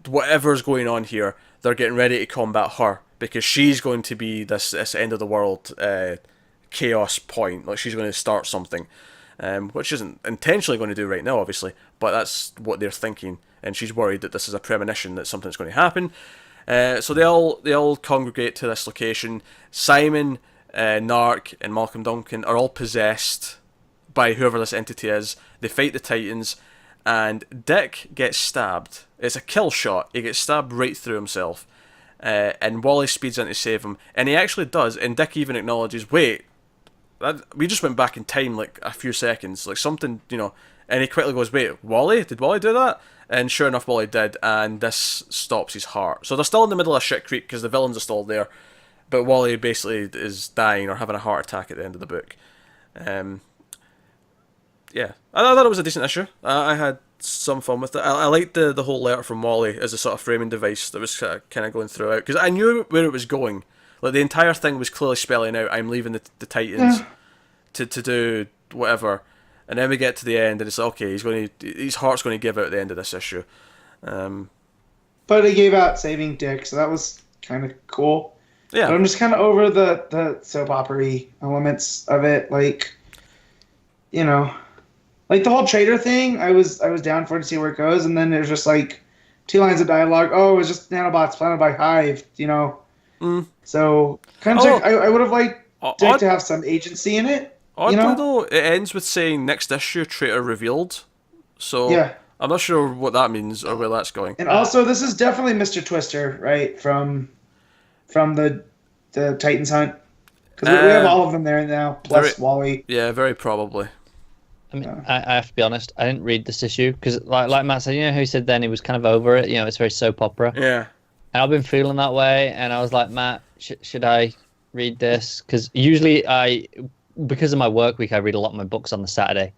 whatever's going on here, they're getting ready to combat her, because she's going to be this end of the world chaos point. Like, she's going to start something, which isn't intentionally going to do right now, obviously, but that's what they're thinking, and she's worried that this is a premonition that something's going to happen. So they all congregate to this location. Simon, Narc, and Malcolm Duncan are all possessed by whoever this entity is. They fight the Titans, and Dick gets stabbed. It's a kill shot. He gets stabbed right through himself. And Wally speeds in to save him. And he actually does. And Dick even acknowledges, wait, we just went back in time like a few seconds. Like something, And he quickly goes, wait, Wally? Did Wally do that? And sure enough, Wally did. And this stops his heart. So they're still in the middle of shit creek because the villains are still there. But Wally basically is dying or having a heart attack at the end of the book. Yeah, I thought it was a decent issue. I had some fun with it. I liked the whole letter from Wally as a sort of framing device that was kind of going throughout, because I knew where it was going. Like, the entire thing was clearly spelling out, I'm leaving the Titans to do whatever. And then we get to the end, and it's like, okay, his heart's going to give out at the end of this issue. But he gave out saving Dick, so that was kind of cool. Yeah. But I'm just kind of over the soap opera-y elements of it, like, like the whole trader thing, I was down for it to see where it goes, and then there's just like 2 lines of dialogue. Oh, it was just nanobots planted by Hive, So kind of like I would have liked Dick to have some agency in it. Oddly though, it ends with saying next issue traitor revealed. So yeah. I'm not sure what that means or where that's going. And also, this is definitely Mr. Twister, right? From the Titans hunt, because we have all of them there now, plus Wally. Yeah, very probably. I mean, I have to be honest. I didn't read this issue because, like Matt said, how he said then he was kind of over it. It's very soap opera. Yeah. And I've been feeling that way, and I was like, Matt, should I read this? Because usually because of my work week, I read a lot of my books on the Saturday.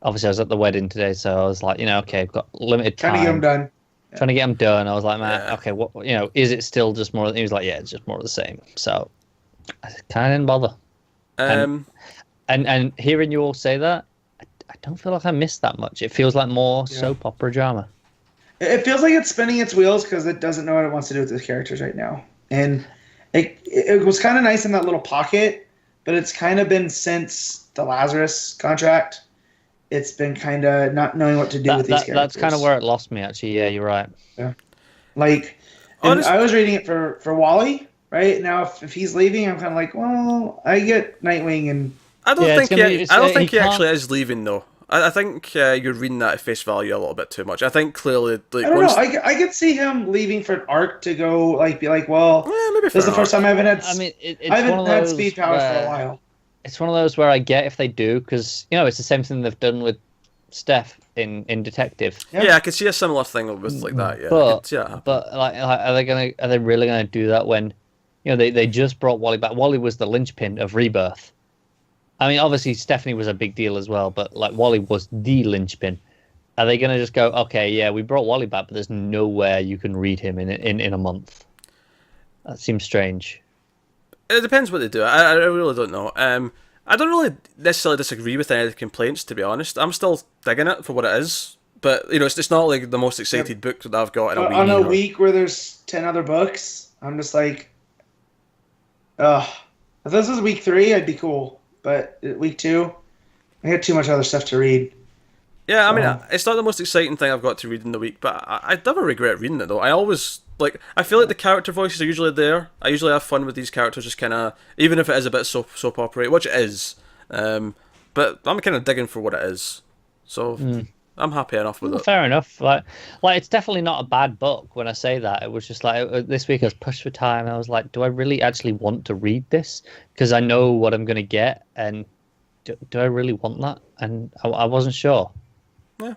Obviously, I was at the wedding today, so I was like, okay, I've got limited time. Trying to get them done. Trying to get them done. I was like, Matt, okay, what? Is it still just more? He was like, yeah, it's just more of the same. So I kind of didn't bother. And hearing you all say that, I don't feel like I missed that much. It feels like more soap opera drama. It feels like it's spinning its wheels because it doesn't know what it wants to do with the characters right now. And it was kind of nice in that little pocket, but it's kind of been since the Lazarus contract. It's been kind of not knowing what to do with these characters. That's kind of where it lost me, actually. Yeah, you're right. Yeah. Like, I was reading it for Wally, right? Now, if he's leaving, I'm kind of like, well, I get Nightwing and... I don't think he actually is leaving, though. I think you're reading that at face value a little bit too much. I think clearly... Like, I don't know. I could see him leaving for an arc to go, be like, well, maybe this is the first time I haven't had... I haven't had speed powers for a while. It's one of those where I get if they do, because, it's the same thing they've done with Steph in Detective. Yeah, I could see a similar thing with like that, yeah. But are they really gonna do that when, they just brought Wally back? Wally was the linchpin of Rebirth. I mean, obviously Stephanie was a big deal as well, but Wally was the linchpin. Are they gonna just go, okay, yeah, we brought Wally back, but there's nowhere you can read him in a month? That seems strange. It depends what they do. I really don't know. I don't really necessarily disagree with any of the complaints, to be honest. I'm still digging it for what it is. But, it's not like the most excited book that I've got in a week. On a week where there's 10 other books, I'm just like, if this was week 3, I'd be cool. But week 2, I had too much other stuff to read. Yeah, I mean, it's not the most exciting thing I've got to read in the week, but I never regret reading it, though. I always, like, I feel like the character voices are usually there. I usually have fun with these characters, just kind of, even if it is a bit soap opera, which it is. But I'm kind of digging for what it is. So I'm happy enough with it. Fair enough. Like it's definitely not a bad book. When I say that, it was just like this week I was pushed for time. I was like, do I really actually want to read this? Because I know what I'm going to get, and do I really want that? And I wasn't sure. Yeah.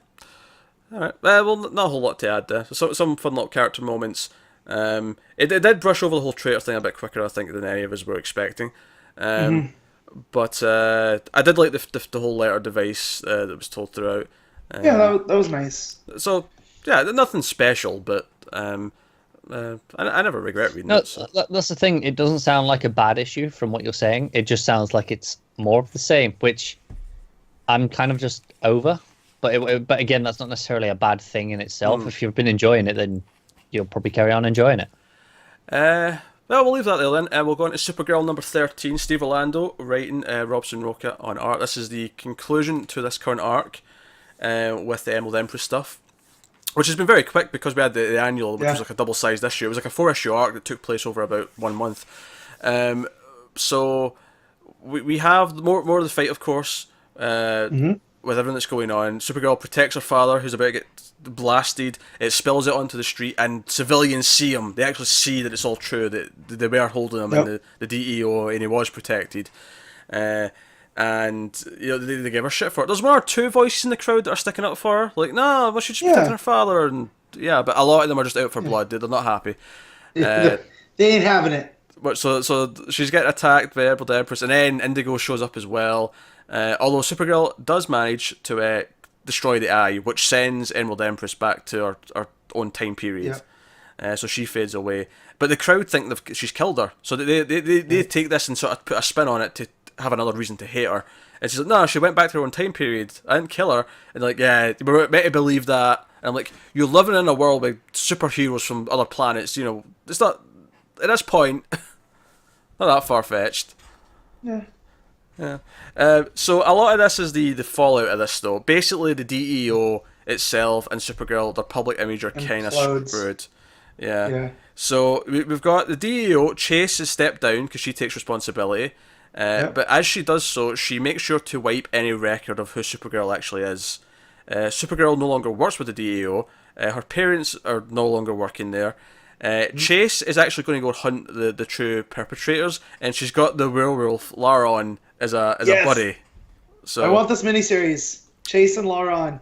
All right. Well, not a whole lot to add there. So, some fun little character moments. It did brush over the whole traitor thing a bit quicker, I think, than any of us were expecting. But I did like the whole letter device that was told throughout. Yeah, that was nice. So, yeah, nothing special, but I never regret reading it. So. That's the thing. It doesn't sound like a bad issue from what you're saying. It just sounds like it's more of the same, which I'm kind of just over. But again, that's not necessarily a bad thing in itself. If you've been enjoying it, then you'll probably carry on enjoying it. Well, we'll leave that there then. We'll go on to Supergirl number 13, Steve Orlando, writing, Robson, Rocha on art. This is the conclusion to this current arc with the Emerald Empress stuff, which has been very quick because we had the annual, which was like a double-sized issue. It was like a 4-issue arc that took place over about 1 month. So we have more of the fight, of course, with everything that's going on. Supergirl protects her father, who's about to get blasted. It spills it onto the street, and civilians see him. They actually see that it's all true, that they were holding him in the DEO, and he was protected. And they give her shit for it. There's 1 or 2 voices in the crowd that are sticking up for her, like, no, well, she's protecting her father, and but a lot of them are just out for blood. They're not happy. They ain't having it. But so she's getting attacked by Emerald Empress, and then Indigo shows up as well. Although Supergirl does manage to destroy the eye, which sends Emerald Empress back to her own time period. So she fades away. But the crowd think she's killed her, so they take this and sort of put a spin on it to have another reason to hate her. And she's like, no, she went back to her own time period. I didn't kill her. And they're like, yeah, we're meant to believe that. And I'm like, you're living in a world with superheroes from other planets. It's not, at this point, not that far-fetched. Yeah. So a lot of this is the fallout of this, though. Basically, the DEO itself and Supergirl, their public image are kind of screwed. Yeah. So we've got the DEO. Chase has stepped down because she takes responsibility. But as she does so, she makes sure to wipe any record of who Supergirl actually is. Supergirl no longer works with the DEO. Her parents are no longer working there. Chase is actually going to go hunt the true perpetrators, and she's got the werewolf Laron as a buddy. So I want this miniseries, Chase and Laron.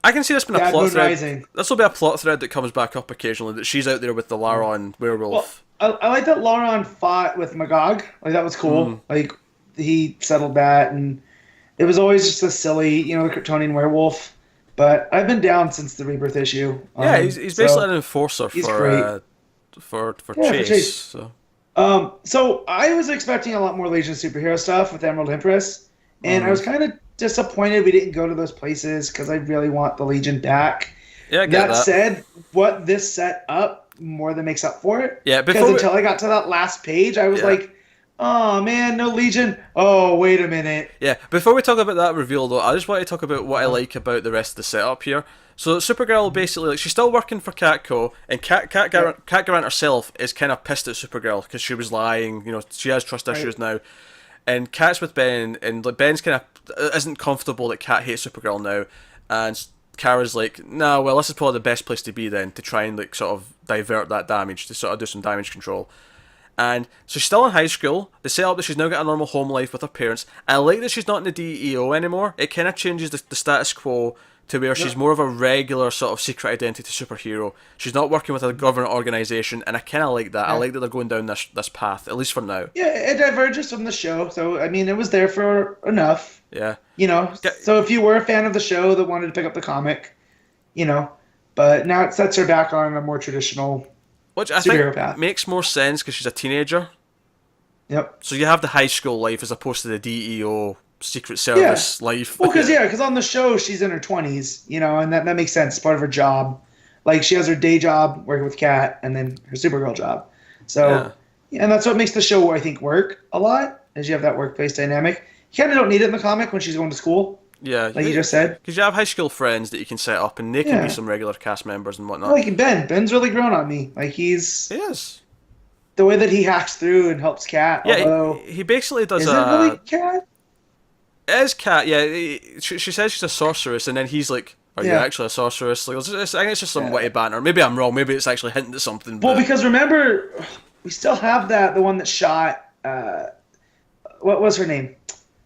I can see this being a plot thread. This will be a plot thread that comes back up occasionally, that she's out there with the Laron werewolf. Well, I like that Laron fought with Magog. Like, that was cool. Like, he settled that, and it was always just a silly, the Kryptonian werewolf. But I've been down since the Rebirth issue. Yeah, he's basically an enforcer for Chase. So I was expecting a lot more Legion superhero stuff with Emerald Empress, and I was kind of disappointed we didn't go to those places because I really want the Legion back. Yeah, I get that. That said, what this set up more than makes up for it. Yeah, because until I got to that last page, I was like, oh man, no Legion. Oh, wait a minute. Yeah, before we talk about that reveal, though, I just want to talk about what I like about the rest of the setup here. So Supergirl, basically, like, she's still working for Catco, and Cat Grant herself is kind of pissed at Supergirl because she was lying. She has trust issues now. And Cat's with Ben, and like, Ben's kind of isn't comfortable that Cat hates Supergirl now, and Kara's like, no, well, this is probably the best place to be then, to try and like sort of divert that damage, to sort of do some damage control. And so she's still in high school. They set up that she's now got a normal home life with her parents. I like that she's not in the DEO anymore. It kind of changes the status quo to where she's more of a regular sort of secret identity superhero. She's not working with a government organisation, and I kind of like that. I like that they're going down this path, at least for now. Yeah, it diverges from the show, so I mean, it was there for enough. Yeah. So if you were a fan of the show that wanted to pick up the comic, but now it sets her back on a more traditional which I superhero think path. Makes more sense because she's a teenager. Yep. So you have the high school life as opposed to the DEO Secret Service life. Well, because on the show she's in her 20s, and that makes sense. It's part of her job. Like, she has her day job working with Cat, and then her Supergirl job. So, and that's what makes the show, I think, work a lot, is you have that workplace dynamic. You kind of don't need it in the comic when she's going to school. Yeah, like you just said. Because you have high school friends that you can set up, and they can be some regular cast members and whatnot. Like Ben's really grown on me. Like he is. The way that he hacks through and helps Kat. Yeah, although, he basically does. Is it really Kat? It is Kat. Yeah, she says she's a sorceress, and then he's like, "Are you actually a sorceress?" Like, I think it's just some witty banter. Maybe I'm wrong. Maybe it's actually hinting at something. Well, because remember, we still have the one that shot. What was her name?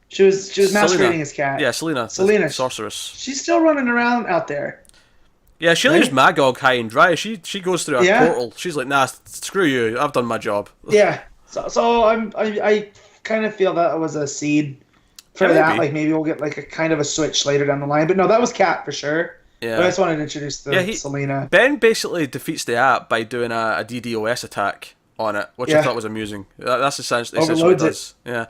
She was masquerading as Kat. Yeah, Selena, sorceress. She's still running around out there. Yeah, she leaves Magog high and dry. She goes through a portal. She's like, nah, screw you. I've done my job. Yeah. So I kind of feel that was a seed for that. Like maybe we'll get like a kind of a switch later down the line. But no, that was Kat for sure. Yeah. But I just wanted to introduce Selena. Ben basically defeats the app by doing a DDoS attack on it, which I thought was amusing. That's essentially what it does. Yeah.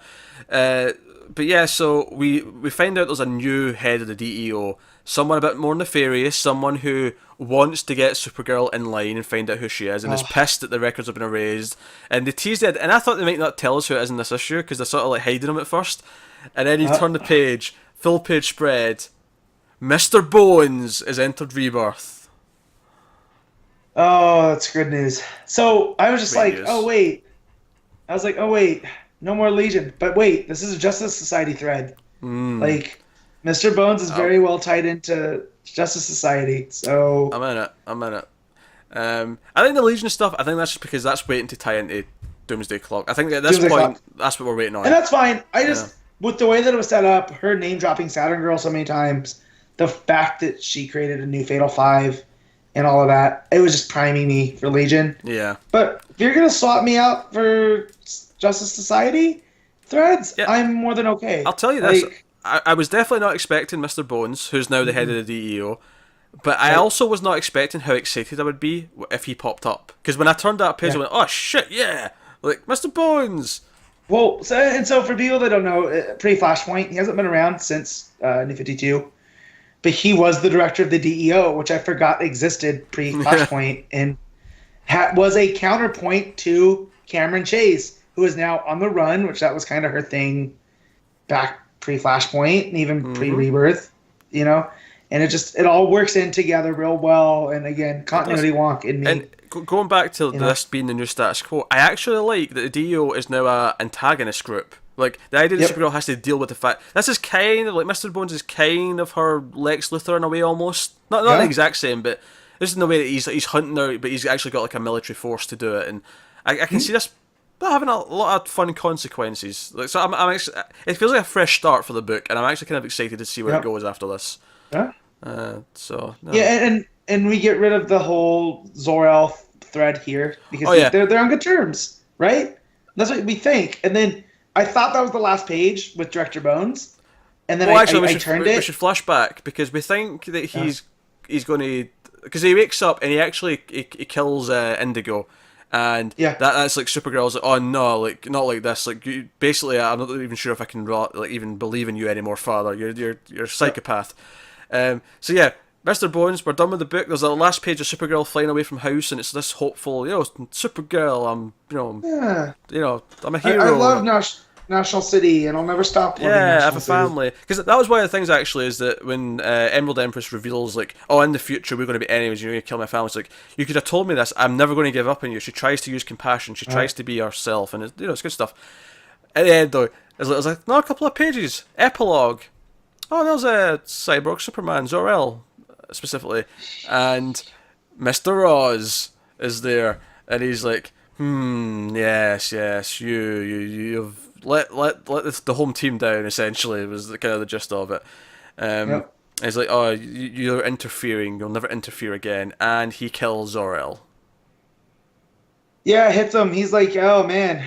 But yeah, so we find out there's a new head of the DEO. Someone a bit more nefarious, someone who wants to get Supergirl in line and find out who she is, and is pissed that the records have been erased. And they teased it, and I thought they might not tell us who it is in this issue, because they're sort of like hiding him at first. And then you turn the page, full page spread, Mr. Bones has entered Rebirth. Oh, that's good news. So I was just oh wait, no more Legion. But wait, this is a Justice Society thread. Like, Mr. Bones is very well tied into Justice Society, so... I'm in it. I think the Legion stuff, I think that's just because that's waiting to tie into Doomsday Clock. I think at this point, that's what we're waiting on. And that's fine. I just, with the way that it was set up, her name-dropping Saturn Girl so many times, the fact that she created a new Fatal 5 and all of that, it was just priming me for Legion. Yeah. But if you're going to swap me out for Justice Society threads, I'm more than okay. I'll tell you this. I was definitely not expecting Mr. Bones, who's now the head of the DEO, but I also was not expecting how excited I would be if he popped up. Because when I turned that page, I went, oh shit, yeah! Like, Mr. Bones! Well, so for people that don't know, pre-Flashpoint, he hasn't been around since New 52, but he was the director of the DEO, which I forgot existed pre-Flashpoint, and was a counterpoint to Cameron Chase, who is now on the run, which that was kind of her thing back pre-Flashpoint and even pre-Rebirth, you know, and it all works in together real well. And again, continuity wonk in me. And going back to this being the new status quo, I actually like that the DEO is now a antagonist group. Like, the idea that Supergirl has to deal with the fact this is kind of like Mr. Bones is kind of her Lex Luthor in a way, almost not the exact same, but this is in the way that he's hunting her, but he's actually got like a military force to do it, and I can see this. But having a lot of fun consequences. Like, so it feels like a fresh start for the book, and I'm actually kind of excited to see where it goes after this. Yeah. No. And we get rid of the whole Zor-El thread here because they're on good terms, right? That's what we think. And then I thought that was the last page with Director Bones, and then I turned it. We should flash back because we think that he's going to, because he wakes up and he kills Indigo. And that's like Supergirl's like, oh no, like not like this. Like basically, I'm not even sure if I can like even believe in you anymore, Father. You're a psychopath. So yeah, Mr. Bones, we're done with the book. There's a last page of Supergirl flying away from house, and it's this hopeful, Supergirl. I'm a hero. I love National City, and I'll never stop loving National I have a family. Because that was one of the things, actually, is that when Emerald Empress reveals, like, oh, in the future, we're going to be enemies, you're going to kill my family. It's like, you could have told me this. I'm never going to give up on you. She tries to use compassion. She tries to be herself, and it's good stuff. At the end, though, it's like, no, a couple of pages. Epilogue. Oh, there's a Cyborg Superman, Zor-El, specifically. And Mr. Oz is there, and he's like, yes, you've let the home team down, essentially, was the kind of the gist of it. He's like, oh, you're interfering, you'll never interfere again, and he kills Zor-El. Yeah, hits him. He's like, oh man,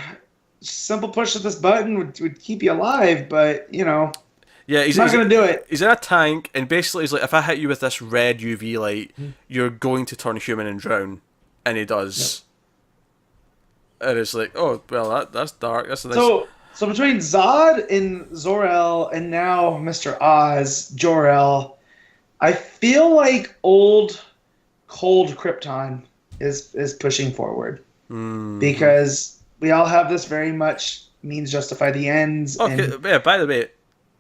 simple push of this button would keep you alive, but he's not going to do it. He's in a tank, and basically he's like, if I hit you with this red UV light, you're going to turn human and drown, and he does. And it's like, oh well, that's dark. That's nice. So between Zod and Zor-El and now Mr. Oz, Jor-El, I feel like old, cold Krypton is pushing forward. Because we all have this very much means justify the ends. Okay, by the way,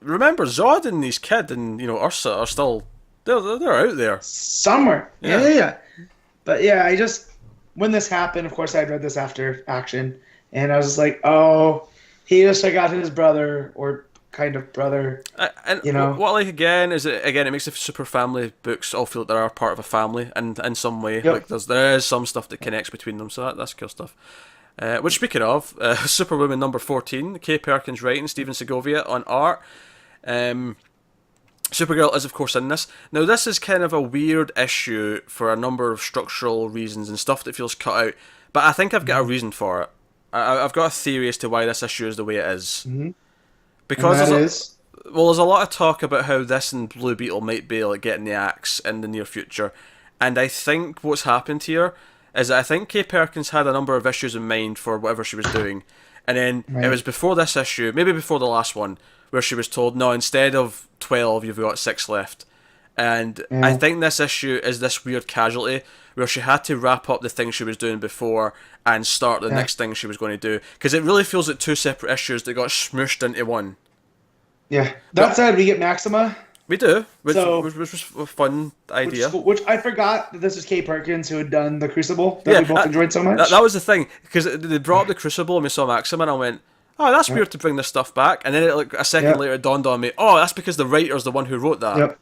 remember, Zod and his kid and, Ursa are still, they're out there. Somewhere. Yeah. But yeah, when this happened, of course, I read this after Action, and I was just like, oh, he just got his brother, or kind of brother, What I like again is it makes the Super Family books all feel like they are part of a family, and in some way, like there is some stuff that connects between them, so that's cool stuff. Which, speaking of, Superwoman number 14, Kay Perkins writing, Steven Segovia on art. Supergirl is, of course, in this. Now, this is kind of a weird issue for a number of structural reasons and stuff that feels cut out, but I think I've got a reason for it. I've got a theory as to why this issue is the way it is. Mm-hmm. Because there's a lot of talk about how this and Blue Beetle might be like getting the axe in the near future, and I think what's happened here is that I think Kay Perkins had a number of issues in mind for whatever she was doing, and then it was before this issue, maybe before the last one, where she was told, no, instead of 12, you've got 6 left. And I think this issue is this weird casualty where she had to wrap up the thing she was doing before and start the next thing she was going to do. Because it really feels like 2 separate issues that got smooshed into one. Yeah. That said, we get Maxima. We do, which was a fun idea. Which I forgot that this was Kay Perkins who had done the Crucible that we both enjoyed so much. That was the thing, because they brought up the Crucible and we saw Maxima, and I went, oh, that's weird to bring this stuff back. And then a second later it dawned on me, oh, that's because the writer's the one who wrote that.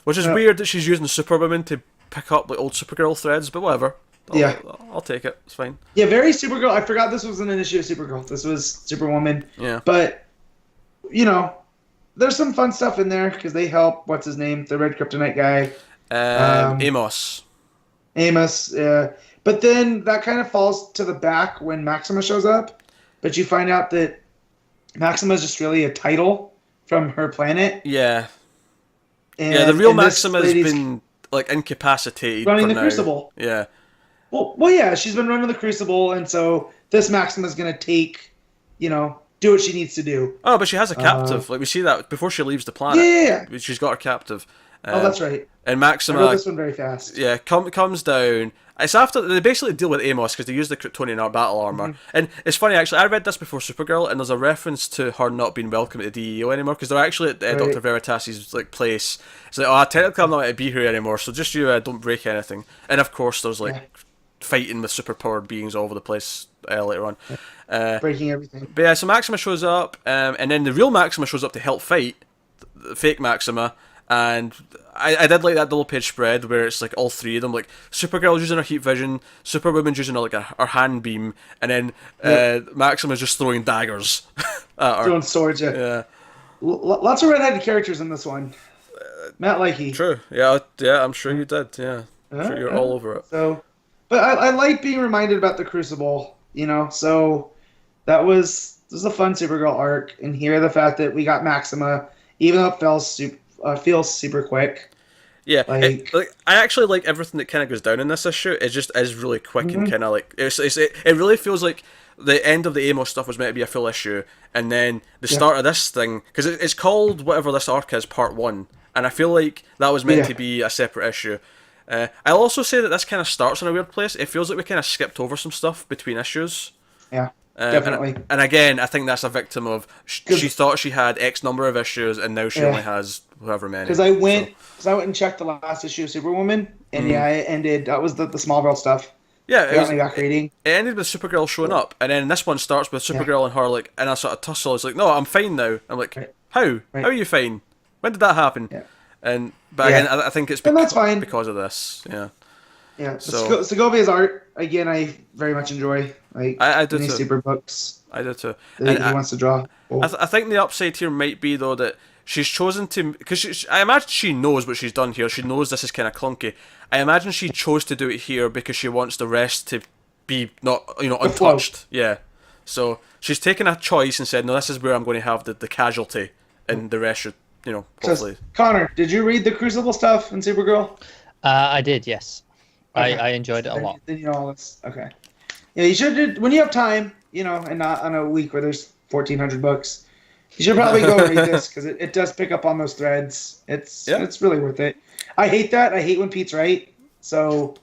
Which is weird that she's using Superwoman to pick up like old Supergirl threads, but whatever. I'll take it. It's fine. Yeah, very Supergirl. I forgot this was an issue of Supergirl. This was Superwoman. Yeah. But, there's some fun stuff in there because they help, what's his name? The Red Kryptonite guy. Amos. But then that kind of falls to the back when Maxima shows up. But you find out that Maxima is just really a title from her planet. Yeah. The real Maxima has been like incapacitated running the now. Crucible. Yeah. Well, yeah, she's been running the Crucible, and so this Maxima is going to take, do what she needs to do. Oh, but she has a captive. Like we see that before she leaves the planet. Yeah. She's got her captive. That's right. And Maxima. I wrote this one very fast. Yeah, comes down. It's after they basically deal with Amos because they use the Kryptonian battle armor. And it's funny actually. I read this before Supergirl, and there's a reference to her not being welcome at the DEO anymore because they're actually at Dr. Veritas's place. It's like, oh, technically I'm not going to be here anymore, so just you don't break anything. And of course there's fighting with superpowered beings all over the place later on. Breaking everything. But yeah, so Maxima shows up, and then the real Maxima shows up to help fight the fake Maxima. And I did like that double page spread where it's like all 3 of them, like Supergirl's using her heat vision, Superwoman's using her hand beam, and then Maxima's just throwing daggers at her. Throwing swords, yeah. Lots of red-headed characters in this one. Matt Likey. True. Yeah, I'm sure you did. Yeah, I'm sure you're all over it. So, but I like being reminded about the Crucible. So this was a fun Supergirl arc, and here the fact that we got Maxima, even though it feels super quick. Yeah, I actually like everything that kind of goes down in this issue. It just is really quick and kind of like it really feels like the end of the Amos stuff was meant to be a full issue, and then the start of this thing, because it's called whatever this arc is, Part 1, and I feel like that was meant to be a separate issue. I'll also say that this kind of starts in a weird place. It feels like we kind of skipped over some stuff between issues. Yeah, definitely. And again, I think that's a victim of she thought she had X number of issues, and now she only has however many. Because I went and checked the last issue of Superwoman, and it ended. That was the Smallville stuff. Yeah, it ended with Supergirl showing up, and then this one starts with Supergirl and her like in a sort of tussle. It's like, no, I'm fine now. I'm like, how? How are you fine? When did that happen? Yeah. But again, I think it's that's fine because of this. Yeah. Yeah. So Segovia's art again, I very much enjoy. Like I do too. Super books. I do too. That he wants to draw. Cool. I think the upside here might be though that she's chosen to, because I imagine she knows what she's done here. She knows this is kind of clunky. I imagine she chose to do it here because she wants the rest to be not untouched. Yeah. So she's taken a choice and said, no, this is where I'm going to have the casualty, and the rest should hopefully. Connor, did you read the Crucible stuff in Supergirl? I did, yes. Okay. I enjoyed it a lot. Then you know all this. Okay. Yeah, you should, when you have time, and not on a week where there's 1,400 books, you should probably go read this because it does pick up on those threads. It's really worth it. I hate that. I hate when Pete's right. So,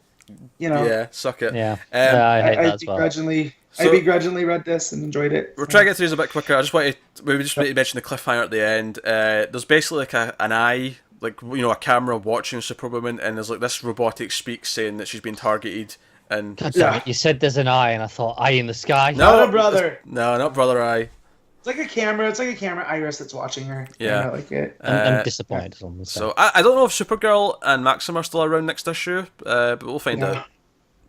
Yeah, suck it. Yeah, I hate that as well. Begrudgingly I begrudgingly read this and enjoyed it. We're trying to get through this a bit quicker. I just wanted to mention the cliffhanger at the end. There's basically like an eye, like, you know, a camera watching Superwoman, and there's like this robotic speak saying that she's been targeted. And God damn it, you said there's an eye, and I thought eye in the sky. No, not a brother. No, not brother eye. It's like a camera. It's like a camera iris that's watching her. Yeah, I like it. I'm disappointed. So I don't know if Supergirl and Maxim are still around next issue, but we'll find out.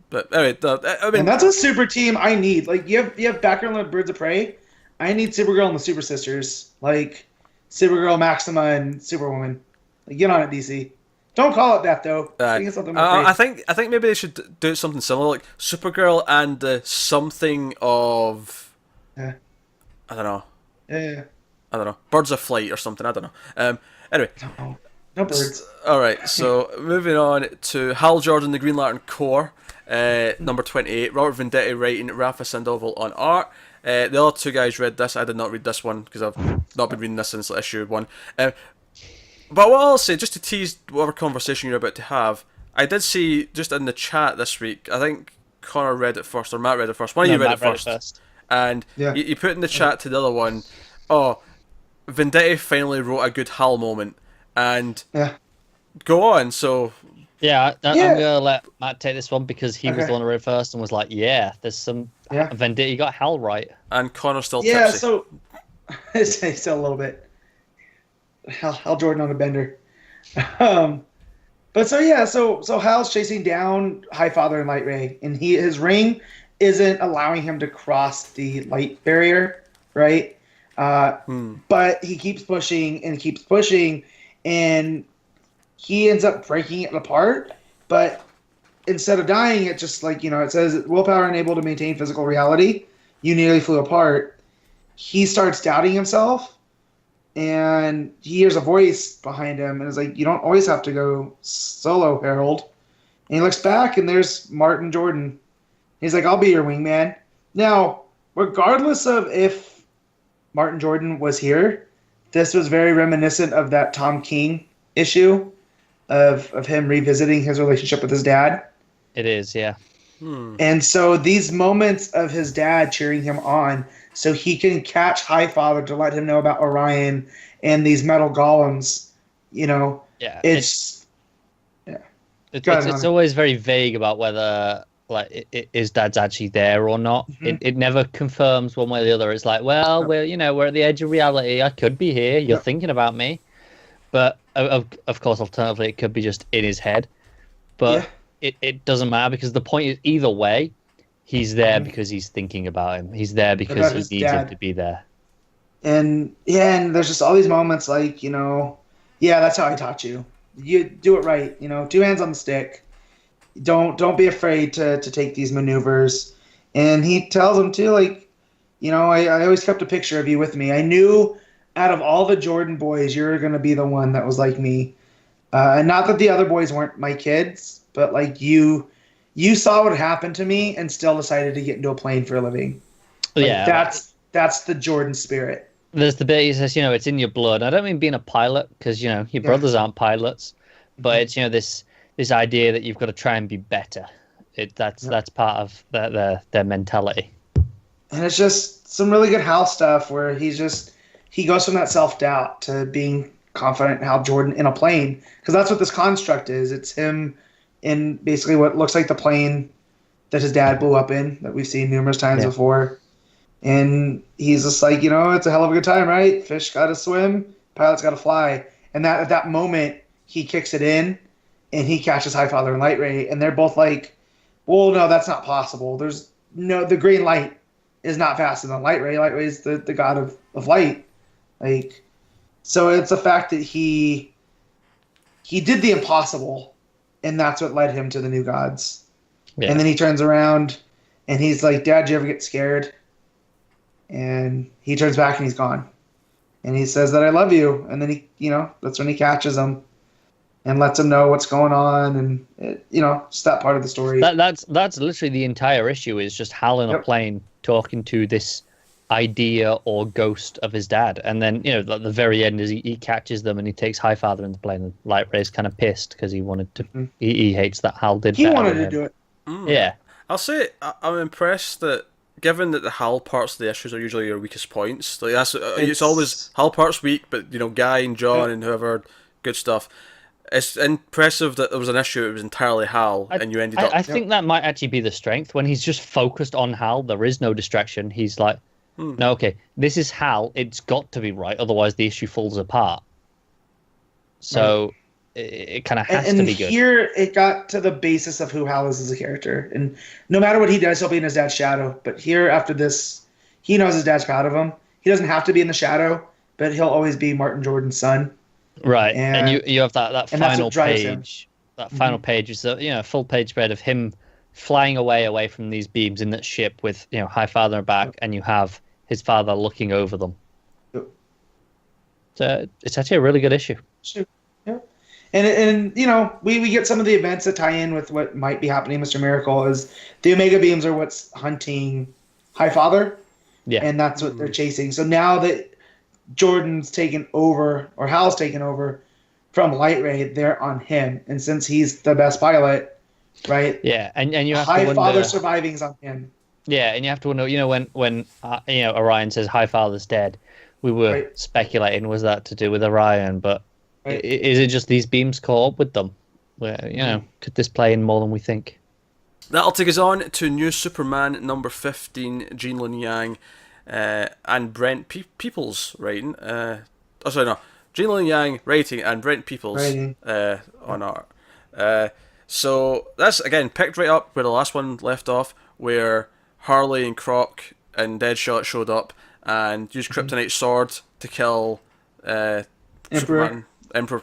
But anyway, I mean, and that's a super team I need. Like you have background with Birds of Prey. I need Supergirl and the Super Sisters, like Supergirl, Maxima, and Superwoman. Like, get on it, DC. Don't call it that though. I think maybe they should do something similar, like Supergirl and something of. Yeah. I don't know. Yeah. I don't know. Birds of Flight or something. I don't know. Anyway. No birds. All right. So moving on to Hal Jordan, the Green Lantern Corps, number 28. Robert Venditti writing, Rafa Sandoval on art. The other two guys read this. I did not read this one because I've not been reading this since issue 1. But what I'll say, just to tease whatever conversation you're about to have, I did see just in the chat this week, I think Connor read it first, or Matt read it first. One of you read it first. And you put in the chat to the other one, Venditti finally wrote a good Hal moment. And go on, so... Yeah, I'm going to let Matt take this one because he was the one who read first and was like, there's some... Venditti got Hal right. And Connor's still tipsy. Yeah, so... still a little bit. Hal Jordan on a bender. But so Hal's chasing down Highfather and Light Ray, and his ring isn't allowing him to cross the light barrier, right? But he keeps pushing, and he ends up breaking it apart. But instead of dying, it just it says willpower unable to maintain physical reality. You nearly flew apart. He starts doubting himself, and he hears a voice behind him, and is like, "You don't always have to go solo, Harold." And he looks back, and there's Martin Jordan. He's like, "I'll be your wingman." Now, regardless of if Martin Jordan was here, this was very reminiscent of that Tom King issue of him revisiting his relationship with his dad. It is, yeah. And so these moments of his dad cheering him on so he can catch Highfather to let him know about Orion and these metal golems, it's always very vague about whether his dad's actually there or not. It never confirms one way or the other. It's like, well, we're at the edge of reality. I could be here. You're thinking about me. But of course, alternatively, it could be just in his head. But it doesn't matter because the point is, either way, he's there because he's thinking about him. He's there because he needs him to be there. And there's just all these moments like, that's how I taught you. You do it right, 2 hands on the stick. Don't be afraid to take these maneuvers. And he tells him too, I always kept a picture of you with me. I knew out of all the Jordan boys, you're going to be the one that was like me. And not that the other boys weren't my kids, but you saw what happened to me and still decided to get into a plane for a living. That's the Jordan spirit. There's the bit he says, it's in your blood. I don't mean being a pilot because, your brothers aren't pilots, but it's, this idea that you've got to try and be better. That's part of their mentality. And it's just some really good Hal stuff where he goes from that self-doubt to being confident in Hal Jordan in a plane. Because that's what this construct is. It's him in basically what looks like the plane that his dad blew up in, that we've seen numerous times before. And he's just like, it's a hell of a good time, right? Fish got to swim, pilot's got to fly. And at that moment, he kicks it in, and he catches Highfather and Light Ray, and they're both like, well, no, that's not possible. The green light is not faster than Light Ray. Light Ray is the god of light. So it's the fact that he did the impossible, and that's what led him to the new gods. Yeah. And then he turns around, and he's like, "Dad, did you ever get scared?" And he turns back, and he's gone. And he says that I love you. And then he, that's when he catches him and lets him know what's going on. And, it's that part of the story. That's literally the entire issue, is just Hal in a plane talking to this idea or ghost of his dad. And then, at the very end is he catches them and he takes Highfather in the plane. And Light Ray's kind of pissed because he wanted to, he hates that Hal did that. He wanted to do it. Yeah. I'll say I'm impressed that given that the Hal parts of the issues are usually your weakest points, like it's always Hal parts weak, but Guy and John and whoever, good stuff. It's impressive that there was an issue it was entirely Hal, and you ended up. I think that might actually be the strength when he's just focused on Hal. There is no distraction. He's like, no, okay, this is Hal. It's got to be right, otherwise the issue falls apart. So it kind of has to be good. And here it got to the basis of who Hal is as a character, and no matter what he does, he'll be in his dad's shadow. But here, after this, he knows his dad's proud of him. He doesn't have to be in the shadow, but he'll always be Martin Jordan's son. Right, and you have that final page. Him. That final page is a full page spread of him flying away from these beams in that ship with Highfather back, and you have his father looking over them. So it's actually a really good issue. Sure. Yeah, and we get some of the events that tie in with what might be happening. Mr. Miracle is the Omega beams are what's hunting Highfather, and that's what they're chasing. So now that Jordan's taken over, or Hal's taken over from Light Ray, they're on him. And since he's the best pilot, right? Yeah, and you have Highfather to wonder, surviving is on him. Yeah, and you have to wonder, when Orion says Highfather's dead, we were speculating, was that to do with Orion? But is it just these beams caught up with them? Where, could this play in more than we think? That'll take us on to New Superman number 15, Jean Lin Yang. And Brent Peoples writing. Jean Lin Yang writing and Brent Peoples on art. So that's again picked right up where the last one left off, where Harley and Croc and Deadshot showed up and used Kryptonite's sword to kill Emperor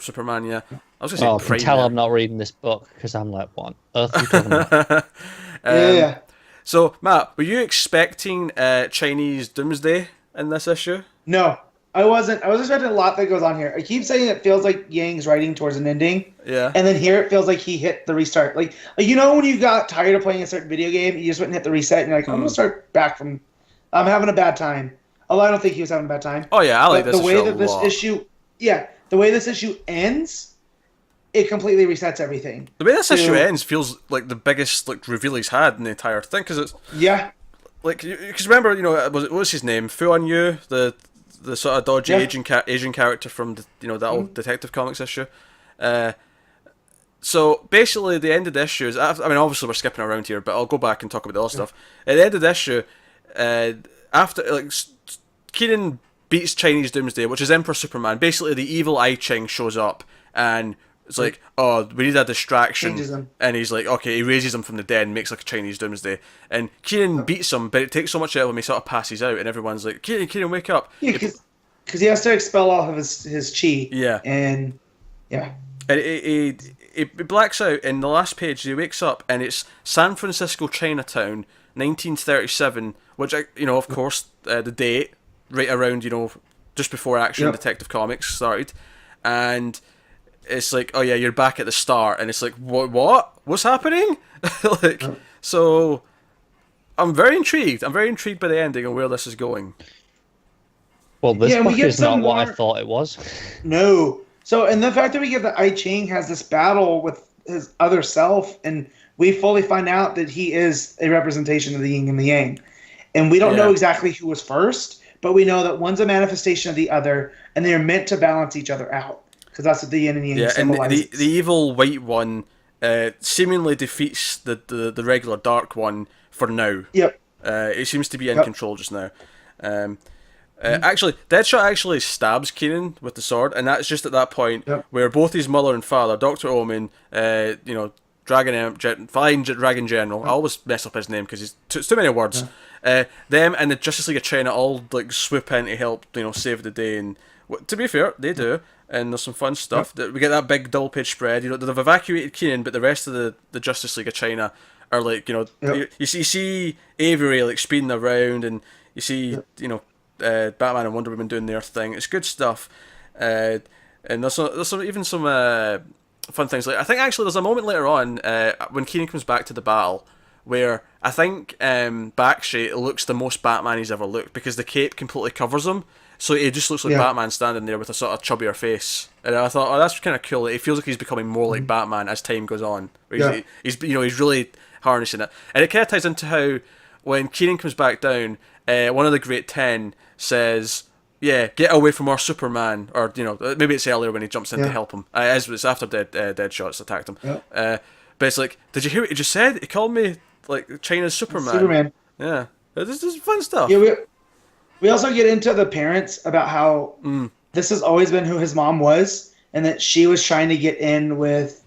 Superman. Yeah, I was going to say. You can tell I'm not reading this book because I'm like, what on earth are you talking about? Yeah. So, Matt, were you expecting Chinese Doomsday in this issue? No, I wasn't. I was expecting a lot that goes on here. I keep saying it feels like Yang's writing towards an ending. Yeah. And then here it feels like he hit the restart. Like when you got tired of playing a certain video game, you just went and hit the reset, and you're like, I'm going to start back from... I'm having a bad time. Although I don't think he was having a bad time. Oh, yeah, I like this issue a lot. The way this issue ends... It completely resets everything. The way this issue ends feels like the biggest reveal he's had in the entire thing, because it's because remember what was his name, Fu On Yu, the sort of dodgy Asian character from that old Detective Comics issue. So basically, the end of the issue is, obviously we're skipping around here, but I'll go back and talk about the other stuff. At the end of the issue, after Keenan beats Chinese Doomsday, which is Emperor Superman. Basically, the evil I Ching shows up and. It's like, oh, we need a distraction. And he's like, okay, he raises him from the dead and makes a Chinese Doomsday. And Keenan beats him, but it takes so much out of him, he sort of passes out, and everyone's like, Keenan, wake up. Yeah, because he has to expel all of his chi. Yeah. And, And it blacks out, and the last page, he wakes up, and it's San Francisco, Chinatown, 1937, which, of course, the date, right around, just before Action Detective Comics started. And... it's like, oh yeah, you're back at the start, and it's like, what's happening? So I'm very intrigued. I'm very intrigued by the ending and where this is going. Well, this book is not what I thought it was. No. So, and the fact that we get that I Ching has this battle with his other self, and we fully find out that he is a representation of the yin and the yang. And we don't know exactly who was first, but we know that one's a manifestation of the other, and they're meant to balance each other out. Because that's what the yin and yang symbolizes. And the evil white one seemingly defeats the regular dark one for now. Yep. It seems to be in control just now. Actually, Deadshot actually stabs Keenan with the sword, and that's just at that point where both his mother and father, Dr. Omen, Flying Dragon General, I always mess up his name because it's too many words. Them and the Justice League of China all swoop in to help save the day, and to be fair, they do. And there's some fun stuff. We get that big double page spread. They've evacuated Keenan, but the rest of the Justice League of China are you see Avery speeding around, and you see Batman and Wonder Woman doing their thing. It's good stuff. And there's even some fun things. I think actually there's a moment later on when Keenan comes back to the battle where I think Bakshi looks the most Batman he's ever looked, because the cape completely covers him. So it just looks like Batman standing there with a sort of chubbier face, and I thought, that's kind of cool. It feels like he's becoming more like Batman as time goes on. He's really harnessing it, and it kind of ties into how when Keenan comes back down, one of the Great Ten says, "Yeah, get away from our Superman," or maybe it's earlier when he jumps in to help him. It's after Deadshot's attacked him. Yeah. But it's like, did you hear what he just said? He called me like China's Superman. Yeah, this is fun stuff. Yeah, we also get into the parents about how this has always been who his mom was, and that she was trying to get in with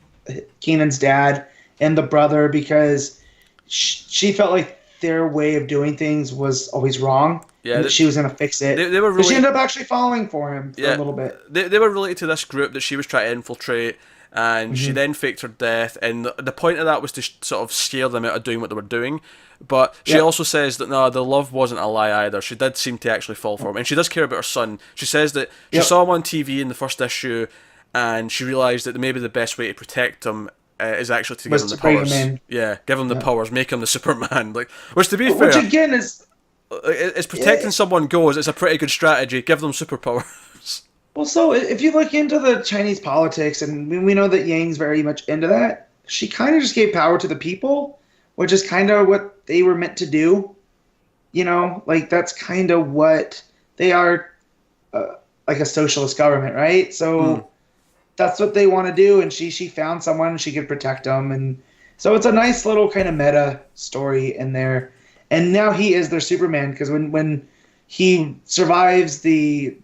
Keenan's dad and the brother because she felt like their way of doing things was always wrong. Yeah, that she was going to fix it. They were really, she ended up actually falling for him for a little bit. They were related to this group that she was trying to infiltrate, and she then faked her death. And the point of that was to sort of scare them out of doing what they were doing. But she also says that no, the love wasn't a lie either. She did seem to actually fall for him, and she does care about her son. She says that she saw him on TV in the first issue, and she realised that maybe the best way to protect him is actually to give him the powers. Yeah, give him the powers, make him the Superman. Which to be fair, which again is. It's protecting someone goes. It's a pretty good strategy. Give them superpowers. Well, so if you look into the Chinese politics, and we know that Yang's very much into that, she kind of just gave power to the people, which is kind of what they were meant to do. That's kind of what they are, like a socialist government, right? So that's what they want to do, and she found someone she could protect them, and so it's a nice little kind of meta story in there. And now he is their Superman because when he survives the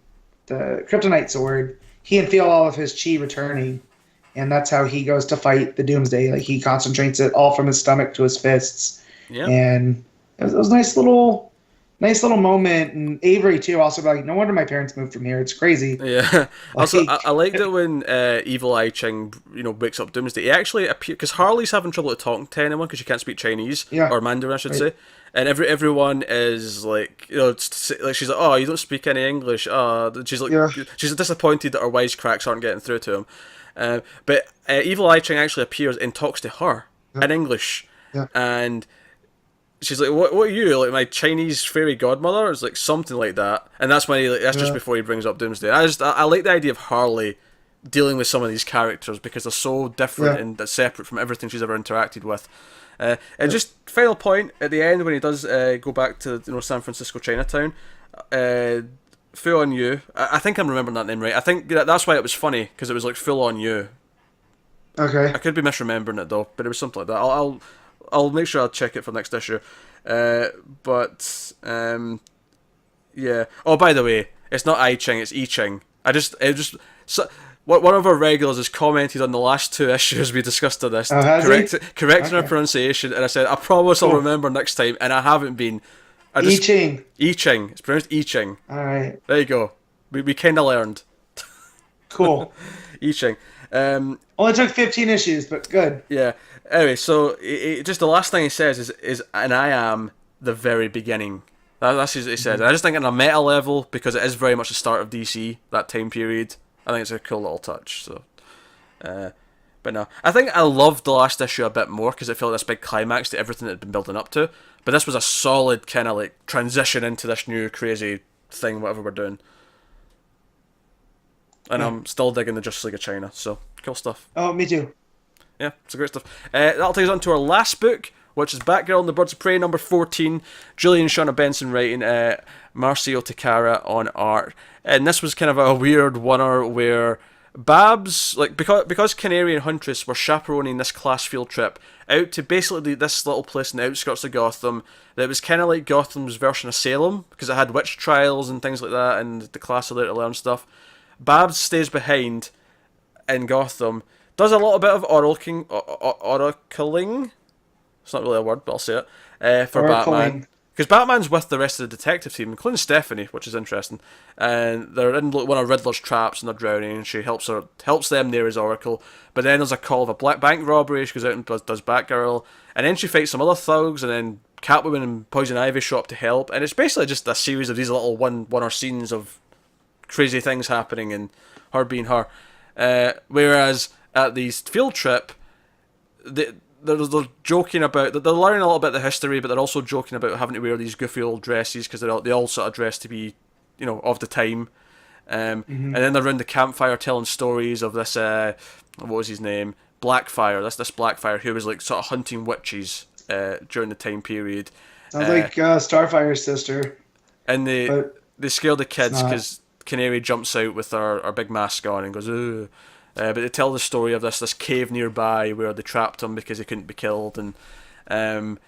kryptonite sword, he can feel all of his chi returning, and that's how he goes to fight the Doomsday. Like he concentrates it all from his stomach to his fists. Yeah. And it was a nice little moment. And Avery too, also like, no wonder my parents moved from here. It's crazy. Yeah. Also, I liked it when Evil Eye Ching wakes up Doomsday. He actually appears because Harley's having trouble talking to anyone because she can't speak Chinese or Mandarin, I should say. And everyone is like, like she's like, oh, you don't speak any English. She's like, she's disappointed that her wisecracks aren't getting through to him. But Evil Eye Ching actually appears and talks to her in English, and she's like, what are you, like my Chinese fairy godmother? It's like something like that, and that's when that's just before he brings up Doomsday. I like the idea of Harley dealing with some of these characters because they're so different and separate from everything she's ever interacted with. And just final point at the end when he does go back to San Francisco Chinatown, Full on You. I think I'm remembering that name right. I think that's why it was funny because it was like Full on You. Okay. I could be misremembering it though, but it was something like that. I'll make sure I'll check it for next issue. Yeah. Oh, by the way, it's not I Ching, it's I Ching. One of our regulars has commented on the last 2 issues we discussed of this, correcting our pronunciation, and I said, I promise I'll remember next time, and I haven't been. I Ching. I Ching. It's pronounced I Ching. Alright. There you go. We kind of learned. Cool. I Ching. Only took 15 issues, but good. Yeah. Anyway, so just the last thing he says is, and I am the very beginning. That's what he says. And I just think on a meta level, because it is very much the start of DC, that time period, I think it's a cool little touch. So, but no, I think I loved the last issue a bit more because it felt like this big climax to everything that had been building up to. But this was a solid kind of like transition into this new crazy thing, whatever we're doing. And I'm still digging the Justice League of China, so cool stuff. Oh, me too. Yeah, it's a great stuff. That'll take us on to our last book, which is Batgirl and the Birds of Prey, number 14. Julian Shauna Benson writing, Marcio Takara on art. And this was kind of a weird one where Babs, like because Canary and Huntress were chaperoning this class field trip out to basically this little place in the outskirts of Gotham that was kind of like Gotham's version of Salem because it had witch trials and things like that, and the class are there to learn stuff. Babs stays behind in Gotham, does a little bit of oracling. It's not really a word, but I'll say it for Batman. Because Batman's with the rest of the detective team, including Stephanie, which is interesting. And they're in one of Riddler's traps and they're drowning, and she helps them near his Oracle. But then there's a call of a black bank robbery. She goes out and does Batgirl, and then she fights some other thugs, and then Catwoman and Poison Ivy show up to help. And it's basically just a series of these little one-or scenes of crazy things happening and her being her. Whereas at the field trip, they're joking about, they're learning a little bit of the history, but they're also joking about having to wear these goofy old dresses because they all sort of dress to be, of the time. And then they're around the campfire telling stories of this, what was his name? Blackfire. This Blackfire who was like sort of hunting witches during the time period. Sounds like Starfire's sister. And they scare the kids because Canary jumps out with our big mask on and goes, "Ooh." But they tell the story of this cave nearby where they trapped him because he couldn't be killed, and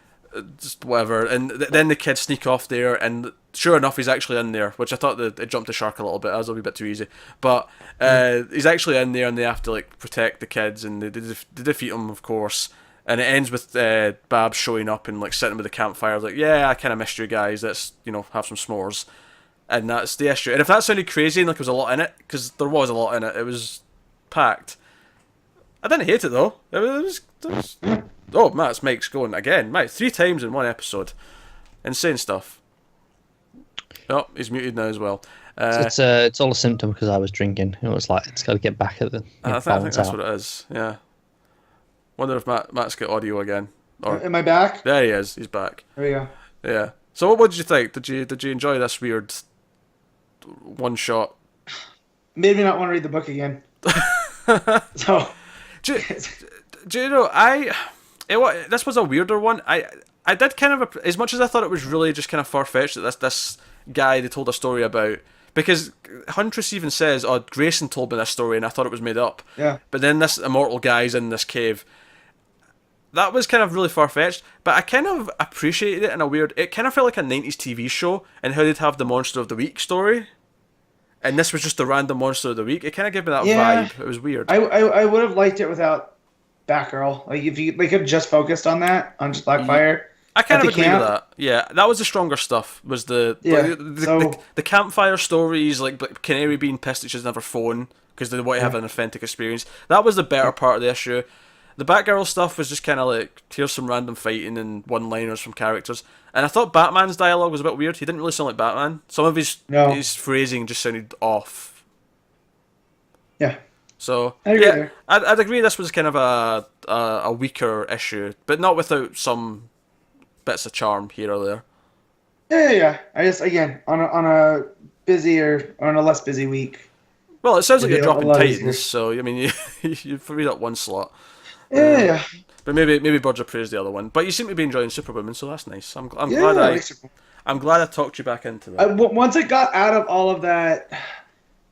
just whatever. And then the kids sneak off there, and sure enough, he's actually in there, which I thought it jumped the shark a little bit. That was a wee bit too easy. But he's actually in there, and they have to like protect the kids, and they defeat him, of course. And it ends with Babs showing up and like sitting with the campfire, like, "Yeah, I kind of missed you guys. Let's have some s'mores." And that's the issue. And if that sounded crazy and like there was a lot in it, because there was a lot in it, it was packed. I didn't hate it though. It was oh, Matt's mic's going again. Mate, 3 times in one episode. Insane stuff. Oh, he's muted now as well. It's all a symptom because I was drinking. It was like, it's got to get back at the I think that's what it is. Yeah. Wonder if Matt's got audio again. Or am I back? There he is. He's back. There you go. Yeah. So what did you think? Did you enjoy this weird one shot? Made me not want to read the book again. So, do you know this was a weirder one. I did kind of, as much as I thought it was really just kind of far fetched that this guy they told a story about, because Huntress even says, "Oh, Grayson told me this story and I thought it was made up." Yeah. But then this immortal guy's in this cave. That was kind of really far-fetched, but I kind of appreciated it in a weird... It kind of felt like a 90s TV show, and how they'd have the Monster of the Week story. And this was just the random Monster of the Week. It kind of gave me that vibe. It was weird. I would have liked it without Batgirl. Like, if they could have just focused on that, on just Blackfire. I kind of agree with that. Yeah, that was the stronger stuff. Was the campfire stories, like Canary being pissed that she doesn't have her phone, because they want to have an authentic experience. That was the better part of the issue. The Batgirl stuff was just kind of like, here's some random fighting and one-liners from characters. And I thought Batman's dialogue was a bit weird. He didn't really sound like Batman. Some of his phrasing just sounded off. Yeah. So, I'd agree this was kind of a weaker issue, but not without some bits of charm here or there. Yeah. I just, again, on a busier, or on a less busy week. Well, it sounds like you're dropping Titans, so, I mean, you freed up one slot. Yeah. But maybe Birds of Prey is the other one. But you seem to be enjoying Superwoman, so that's nice. I'm glad I talked you back into that. Once it got out of all of that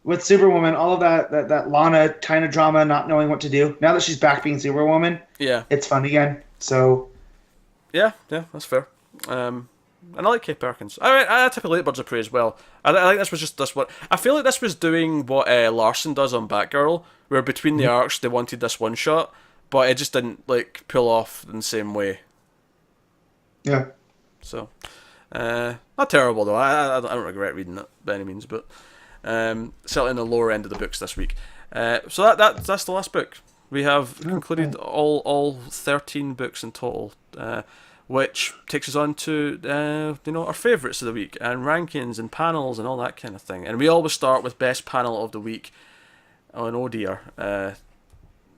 with Superwoman, all of that Lana kind of drama, not knowing what to do. Now that she's back being Superwoman, it's fun again. So yeah, that's fair. And I like Kate Perkins. I typically like Birds of Prey as well. I think this was just this one. I feel like this was doing what Larson does on Batgirl, where between the arcs they wanted this one shot, but it just didn't like pull off in the same way. Yeah. So, not terrible though. I don't regret reading it by any means, but certainly in the lower end of the books this week. So that's the last book. We have concluded all 13 books in total, which takes us on to our favourites of the week and rankings and panels and all that kind of thing. And we always start with best panel of the week. Oh dear.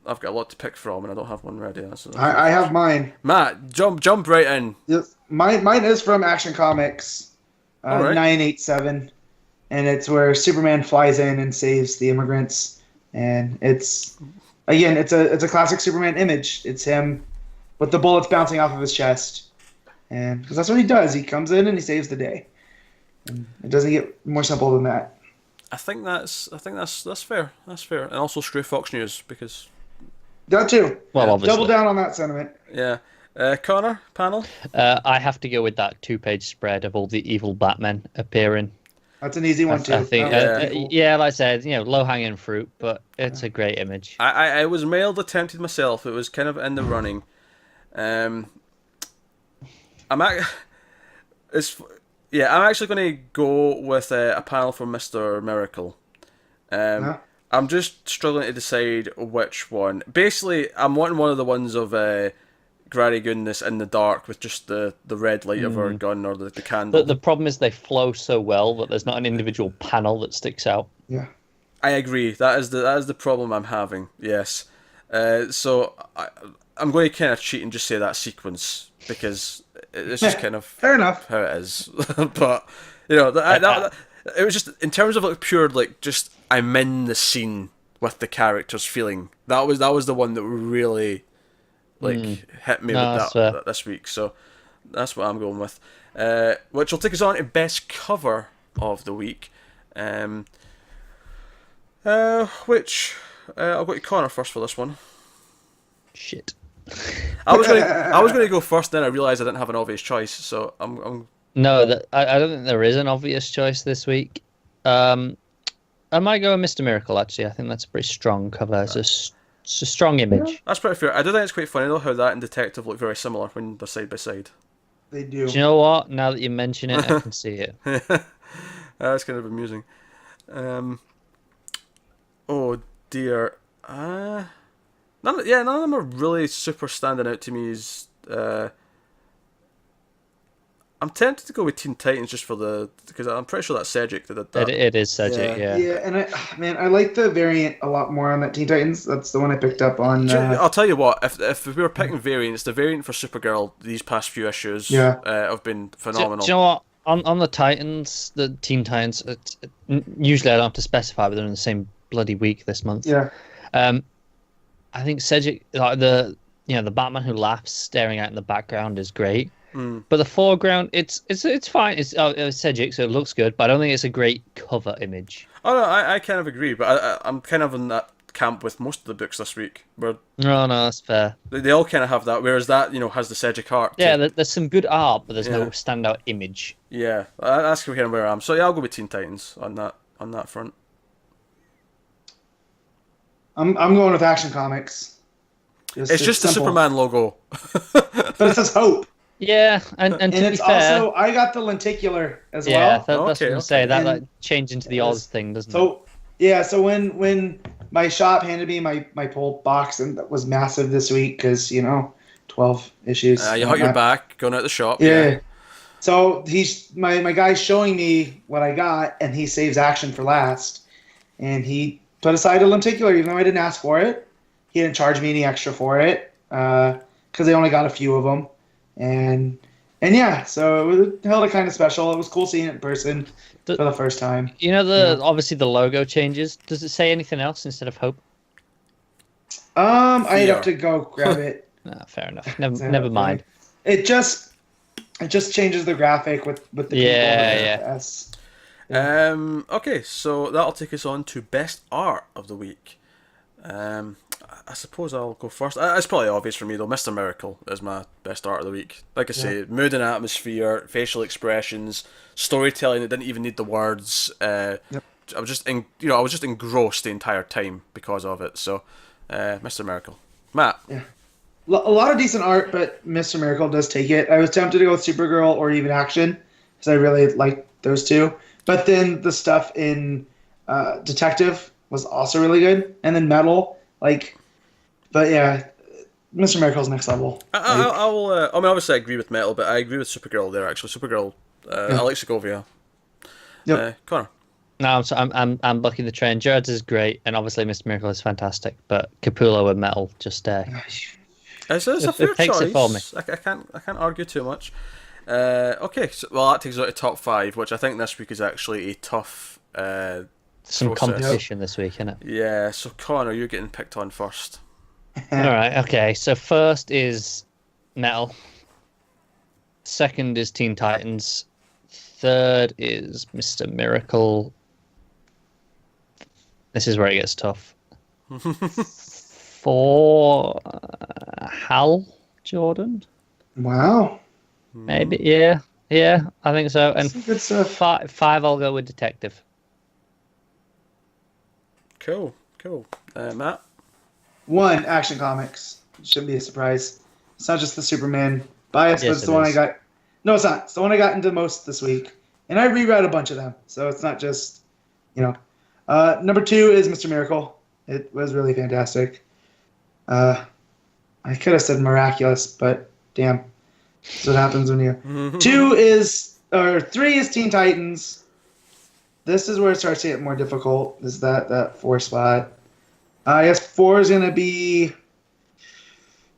I've got a lot to pick from, and I don't have one ready. So I have mine. Matt, jump right in. Yes, mine is from Action Comics, 987, and it's where Superman flies in and saves the immigrants, and it's a classic Superman image. It's him with the bullets bouncing off of his chest, and because that's what he does. He comes in and he saves the day. And it doesn't get more simple than that. I think that's fair. That's fair, and also screw Fox News because. That too. Well, obviously. Double down on that sentiment. Yeah. Connor, panel? I have to go with that 2-page spread of all the evil Batmen appearing. That's an easy one too. I think, like I said, low-hanging fruit, but it's a great image. I was mildly tempted myself. It was kind of in the running. I'm actually going to go with a panel from Mr. Miracle. I'm just struggling to decide which one. Basically, I'm wanting one of the ones of Grady Goodness in the dark with just the red light of her gun or the candle. But the problem is they flow so well that there's not an individual panel that sticks out. Yeah, I agree. That is the problem I'm having. Yes. So I'm going to kind of cheat and just say that sequence because it's just kind of fair enough how it is. But it was just in terms of like pure like just I'm in the scene with the characters feeling. That was the one that really hit me with that this week. So That's what I'm going with. Which will take us on to best cover of the week. Which I'll go to Connor first for this one. Shit. I was going to go first. Then I realised I didn't have an obvious choice. So I'm. No, I don't think there is an obvious choice this week. I might go with Mr. Miracle, actually. I think that's a pretty strong cover. It's a strong image. Yeah, that's pretty fair. I do think it's quite funny, though, how that and Detective look very similar when they're side by side. They do. Do you know what? Now that you mention it, I can see it. That's kind of amusing. Oh, dear. None of them are really super standing out to me as... I'm tempted to go with Teen Titans just because I'm pretty sure that's Cedric that did that. It is Cedric, yeah. Yeah, and I like the variant a lot more on that Teen Titans. That's the one I picked up on. I'll tell you what, if we were picking variants, the variant for Supergirl these past few issues have been phenomenal. Do you know what? On the Titans, the Teen Titans, usually I don't have to specify, but they're in the same bloody week this month. Yeah. I think Cedric, like the Batman who laughs staring out in the background is great. But the foreground, it's fine. It's Cedric, so it looks good, but I don't think it's a great cover image. Oh no, I kind of agree, but I'm kind of in that camp with most of the books this week. Where no, that's fair. They all kind of have that, whereas that has the Cedric art. Yeah, there's some good art, but there's no standout image. Yeah, that's kind of where I am. So yeah, I'll go with Teen Titans on that front. I'm going with Action Comics. It's just the Superman logo, but it says Hope. Yeah, and to it's be fair, also I got the lenticular as well. Yeah, that's what I was going to say. That like change into the Oz thing, doesn't it? Yeah, so when my shop handed me my pull box, and that was massive this week because 12 issues. You hurt your back going out the shop. Yeah. So my guy's showing me what I got, and he saves Action for last, and he put aside a lenticular even though I didn't ask for it. He didn't charge me any extra for it because they only got a few of them. And yeah, so it held it kind of special. It was cool seeing it in person for the first time. Obviously the logo changes. Does it say anything else instead of Hope? I'd have to go grab it. No, fair enough. Never mind. It just changes the graphic with the people. Yeah. Okay, so that'll take us on to best art of the week. I suppose I'll go first. It's probably obvious for me though. Mr. Miracle is my best art of the week. Like I say, mood and atmosphere, facial expressions, storytelling that didn't even need the words. I was just engrossed the entire time because of it. So, Mr. Miracle, Matt. Yeah, a lot of decent art, but Mr. Miracle does take it. I was tempted to go with Supergirl or even Action because I really like those two. But then the stuff in Detective was also really good, and then Metal. But yeah, Mr. Miracle's next level. I will. Obviously, I agree with Metal, but I agree with Supergirl there. Actually, Supergirl. I like Segovia. Yep. Connor. No, I'm bucking the train. Gerads is great, and obviously Mr. Miracle is fantastic. But Capullo and Metal just It's a fair takes choice. It for me. I can't argue too much. Okay, so, that takes us out to top 5, which I think this week is actually a tough. Some process. competition this week, isn't it? Yeah, so Connor, you're getting picked on first. Alright, okay. So first is Metal. Second is Teen Titans. Third is Mr. Miracle. This is where it gets tough. 4, Hal Jordan? Wow. Maybe, yeah. Yeah, I think so. And good stuff. 5, I'll go with Detective. Cool. Matt? 1, Action Comics. Shouldn't be a surprise. It's not just the Superman bias, but it's the one I got. No, it's not. It's the one I got into most this week. And I reread a bunch of them, so it's not just, Number 2 is Mr. Miracle. It was really fantastic. I could have said miraculous, but damn. That's what happens when you... 3 is Teen Titans. This is where it starts to get more difficult, is that 4 spot. I guess 4 is going to be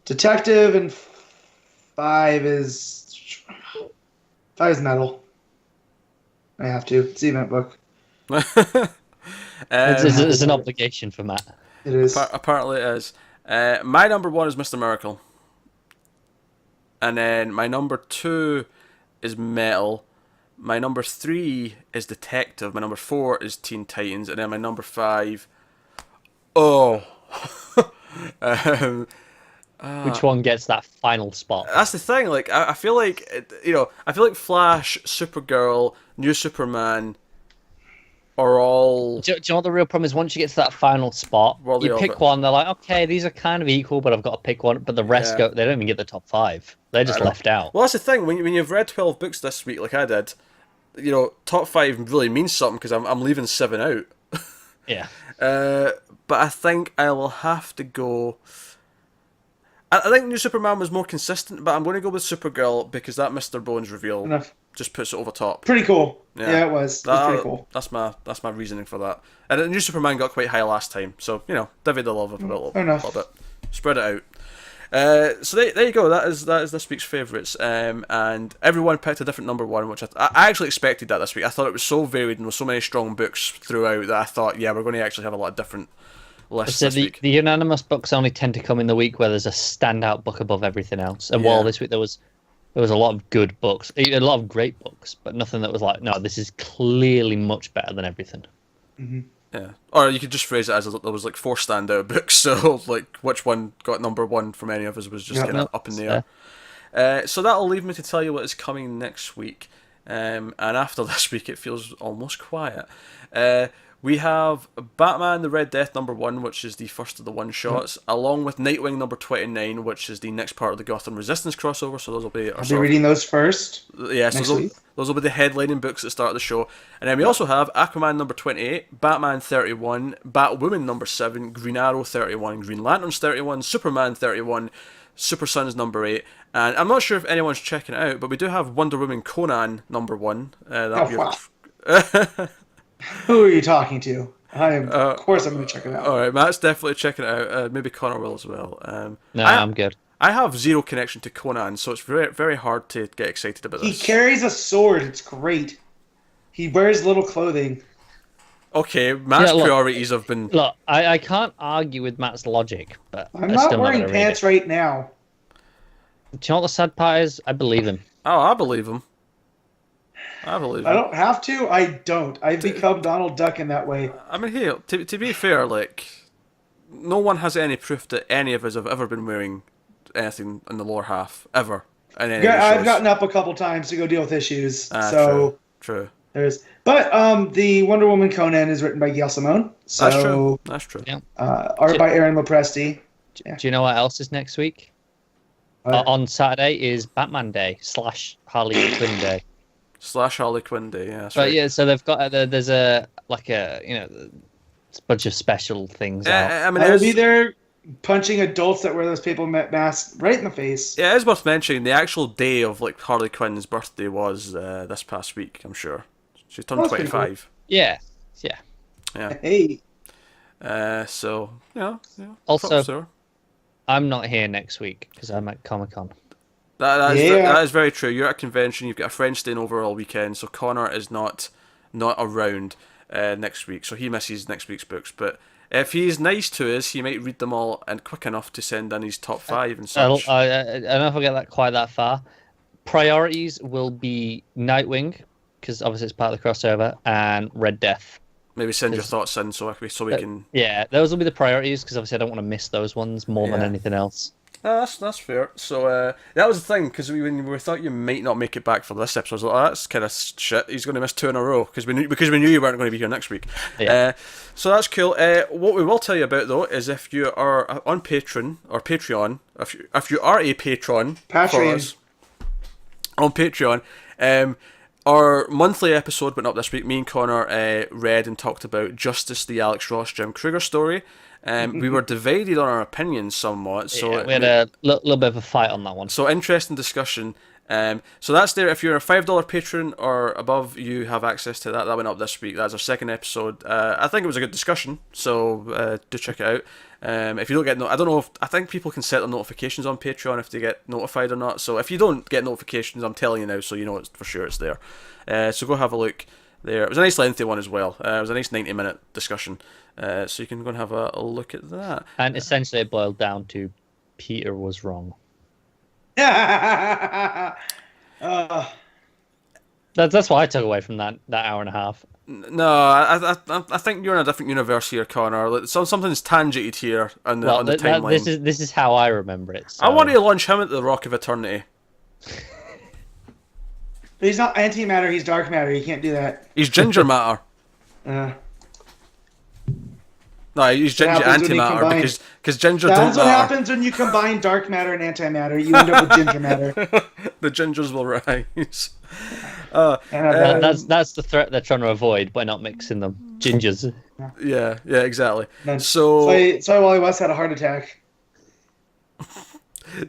Detective, and 5 is Metal. I have to. It's the event book. It's an obligation for Matt. It is. Apparently it is. My number 1 is Mr. Miracle. And then my number 2 is Metal. My number 3 is Detective. My number 4 is Teen Titans. And then my number 5... Oh... Which one gets that final spot? That's the thing. Like, I feel like, I feel like Flash, Supergirl, New Superman are all... Do you know what the real problem is? Once you get to that final spot, you pick one, they're like, okay, these are kind of equal, but I've got to pick one. But the rest they don't even get the top 5. They're just left out. Well, that's the thing. When you've read 12 books this week, like I did, top 5 really means something because I'm leaving 7 out. Yeah. But I think I will have to go... I think New Superman was more consistent, but I'm going to go with Supergirl because that Mr. Bones reveal just puts it over top. Pretty cool. Yeah, it was. It was pretty cool. That's my reasoning for that. And New Superman got quite high last time, so divvy the love up a little bit, spread it out. So there you go. That is this week's favourites, and everyone picked a different number 1, which I actually expected that this week. I thought it was so varied and with so many strong books throughout that I thought, we're going to actually have a lot of different. So the unanimous books only tend to come in the week where there's a standout book above everything else. And while this week there was a lot of good books, a lot of great books, but nothing that was like, no, this is clearly much better than everything. Mm-hmm. Yeah. Or you could just phrase it as there was like 4 standout books, so like which one got number 1 from any of us was just kind of up in the air. So that'll leave me to tell you what is coming next week. And after this week, it feels almost quiet. We have Batman the Red Death number 1, which is the first of the one-shots, along with Nightwing number 29, which is the next part of the Gotham Resistance crossover, so those will be... I'll be reading those first. Yes, those will be the headlining books at the start of the show. And then we also have Aquaman number 28, Batman 31, Batwoman number 7, Green Arrow 31, Green Lanterns 31, Superman 31, Super Sons number 8, and I'm not sure if anyone's checking it out, but we do have Wonder Woman Conan number 1. Who are you talking to? Of course I'm going to check it out. Alright, Matt's definitely checking it out. Maybe Connor will as well. I'm good. I have zero connection to Conan, so it's very, very hard to get excited about this. He carries a sword. It's great. He wears little clothing. Okay, Matt's priorities have been... Look, I can't argue with Matt's logic, but I'm not wearing pants right now. Do you know what the sad part is? I believe him. Oh, I believe him. I don't have to. I don't. I've become Donald Duck in that way. I mean, here, to be fair, like, no one has any proof that any of us have ever been wearing anything in the lower half, ever. I've gotten up a couple times to go deal with issues. So true. But the Wonder Woman Conan is written by Gail Simone. So That's true. Yeah. Art by Aaron Lopresti. Yeah. Do you know what else is next week? On Saturday is Batman Day / Harley Quinn Day. / Harley Quinn Day, yeah. But yeah, so they've got there's a bunch of special things out. I mean, I'll be there punching adults that wear those paper masks right in the face. Yeah, it is worth mentioning the actual day of like Harley Quinn's birthday was this past week. I'm sure she turned 25. Cool. Yeah. Hey. So yeah. Also, I'm not here next week because I'm at Comic-Con. That is very true. You're at a convention. You've got a friend staying over all weekend, so Connor is not around next week, so he misses next week's books. But if he's nice to us, he might read them all and quick enough to send in his top 5 and such. I don't know if I'll get quite that far. Priorities will be Nightwing, because obviously it's part of the crossover, and Red Death. Maybe send your thoughts in so we can... Yeah, those will be the priorities, because obviously I don't want to miss those ones more than anything else. That's fair. So that was the thing, because we thought you might not make it back for this episode. I was like, oh, that's kind of shit. He's going to miss 2 in a row because we knew you weren't going to be here next week. Yeah. So that's cool. What we will tell you about though is if you are on Patreon, if you are a patron for us on Patreon, our monthly episode went up this week. Me and Connor read and talked about Justice, the Alex Ross, Jim Krueger story. We were divided on our opinions somewhat. So we had a little bit of a fight on that one. So interesting discussion. So that's there. If you're a $5 patron or above, you have access to that. That went up this week. That's our second episode. I think it was a good discussion. So do check it out. If you don't get, I don't know I think people can set their notifications on Patreon if they get notified or not. So if you don't get notifications, I'm telling you now, so you know for sure it's there. So go have a look there. It was a nice lengthy one as well. It was a nice 90-minute discussion. So you can go and have a look at that. And essentially it boiled down to Peter was wrong. That's what I took away from that hour and a half. No, I think you're in a different universe here, Connor. Like, something's tangented here on the timeline. This is how I remember it. So. I want to launch him at the Rock of Eternity. But he's not antimatter, he's dark matter. You can't do that. He's ginger matter. No, he's ginger antimatter because ginger don't matter. That's what happens when you combine dark matter and antimatter. You end up with ginger matter. The gingers will rise. That's the threat they're trying to avoid by not mixing them. Gingers. Yeah, exactly. So Wally West had a heart attack.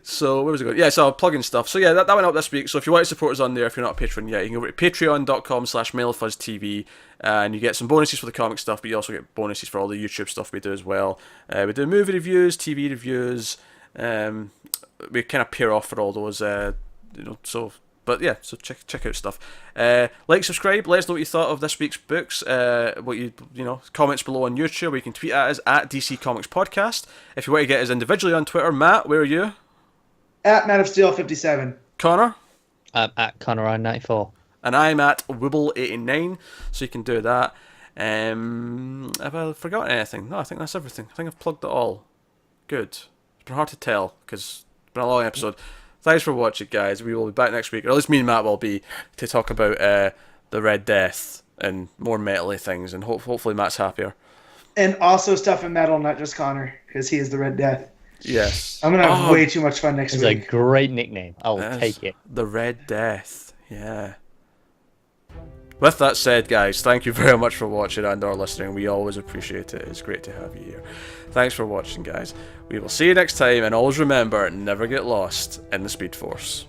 So where was it going? Yeah, so plugging stuff. So yeah, that went up this week. So if you want to support us on there, if you're not a patron yet, you can go over to patreon.com/MailFuzzTV, and you get some bonuses for the comic stuff, but you also get bonuses for all the YouTube stuff we do as well. We do movie reviews, TV reviews. We kind of pair off for all those, so. But yeah, so check out stuff. Like, subscribe. Let us know what you thought of this week's books. Comments below on YouTube. Or you can tweet at us at DC Comics Podcast. If you want to get us individually on Twitter, Matt, where are you? At Matt of Steel 57. Connor? At Connor94. And I'm at Wibble89. So you can do that. Have I forgotten anything? No, I think that's everything. I think I've plugged it all. Good. It's been hard to tell because it's been a long episode. Thanks for watching, guys. We will be back next week, or at least me and Matt will be, to talk about the Red Death and more metally things, and hopefully Matt's happier. And also stuff in metal, not just Connor, because he is the Red Death. Yes. I'm going to have way too much fun next week. It's a great nickname. I'll take it. The Red Death. Yeah. With that said, guys, thank you very much for watching and or listening. We always appreciate it. It's great to have you here. Thanks for watching, guys. We will see you next time, and always remember, never get lost in the Speed Force.